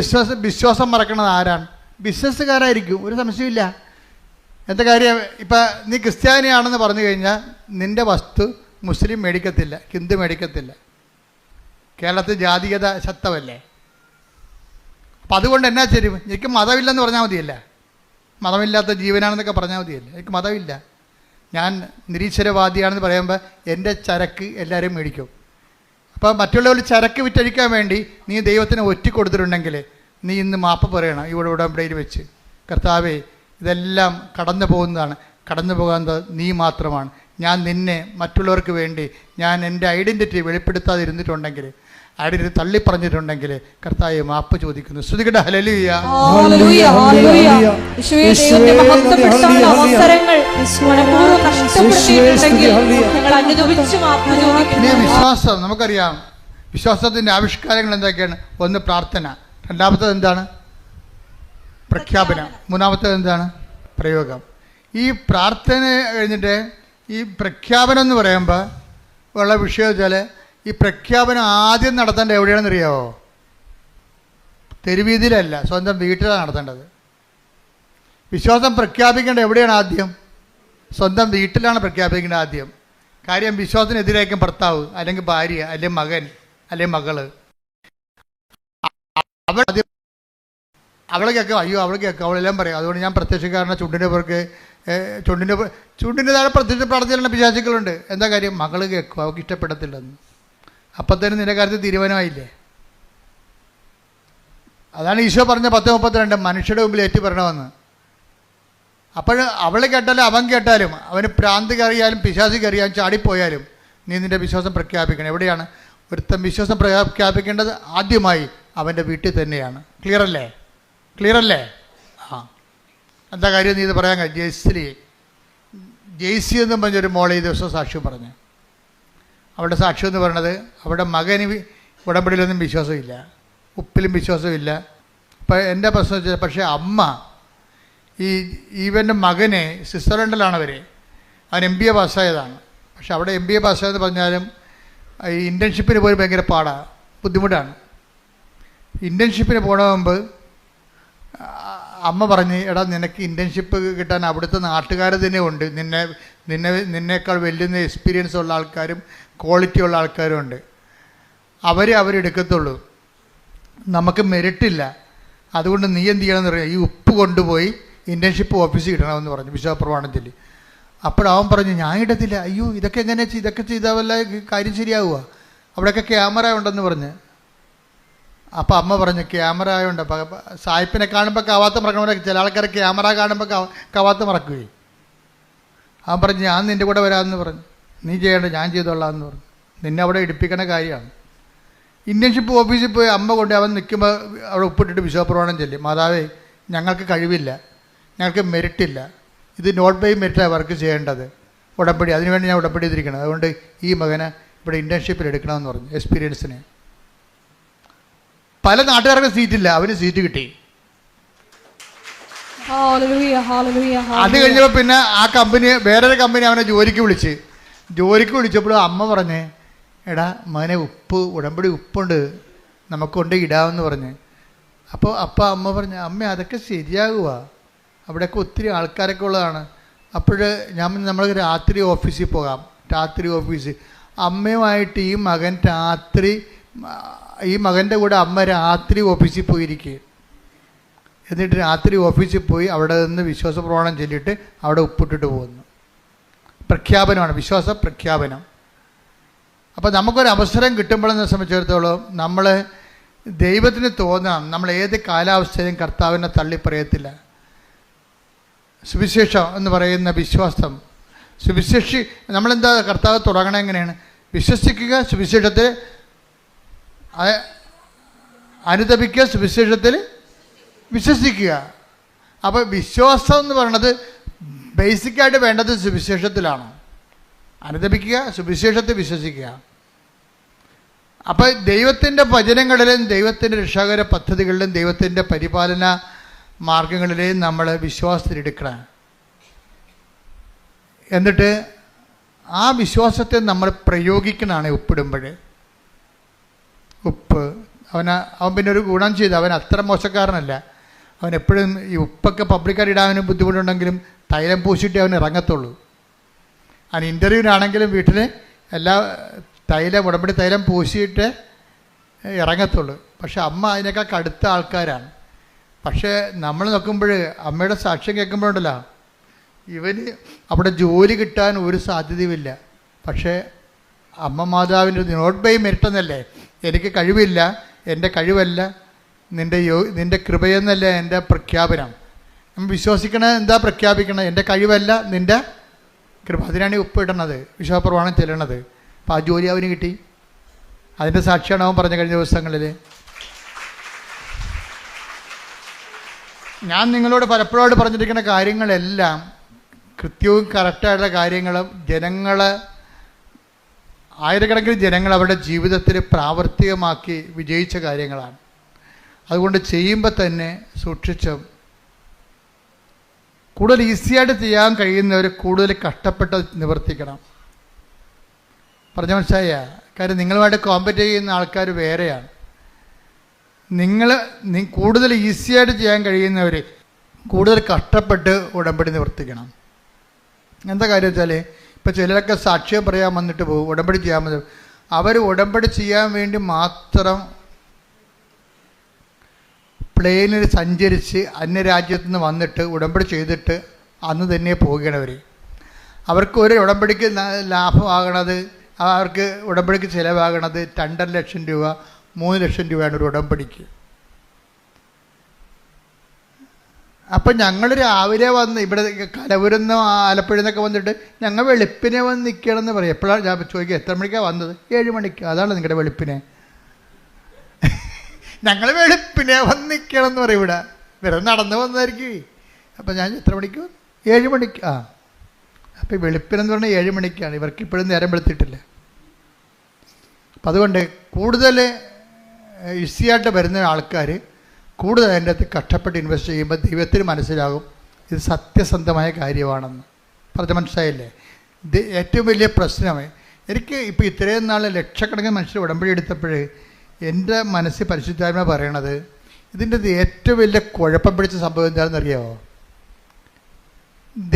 വിശ്വാസം മറക്കണത് ആരാണ്? ബിസിനസ്സുകാരായിരിക്കും, ഒരു സംശയമില്ല. എന്താ കാര്യം? ഇപ്പം നീ ക്രിസ്ത്യാനിയാണെന്ന് പറഞ്ഞു കഴിഞ്ഞാൽ നിൻ്റെ വസ്തു മുസ്ലിം മേടിക്കത്തില്ല, ഹിന്ദു മേടിക്കത്തില്ല. കേരളത്തിൽ ജാതീയത ശക്തമല്ലേ. അപ്പം അതുകൊണ്ട് എന്നാ ശരി, എനിക്ക് മതമില്ലെന്ന് പറഞ്ഞാൽ മതിയല്ല. മതമില്ലാത്ത ജീവനാണെന്നൊക്കെ പറഞ്ഞാൽ മതിയല്ല. എനിക്ക് മതമില്ല, ഞാൻ നിരീശ്വരവാദിയാണെന്ന് പറയുമ്പോൾ എൻ്റെ ചരക്ക് എല്ലാവരും മേടിക്കും. അപ്പോൾ മറ്റുള്ളവർ ചരക്ക് വിറ്റഴിക്കാൻ വേണ്ടി നീ ദൈവത്തിന് ഒറ്റിക്കൊടുത്തിട്ടുണ്ടെങ്കിൽ നീ ഇന്ന് മാപ്പ് പറയണം. ഇവിടെ ഉടമ്പടിയിൽ വെച്ച്, കർത്താവേ ഇതെല്ലാം കടന്നു പോകുന്നതാണ്, കടന്നു പോകുന്നത് നീ മാത്രമാണ്. ഞാൻ നിന്നെ മറ്റുള്ളവർക്ക് വേണ്ടി ഞാൻ എൻ്റെ ഐഡൻറ്റിറ്റി വെളിപ്പെടുത്താതിരുന്നിട്ടുണ്ടെങ്കിൽ, ഐഡൻറ്റിറ്റി തള്ളിപ്പറഞ്ഞിട്ടുണ്ടെങ്കിൽ കർത്താവേ മാപ്പ് ചോദിക്കുന്നു. സ്തുതിക്കട്ടെ. ഹല്ലേലൂയ. വിശ്വാസം നമുക്കറിയാം. വിശ്വാസത്തിൻ്റെ ആവിഷ്കാരങ്ങൾ എന്തൊക്കെയാണ്? ഒന്ന് പ്രാർത്ഥന, രണ്ടാമത്തത് എന്താണ്? പ്രഖ്യാപനം, മൂന്നാമത്തേത് എന്താണ്? പ്രയോഗം. ഈ പ്രാർത്ഥന കഴിഞ്ഞിട്ട് ഈ പ്രഖ്യാപനം എന്ന് പറയുമ്പോൾ ഉള്ള വിഷയം വെച്ചാൽ, ഈ പ്രഖ്യാപനം ആദ്യം നടത്തേണ്ടത് എവിടെയാണെന്ന് അറിയാമോ? തെരുവീതിയിലല്ല, സ്വന്തം വീട്ടിലാണ് നടത്തേണ്ടത്. വിശ്വാസം പ്രഖ്യാപിക്കേണ്ടത് എവിടെയാണ്? ആദ്യം സ്വന്തം വീട്ടിലാണ് പ്രഖ്യാപിക്കേണ്ടത് ആദ്യം. കാര്യം വിശ്വാസത്തിനെതിരായിരിക്കും ഭർത്താവ്, അല്ലെങ്കിൽ ഭാര്യ, അല്ലെങ്കിൽ മകൻ, അല്ലെങ്കിൽ മകള്. അവൾ കേൾക്കും, അയ്യോ അവൾ കേൾക്കും, അവളെല്ലാം പറയും. അതുകൊണ്ട് ഞാൻ പ്രത്യക്ഷക്കാരനെ ചുണ്ടിൻ്റെ താഴെ പ്രത്യക്ഷ പ്രാർത്ഥനയിലുള്ള പിശാചുക്കളുണ്ട്. എന്താ കാര്യം? മകള് കേൾക്കും, അവൾക്ക് ഇഷ്ടപ്പെടത്തില്ലെന്ന്. അപ്പം തന്നെ നിന്റെ കാര്യത്തിൽ തീരുമാനമായില്ലേ? അതാണ് ഈശോ പറഞ്ഞ 10:32 മനുഷ്യരുടെ മുമ്പിൽ ഏറ്റു പറയണമെന്ന്. അപ്പോൾ അവൾ കേട്ടാലും അവൻ കേട്ടാലും, അവന് പ്രാന്ത് കയറിയാലും പിശാച് കയറിയാലും ചാടിപ്പോയാലും നീ നിൻ്റെ വിശ്വാസം പ്രഖ്യാപിക്കണം. എവിടെയാണ്? ഒരുത്തൻ വിശ്വാസം പ്രഖ്യാപിക്കേണ്ടത് ആദ്യമായി അവൻ്റെ വീട്ടിൽ തന്നെയാണ്. ക്ലിയർ അല്ലേ? ക്ലിയർ അല്ലേ? ആ, എന്താ കാര്യം നീ ഇത് പറയാൻ ജെയ്സി എന്ന് പറഞ്ഞൊരു മോളെ ഈ ദിവസം സാക്ഷ്യം പറഞ്ഞു. അവളുടെ സാക്ഷ്യം എന്ന് പറയണത് അവളുടെ മകന് ഉടമ്പടിയിലൊന്നും വിശ്വാസമില്ല, ഉപ്പിലും വിശ്വാസമില്ല. ഇപ്പം എൻ്റെ പ്രശ്നം വെച്ചാൽ, പക്ഷേ അമ്മ ഈവൻ്റെ മകനെ സ്വിറ്റ്സർലൻഡിലാണ് അവൻ MBA പാസ്സായതാണ്. പക്ഷെ അവിടെ MBA പാസ്സായെന്ന് പറഞ്ഞാലും ഈ ഇൻറ്റേൺഷിപ്പിന് പോയി ഭയങ്കര പാടാണ്, ബുദ്ധിമുട്ടാണ്. ഇൻറ്റേൺഷിപ്പിന് പോണ മുമ്പ് അമ്മ പറഞ്ഞ്, എടാ നിനക്ക് ഇൻറ്റേൺഷിപ്പ് കിട്ടാൻ അവിടുത്തെ നാട്ടുകാർ തന്നെ ഉണ്ട്, നിന്നേക്കാൾ വലിയ എക്സ്പീരിയൻസ് ഉള്ള ആൾക്കാരും ക്വാളിറ്റി ഉള്ള ആൾക്കാരും ഉണ്ട്, അവരെടുക്കത്തുള്ളൂ, നമുക്ക് മെറിറ്റില്ല, അതുകൊണ്ട് നീ എന്ത് ചെയ്യണമെന്ന് പറയാം, ഈ ഉപ്പ് കൊണ്ടുപോയി ഇൻറ്റേൺഷിപ്പ് ഓഫീസിൽ ഇടണമെന്ന് പറഞ്ഞു വിശ്വാസപ്രമാണം ചൊല്ലി. അപ്പോഴവൻ പറഞ്ഞു, ഞാൻ ഇടത്തില്ല. അയ്യോ, ഇതൊക്കെ ചെയ്താൽ വല്ല കാര്യം ശരിയാവുക, അവിടെയൊക്കെ ക്യാമറ ഉണ്ടെന്ന് പറഞ്ഞ്. അപ്പോൾ അമ്മ പറഞ്ഞു, ക്യാമറ ആയതുകൊണ്ട് സായിപ്പിനെ കാണുമ്പോൾ കവാത്ത മറക്കണവരൊക്കെ ചില ആൾക്കാർ ക്യാമറ കാണുമ്പോൾ കവാത്ത മറക്കുകയും. അവൻ പറഞ്ഞു, ഞാൻ നിൻ്റെ കൂടെ വരാമെന്ന് പറഞ്ഞു. നീ ചെയ്യേണ്ട, ഞാൻ ചെയ്തോളാം എന്ന് പറഞ്ഞു. നിന്നെ അവിടെ ഇടിപ്പിക്കണ കാര്യമാണ്. ഇൻറ്റേൺഷിപ്പ് ഓഫീസിൽ പോയി അമ്മ കൊണ്ട് അവൻ നിൽക്കുമ്പോൾ അവിടെ ഉപ്പിട്ടിട്ട് വിശ്വാസപ്രമാണം ചൊല്ലി, മാതാവേ ഞങ്ങൾക്ക് കഴിവില്ല, ഞങ്ങൾക്ക് മെറിറ്റില്ല, ഇത് നോട്ട് ബൈ മെറിറ്റാണ് വർക്ക് ചെയ്യേണ്ടത്, ഉടമ്പടി അതിനുവേണ്ടി ഞാൻ ഉടമ്പടി ചെയ്തിരിക്കണം, അതുകൊണ്ട് ഈ മകനെ ഇവിടെ ഇൻറ്റേൺഷിപ്പിൽ എടുക്കണമെന്ന് പറഞ്ഞു. എക്സ്പീരിയൻസിന് പല നാട്ടുകാർക്ക് സീറ്റില്ല, അവന് സീറ്റ് കിട്ടി. അത് കഴിഞ്ഞപ്പോൾ പിന്നെ ആ വേറൊരു കമ്പനി അവനെ ജോലിക്ക് വിളിച്ചപ്പോൾ അമ്മ പറഞ്ഞേ, എടാ മകനെ ഉടമ്പടി ഉപ്പുണ്ട്, നമുക്കൊണ്ട് ഇടാമെന്ന് പറഞ്ഞ്. അപ്പോൾ അമ്മ പറഞ്ഞു, അമ്മ അതൊക്കെ ശരിയാകുക, അവിടെയൊക്കെ ഒത്തിരി ആൾക്കാരൊക്കെ ഉള്ളതാണ്. അപ്പോൾ നമ്മൾ രാത്രി ഓഫീസിൽ പോകാം, രാത്രി ഓഫീസ് അമ്മയുമായിട്ട് ഈ മകൻ്റെ കൂടെ അമ്മ രാത്രി ഓഫീസിൽ പോയിരിക്കുക. എന്നിട്ട് രാത്രി ഓഫീസിൽ പോയി അവിടെ നിന്ന് വിശ്വാസ പ്രമാണം ചൊല്ലിയിട്ട് അവിടെ ഉപ്പിട്ടിട്ട് പോകുന്നു. പ്രഖ്യാപനമാണ്, വിശ്വാസ പ്രഖ്യാപനം. അപ്പോൾ നമുക്കൊരു അവസരം കിട്ടുമ്പോഴെന്നെ സംബന്ധിച്ചിടത്തോളം നമ്മൾ ദൈവത്തിന് തോന്നാം, നമ്മൾ ഏത് കാലാവസ്ഥയിലും കർത്താവിനെ തള്ളിപ്പറയത്തില്ല. സുവിശേഷം എന്ന് പറയുന്ന വിശ്വാസം, നമ്മളെന്താ കർത്താവ് തുടങ്ങണം എങ്ങനെയാണ്? വിശ്വസിക്കുക, സുവിശേഷത്തിൽ അനുതപിക്കുക, സുവിശേഷത്തിൽ വിശ്വസിക്കുക. അപ്പോൾ വിശ്വാസം എന്ന് പറയുന്നത് ബേസിക്കായിട്ട് വേണ്ടത് സുവിശേഷത്തിലാണ്. അനുതപിക്കുക, സുവിശേഷത്തിൽ വിശ്വസിക്കുക. അപ്പോൾ ദൈവത്തിൻ്റെ വചനങ്ങളിലും ദൈവത്തിൻ്റെ രക്ഷാകര പദ്ധതികളിലും ദൈവത്തിൻ്റെ പരിപാലന മാർഗങ്ങളിലെയും നമ്മൾ വിശ്വാസത്തിലെടുക്കണം. എന്നിട്ട് ആ വിശ്വാസത്തെ നമ്മൾ പ്രയോഗിക്കണമാണ് ഉപ്പിടുമ്പോൾ. ഉപ്പ് അവൻ പിന്നെ ഒരു ഗുണം ചെയ്തു, അവൻ അത്ര മോശക്കാരനല്ല. അവൻ എപ്പോഴും ഈ ഉപ്പൊക്കെ പബ്ലിക്കായിട്ട് ഇടാനും ബുദ്ധിമുട്ടുണ്ടെങ്കിലും തൈലം പൂശിയിട്ടേ അവൻ ഇറങ്ങത്തുള്ളൂ. അവൻ ഇൻ്റർവ്യൂവിനാണെങ്കിലും വീട്ടിൽ എല്ലാ ഉടമ്പടി തൈലം പൂശിയിട്ട് ഇറങ്ങത്തുള്ളൂ. പക്ഷെ അമ്മ അതിനേക്കാൾ കടുത്ത ആൾക്കാരാണ്. പക്ഷേ നമ്മൾ നോക്കുമ്പോൾ അമ്മയുടെ സാക്ഷ്യം കേൾക്കുമ്പോഴുണ്ടല്ലോ, ഇവന് അവിടെ ജോലി കിട്ടാൻ ഒരു സാധ്യതയുമില്ല. പക്ഷേ അമ്മ മാതാവിൻ്റെ നോട്ട് ബൈ മെറിറ്റ് എന്നല്ലേ, എനിക്ക് കഴിവില്ല, എൻ്റെ കഴിവല്ല, നിൻ്റെ കൃപയെന്നല്ല എൻ്റെ പ്രഖ്യാപനം. നമ്മൾ വിശ്വസിക്കണത് എന്താ പ്രഖ്യാപിക്കണത്? എൻ്റെ കഴിവല്ല, നിൻ്റെ കൃപ. അതിനാണ് ഈ ഉപ്പിടണത്, വിശ്വാസപ്രമാണം ചെല്ലണത്. അപ്പോൾ ആ ജോലി അവന് കിട്ടി. അതിൻ്റെ സാക്ഷിയാണ് അവൻ പറഞ്ഞ കഴിഞ്ഞ ദിവസങ്ങളിൽ. ഞാൻ നിങ്ങളോട് പലപ്പോഴും പറഞ്ഞിരിക്കുന്ന കാര്യങ്ങളെല്ലാം കൃത്യവും കറക്റ്റായിട്ടുള്ള കാര്യങ്ങളും ആയിരക്കണക്കിന് ജനങ്ങൾ അവരുടെ ജീവിതത്തിൽ പ്രാവർത്തികമാക്കി വിജയിച്ച കാര്യങ്ങളാണ്. അതുകൊണ്ട് ചെയ്യുമ്പോൾ തന്നെ സൂക്ഷിച്ചും കൂടുതൽ ഈസിയായിട്ട് ചെയ്യാൻ കഴിയുന്നവർ കൂടുതൽ കഷ്ടപ്പെട്ട് നിവർത്തിക്കണം. പറഞ്ഞ മനസ്സിലായ കാര്യം, നിങ്ങളുമായിട്ട് കോമ്പറ്റ് ചെയ്യുന്ന ആൾക്കാർ വേറെയാണ്. കൂടുതൽ ഈസിയായിട്ട് ചെയ്യാൻ കഴിയുന്നവർ കൂടുതൽ കഷ്ടപ്പെട്ട് ഉടമ്പടി നിവർത്തിക്കണം. എന്താ കാര്യം വെച്ചാൽ, ഇപ്പോൾ ചിലരൊക്കെ സാക്ഷ്യം പറയാൻ വന്നിട്ട് പോകും, ഉടമ്പടി ചെയ്യാൻ വന്നു. അവർ ഉടമ്പടി ചെയ്യാൻ വേണ്ടി മാത്രം പ്ലെയിനിൽ സഞ്ചരിച്ച് അന്യരാജ്യത്തു നിന്ന് വന്നിട്ട് ഉടമ്പടി ചെയ്തിട്ട് അന്ന് തന്നെ പോകുകയാണ്. അവർക്ക് ഒരു ഉടമ്പടിക്ക് ലാഭമാകണത്, അവർക്ക് ഉടമ്പടിക്ക് ചിലവാകണത് 2.5 ലക്ഷം രൂപ 3 ലക്ഷം രൂപയാണ് ഒരു ഉടമ്പടിക്ക്. അപ്പം ഞങ്ങൾ രാവിലെ വന്ന് ഇവിടെ കലവൂരിൽ ആലപ്പുഴയിൽ നിന്നൊക്കെ വന്നിട്ട് ഞങ്ങൾ വെളുപ്പിനെ വന്ന് നിൽക്കണമെന്ന് പറയും. എപ്പോഴാണ് ഞാൻ ചോദിക്കുക, എത്ര മണിക്കാണ് വന്നത്? 7 മണിക്ക്. അതാണ് നിങ്ങളുടെ വെളുപ്പിനെ. ഞങ്ങൾ വെളുപ്പിനെ വന്ന് നിൽക്കണം എന്ന് പറയും ഇവിടെ. വെറുതെ നടന്നു വന്നതായിരിക്കും. അപ്പം ഞാൻ എത്ര മണിക്ക്? 7 മണിക്ക്. അപ്പോൾ ഈ വെളുപ്പിനെന്ന് പറഞ്ഞാൽ 7 മണിക്കാണ്. ഇവർക്ക് ഇപ്പോഴും നേരം വെളുത്തിട്ടില്ല. അപ്പം അതുകൊണ്ട് കൂടുതൽ ഈസിയായിട്ട് വരുന്ന ആൾക്കാർ കൂടുതൽ അതിൻ്റെ അകത്ത് കഷ്ടപ്പെട്ട് ഇൻവെസ്റ്റ് ചെയ്യുമ്പോൾ ദൈവത്തിന് മനസ്സിലാകും ഇത് സത്യസന്ധമായ കാര്യമാണെന്ന്. പറഞ്ഞ മനസ്സിലായില്ലേ? ഇത് ഏറ്റവും വലിയ പ്രശ്നമേ. എനിക്ക് ഇപ്പോൾ ഇത്രയും നാൾ ലക്ഷക്കണക്കിന് മനുഷ്യർ ഉടമ്പടി എടുത്തപ്പോൾ എൻ്റെ മനസ്സിൽ പരിശുദ്ധാത്മ പറയണത് ഇതിൻ്റെ ഏറ്റവും വലിയ കുഴപ്പം പിടിച്ച സംഭവം എന്താണെന്നറിയാമോ?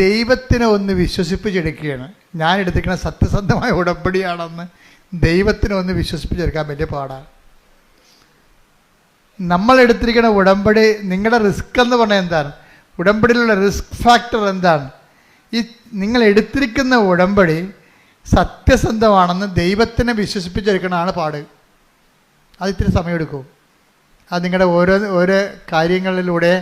ദൈവത്തിനെ ഒന്ന് വിശ്വസിപ്പിച്ചെടുക്കുകയാണ്. ഞാൻ എടുത്തിരിക്കുന്ന സത്യസന്ധമായ ഉടമ്പടിയാണെന്ന് ദൈവത്തിനെ ഒന്ന് വിശ്വസിപ്പിച്ചെടുക്കാൻ വലിയ പാടാണ്. നമ്മളെടുത്തിരിക്കുന്ന ഉടമ്പടി, നിങ്ങളുടെ റിസ്ക് എന്ന് പറഞ്ഞാൽ എന്താണ്? ഉടമ്പടിയിലുള്ള റിസ്ക് ഫാക്ടർ എന്താണ്? ഈ നിങ്ങൾ എടുത്തിരിക്കുന്ന ഉടമ്പടി സത്യസന്ധമാണെന്ന് ദൈവത്തിനെ വിശ്വസിപ്പിച്ചെടുക്കണതാണ് പാട്. അത് ഇത്തിരി സമയമെടുക്കും. അത് നിങ്ങളുടെ ഓരോ കാര്യങ്ങളിലൂടെ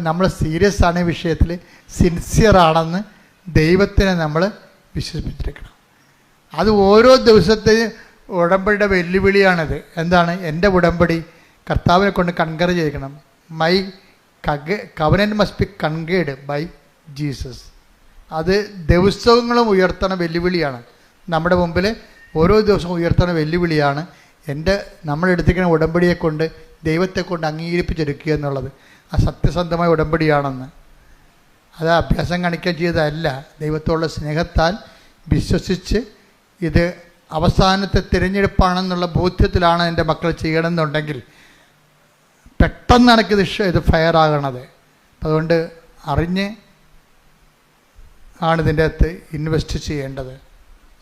നമ്മൾ സീരിയസ് ആണ് ഈ വിഷയത്തിൽ, സിൻസിയറാണെന്ന് ദൈവത്തിനെ നമ്മൾ വിശ്വസിപ്പിച്ചെടുക്കണം. അത് ഓരോ ദിവസത്തെയും ഉടമ്പടിയുടെ വെല്ലുവിളിയാണിത്. എന്താണ്? എൻ്റെ ഉടമ്പടി കർത്താവിനെ കൊണ്ട് കൺകർ ചെയ്യിക്കണം. My covenant must be concurred by Jesus. അത് ദിവസങ്ങളും ഉയർത്തണ വെല്ലുവിളിയാണ്. നമ്മുടെ മുമ്പിൽ ഓരോ ദിവസവും ഉയർത്തണ വെല്ലുവിളിയാണ് നമ്മളെടുത്തിരിക്കുന്ന ഉടമ്പടിയെ കൊണ്ട് ദൈവത്തെ കൊണ്ട് അംഗീകരിപ്പിച്ചെടുക്കുക എന്നുള്ളത്. ആ സത്യസന്ധമായ ഉടമ്പടിയാണെന്ന്. അത് അഭ്യാസം കാണിക്കാൻ ചെയ്തതല്ല, ദൈവത്തോടുള്ള സ്നേഹത്താൽ വിശ്വസിച്ച് ഇത് അവസാനത്തെ തിരഞ്ഞെടുപ്പാണെന്നുള്ള ബോധ്യത്തിലാണ് എൻ്റെ മക്കൾ ചെയ്യണമെന്നുണ്ടെങ്കിൽ പെട്ടെന്ന് ഇത് ഫയർ ആകണത്. അതുകൊണ്ട് അറിഞ്ഞ് ആണ് ഇതിൻ്റെ അകത്ത് ഇൻവെസ്റ്റ് ചെയ്യേണ്ടത്.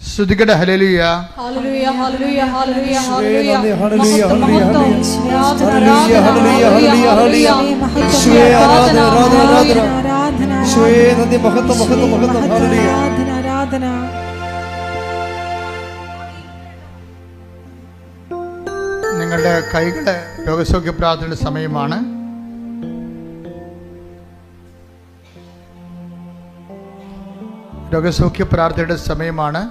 സ്തുതിക്കട്ടെ. ഹല്ലേലൂയ, ഹല്ലേലൂയ, ഹല്ലേലൂയ, ഹല്ലേലൂയ, ഹല്ലേലൂയ, ഹല്ലേലൂയ, നിങ്ങളുടെ കൈകളെ രോഗസൗഖ്യ പ്രാർത്ഥനയുടെ സമയമാണ്. രോഗസൗഖ്യ പ്രാർത്ഥനയുടെ സമയമാണ്.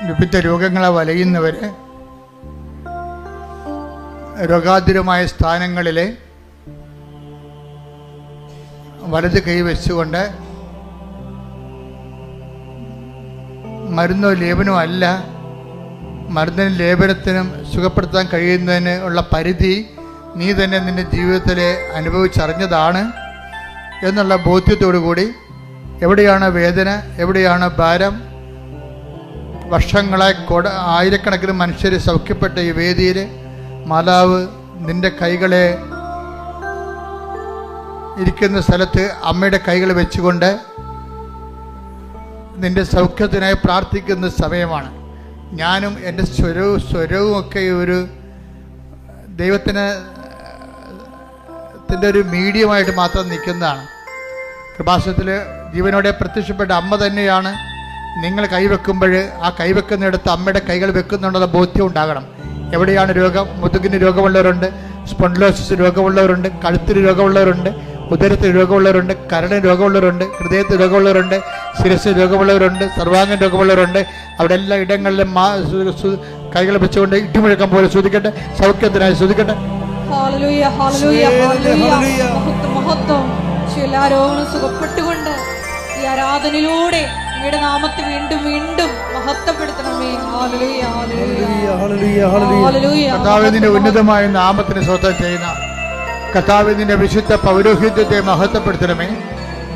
വിവിധ രോഗങ്ങളെ വലയുന്നവര് രോഗാതുരമായ സ്ഥാനങ്ങളിലെ വലത് കൈ വെച്ചുകൊണ്ട് മരുന്നോ ലേപനോ അല്ല, മരുന്നിനും ലേപനത്തിനും സുഖപ്പെടുത്താൻ കഴിയുന്നതിന് ഉള്ള പരിധി നീ തന്നെ നിൻ്റെ ജീവിതത്തിൽ അനുഭവിച്ചറിഞ്ഞതാണ് എന്നുള്ള ബോധ്യത്തോടു കൂടി എവിടെയാണ് വേദന, എവിടെയാണ് ഭാരം, വർഷങ്ങളെ ആയിരക്കണക്കിന് മനുഷ്യർ സൗഖ്യപ്പെട്ട ഈ വേദിയിൽ മാതാവ് നിൻ്റെ കൈകളെ ഇരിക്കുന്ന സ്ഥലത്ത് അമ്മയുടെ കൈകൾ വെച്ചുകൊണ്ട് നിൻ്റെ സൗഖ്യത്തിനായി പ്രാർത്ഥിക്കുന്ന സമയമാണ്. ഞാനും എൻ്റെ സ്വരവും ഒക്കെ ഒരു ദൈവത്തിൻ്റെ ഒരു മീഡിയമായിട്ട് മാത്രം നിൽക്കുന്നതാണ്. കൃപാസനത്തിൽ ജീവനോടെ പ്രത്യക്ഷപ്പെട്ട അമ്മ തന്നെയാണ്. നിങ്ങൾ കൈവെക്കുമ്പോൾ ആ കൈവെക്കുന്നിടത്ത് അമ്മയുടെ കൈകൾ വെക്കുന്നുണ്ടെന്ന ബോധ്യം ഉണ്ടാകണം. എവിടെയാണ് രോഗം? മുതുകിന് രോഗമുള്ളവരുണ്ട്, സ്പോണ്ടിലോസിസ് രോഗമുള്ളവരുണ്ട്, കഴുത്തിന് രോഗമുള്ളവരുണ്ട്, ഉദരത്തിന് രോഗമുള്ളവരുണ്ട്, കരളിന് രോഗമുള്ളവരുണ്ട്, ഹൃദയത്തിന് രോഗമുള്ളവരുണ്ട്, ശിരസിന് രോഗമുള്ളവരുണ്ട്, സർവാംഗം രോഗമുള്ളവരുണ്ട്. അവിടെ എല്ലാ ഇടങ്ങളിലും കൈകൾ വെച്ചുകൊണ്ട് ഇടിമുഴക്കം പോലെ ശ്രദ്ധിക്കട്ടെ, സൗഖ്യത്തിനായി ശ്രദ്ധിക്കട്ടെ. ഹല്ലേലൂയ, ഹല്ലേലൂയ, ഹല്ലേലൂയ, മഹത്വം. എല്ലാ രോഗങ്ങളും സുഖപ്പെട്ടുകൊണ്ട് ഈ ആരാധനയിലൂടെ അങ്ങയുടെ നാമത്തെ വീണ്ടും വീണ്ടും മഹത്വപ്പെടുത്തണമേ. ഹല്ലേലൂയ, ഹല്ലേലൂയ, ഹല്ലേലൂയ. കർത്താവിന്റെ ഉന്നതമായ നാമത്തിന് സ്വന്തം ചെയ്യുന്ന കർത്താവിന്റെ വിശുദ്ധ പൗരോഹിത്യത്തെ മഹത്വപ്പെടുത്തണമേ.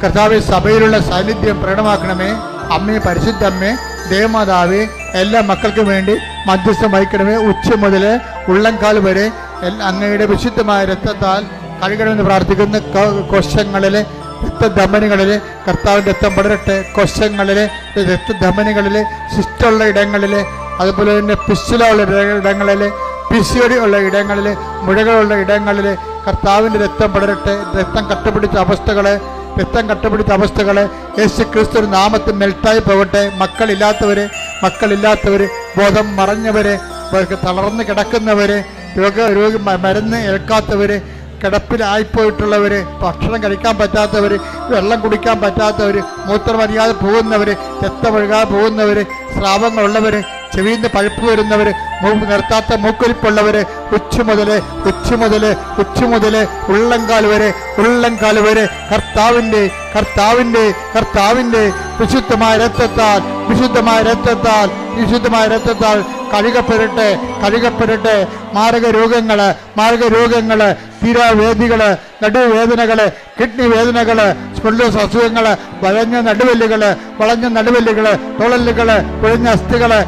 കർത്താവ് സഭയിലുള്ള സാന്നിധ്യം പ്രകടമാക്കണമേ. അമ്മേ, പരിശുദ്ധ അമ്മേ, ദേവമാതാവേ, എല്ലാ മക്കൾക്കും വേണ്ടി മധ്യസ്ഥം വഹിക്കണമേ. ഉച്ച മുതൽ ഉള്ളംകാൽ വരെ അങ്ങയുടെ വിശുദ്ധമായ രക്തത്താൽ കഴുകണമെന്ന് പ്രാർത്ഥിക്കുന്ന കോശങ്ങളിലെ രക്തധമനികളിൽ കർത്താവിൻ്റെ രക്തം പടരട്ടെ. കോശങ്ങളിലെ രക്തധമനികളിൽ, ശിഷ്ടമുള്ള ഇടങ്ങളിൽ, അതുപോലെ തന്നെ പിസ്സുലുള്ള ഇടങ്ങളിൽ, പിസിയോടി ഉള്ള ഇടങ്ങളിൽ, മുഴകളുള്ള ഇടങ്ങളിൽ കർത്താവിൻ്റെ രക്തം പടരട്ടെ. രക്തം കട്ടപിടിച്ച അവസ്ഥകളെ യേശു ക്രിസ്തു നാമത്തിൽ മെൽട്ടായി പോകട്ടെ. മക്കളില്ലാത്തവർ, ബോധം മറഞ്ഞവരെ, തളർന്ന് കിടക്കുന്നവർ, രോഗി മരുന്ന് ഏൽക്കാത്തവർ, കിടപ്പിലായിപ്പോയിട്ടുള്ളവർ, ഭക്ഷണം കഴിക്കാൻ പറ്റാത്തവർ, വെള്ളം കുടിക്കാൻ പറ്റാത്തവർ, മൂത്രമറിയാതെ പോകുന്നവർ, രക്തമൊഴുകാതെ പോകുന്നവർ, സ്രാവങ്ങളുള്ളവർ, ചെവിയിൽ പഴുപ്പ് വരുന്നവര്, നിർത്താത്ത മൂക്കൊലിപ്പുള്ളവര്, ഉച്ച മുതല് ഉള്ളംകാൽ വരെ കർത്താവിന്റെ വിശുദ്ധമായ രക്തത്താൽ കഴുകപ്പെടട്ടെ. മാരകരോഗങ്ങള്, തീരാവേദികള്, നടുവേദനകള്, കിഡ്നി വേദനകള്, സ്പോണ്ടിലോസിസ് അസുഖങ്ങള്, വളഞ്ഞ നടുവെല്ലുകള്, തുളലുകള്, കുഴഞ്ഞ അസ്ഥികള്,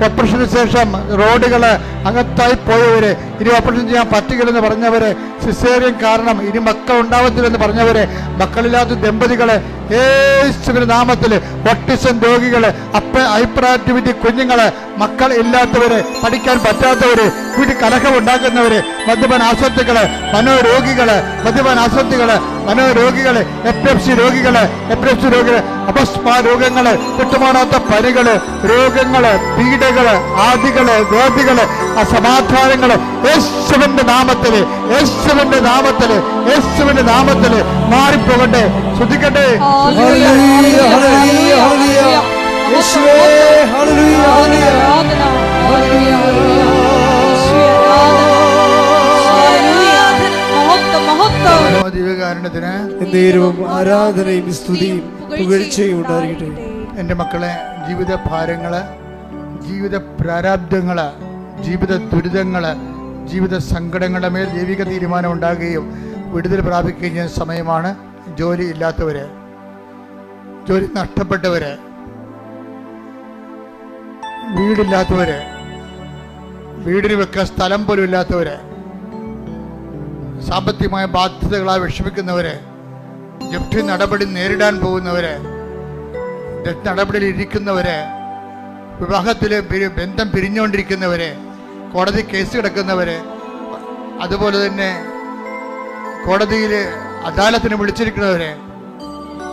ഓപ്പറേഷന് ശേഷം റോഡുകള് അകത്തായി പോയവര്, ഇനി ഓപ്പറേഷൻ ചെയ്യാൻ പറ്റുകയില്ലെന്ന് പറഞ്ഞവര്, സിസേറിയൻ കാരണം ഇനി മക്കൾ ഉണ്ടാവത്തില്ലെന്ന് പറഞ്ഞവര്, മക്കളില്ലാത്ത ദമ്പതികള്, യേശുവിന്റെ നാമത്തില്, ഓട്ടിസം രോഗികള്, ഹൈപ്പർ ആക്ടിവിറ്റി കുഞ്ഞുങ്ങള്, മക്കൾ ഇല്ലാത്തവര്, പഠിക്കാൻ പറ്റാത്തവര്, വീട്ടിൽ കലഹം ഉണ്ടാക്കുന്നവര്, മദ്യപാന ആസക്തികള്, മനോരോഗികള്, എപ്പിലെപ്സി രോഗികള്, അപസ്മാര രോഗങ്ങള്, വിട്ടുമാറാത്ത പനികള്, രോഗങ്ങള്, പീഡകള്, ആദികള്, വ്യാധികള്, അസമാധാനങ്ങള്, യേശുവിന്റെ നാമത്തില് മാറിപ്പോകട്ടെ. ശ്രദ്ധിക്കട്ടെ. ദിവ്യകാരുണ്യത്തിന് എന്നേരവും ആരാധനയും സ്തുതിയും പുകഴ്ചയും ഉണ്ടായിരിക്കട്ടെ. എൻ്റെ മക്കളെ, ജീവിത ഭാരങ്ങള്, ജീവിത പ്രാരാബ്ദങ്ങള്, ജീവിത ദുരിതങ്ങള്, ജീവിത സങ്കടങ്ങളുടെ മേൽ ദൈവിക തീരുമാനം ഉണ്ടാകുകയും വിടുതൽ പ്രാപിക്കുകയും ചെയ്യുന്ന സമയമാണ്. ജോലി ഇല്ലാത്തവര്, ജോലി നഷ്ടപ്പെട്ടവര്, വീടില്ലാത്തവര്, വീടിന് വെക്കാൻ സ്ഥലം പോലും ഇല്ലാത്തവര്, സാമ്പത്തികമായ ബാധ്യതകളാൽ വിഷമിക്കുന്നവര്, ജപ്തി നടപടി നേരിടാൻ പോകുന്നവര്, നടപടിയിൽ ഇരിക്കുന്നവര്, വിവാഹത്തില് ബന്ധം പിരിഞ്ഞുകൊണ്ടിരിക്കുന്നവര്, കോടതി കേസ് കിടക്കുന്നവര്, അതുപോലെ തന്നെ കോടതിയിൽ അദാലത്തിന് വിളിച്ചിരിക്കുന്നവര്,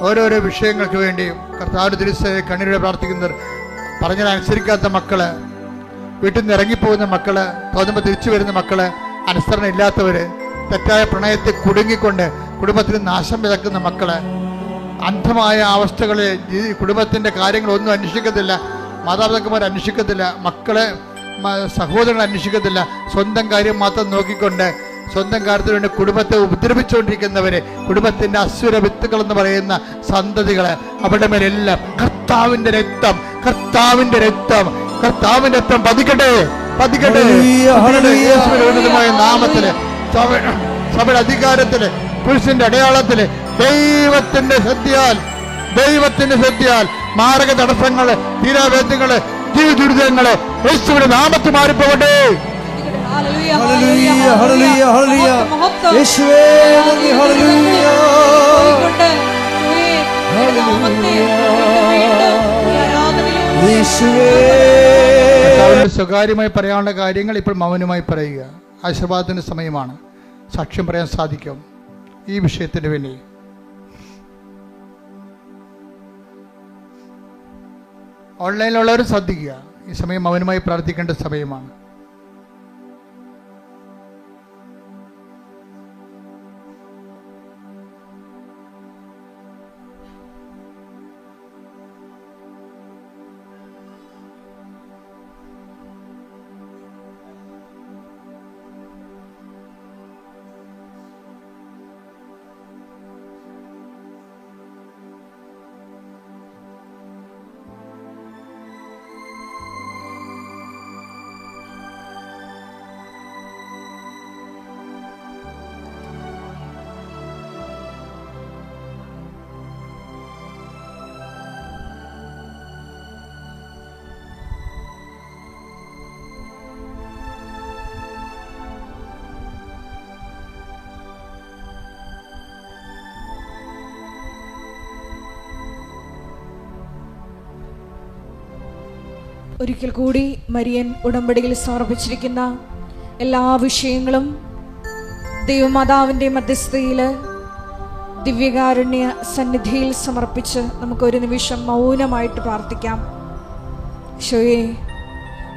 ഓരോരോ വിഷയങ്ങൾക്ക് വേണ്ടിയും കർത്താവിന്റെ തിരുസഭയിൽ കണ്ണീരോടെ പ്രാർത്ഥിക്കുന്നവർ, പറഞ്ഞാൽ അനുസരിക്കാത്ത മക്കള്, വീട്ടിൽ നിന്ന് ഇറങ്ങിപ്പോകുന്ന മക്കള്, തോന്നുമ്പോൾ തിരിച്ചു വരുന്ന മക്കള്, അനുസരണ ഇല്ലാത്തവര്, തെറ്റായ പ്രണയത്തെ കുടുങ്ങിക്കൊണ്ട് കുടുംബത്തിന് നാശം വിതക്കുന്ന മക്കള്, അന്ധമായ അവസ്ഥകളിൽ കുടുംബത്തിന്റെ കാര്യങ്ങളൊന്നും അന്വേഷിക്കത്തില്ല, മാതാപിതാക്കന്മാർ അന്വേഷിക്കത്തില്ല, മക്കളെ സഹോദരങ്ങൾ അന്വേഷിക്കത്തില്ല, സ്വന്തം കാര്യം മാത്രം നോക്കിക്കൊണ്ട് സ്വന്തം കാര്യത്തിന് വേണ്ടി കുടുംബത്തെ ഉപദ്രവിച്ചുകൊണ്ടിരിക്കുന്നവര്, കുടുംബത്തിന്റെ അസുര വിത്തുകൾ എന്ന് പറയുന്ന സന്തതികള്, അവരുടെ മേലെല്ലാം കർത്താവിന്റെ രക്തം പതിക്കട്ടെ. യേശുവിന്റെ നാമത്തില്, സഭയുടെ അധികാരത്തില്, പുരുഷന്റെ അടയാളത്തില്, ദൈവത്തിന്റെ ശക്തിയാൽ മാരക തടസ്സങ്ങള്, തീരാവേദ്യങ്ങള്, ജീവിതദുരിതങ്ങള് യേശുവിന്റെ നാമത്തിൽ മാറിപ്പോകട്ടെ. സ്വകാര്യമായി പറയാനുള്ള കാര്യങ്ങൾ ഇപ്പോൾ മൗനമായി പറയുക. ആശീർവാദത്തിന്റെ സമയമാണ്. സാക്ഷ്യം പറയാൻ സാധിക്കും ഈ വിഷയത്തിന് വേണ്ടി. ഓൺലൈനിലുള്ളവർ ശ്രദ്ധിക്കുക. ഈ സമയം മൗനമായി പ്രാർത്ഥിക്കേണ്ട സമയമാണ്. ഒരിക്കൽ കൂടി മരിയൻ ഉടമ്പടിയിൽ സമർപ്പിച്ചിരിക്കുന്ന എല്ലാ വിഷയങ്ങളും ദൈവമാതാവിൻ്റെ മധ്യസ്ഥതയിൽ ദിവ്യകാരുണ്യ സന്നിധിയിൽ സമർപ്പിച്ച് നമുക്കൊരു നിമിഷം മൗനമായിട്ട് പ്രാർത്ഥിക്കാം. ഈശോയേ,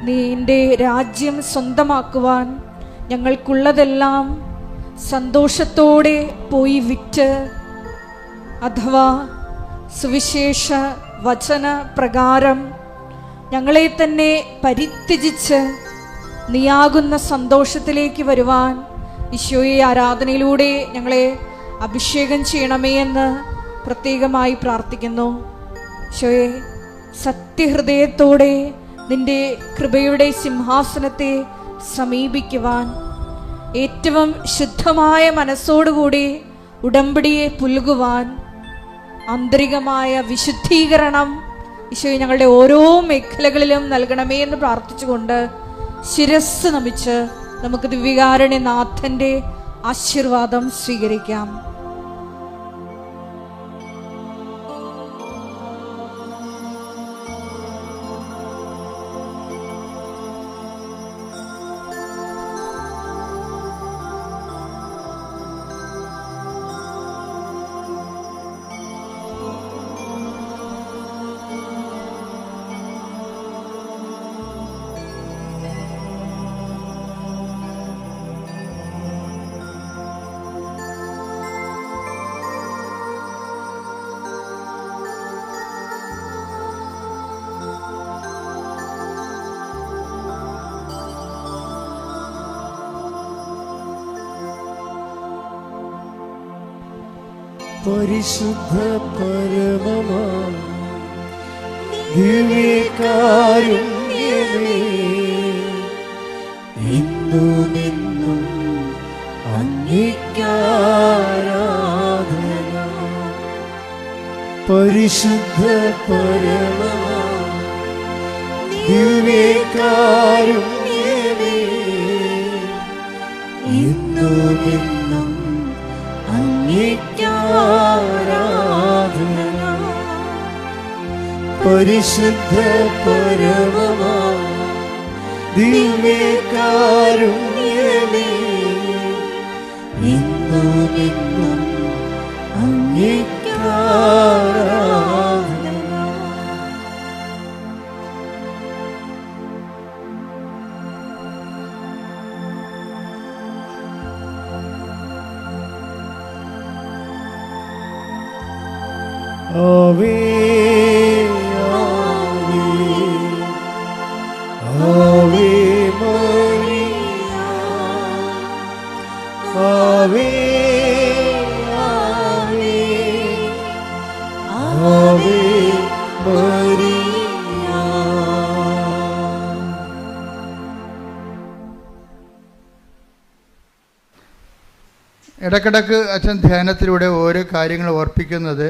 നീ എൻ്റെ രാജ്യം സ്വന്തമാക്കുവാൻ ഞങ്ങൾക്കുള്ളതെല്ലാം സന്തോഷത്തോടെ പോയി വിറ്റ്, അഥവാ സുവിശേഷ വചന പ്രകാരം ഞങ്ങളെ തന്നെ പരിത്യജിച്ച് നീയാകുന്ന സന്തോഷത്തിലേക്ക് വരുവാൻ ഈശോയെ ആരാധനയിലൂടെ ഞങ്ങളെ അഭിഷേകം ചെയ്യണമേ എന്ന് പ്രത്യേകമായി പ്രാർത്ഥിക്കുന്നു. ഈശോയെ, സത്യഹൃദയത്തോടെ നിന്റെ കൃപയുടെ സിംഹാസനത്തെ സമീപിക്കുവാൻ, ഏറ്റവും ശുദ്ധമായ മനസ്സോടുകൂടി ഉടമ്പടിയെ പുൽകുവാൻ, ആന്തരികമായ വിശുദ്ധീകരണം ഈശോയെ ഞങ്ങളുടെ ഓരോ മേഖലകളിലും നൽകണമേ എന്ന് പ്രാർത്ഥിച്ചുകൊണ്ട് ശിരസ് നമിച്ച് നമുക്ക് ദിവ്യകാരുണ്യനാഥന്റെ ആശീർവാദം സ്വീകരിക്കാം. പരിശുദ്ധ പരമമാ ദിവ്യകാരുണ്യമേ, ഇന്നുമെന്നും അങ്ങേക്കാരാധന. പരിശുദ്ധ പരമമാ ദിവ്യകാരുണ്യമേ, ഇന്നുമെന്നും അങ്ങേക്കാരാധന. പരിശുദ്ധ പരമമാ ദിവ്യകാരുണ്യമേ, ഇന്നുമെന്നും അങ്ങേക്കാരാധന. ആവേ ആവേ ആവേ മരിയ, ആവേ ആവേ ആവേ മരിയ. ഇടക്കിടക്ക് അച്ഛൻ ധ്യാനത്തിലൂടെ ഓരോ കാര്യങ്ങൾ ഓർപ്പിക്കുന്നത്,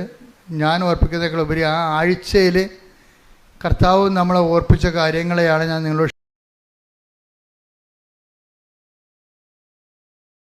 ഞാൻ ഓർപ്പിക്കുന്നതിനേക്കാളുപരി ആ ആഴ്ചയിൽ കർത്താവ് നമ്മളെ ഓർപ്പിച്ച കാര്യങ്ങളെയാണ് ഞാൻ നിങ്ങളോട്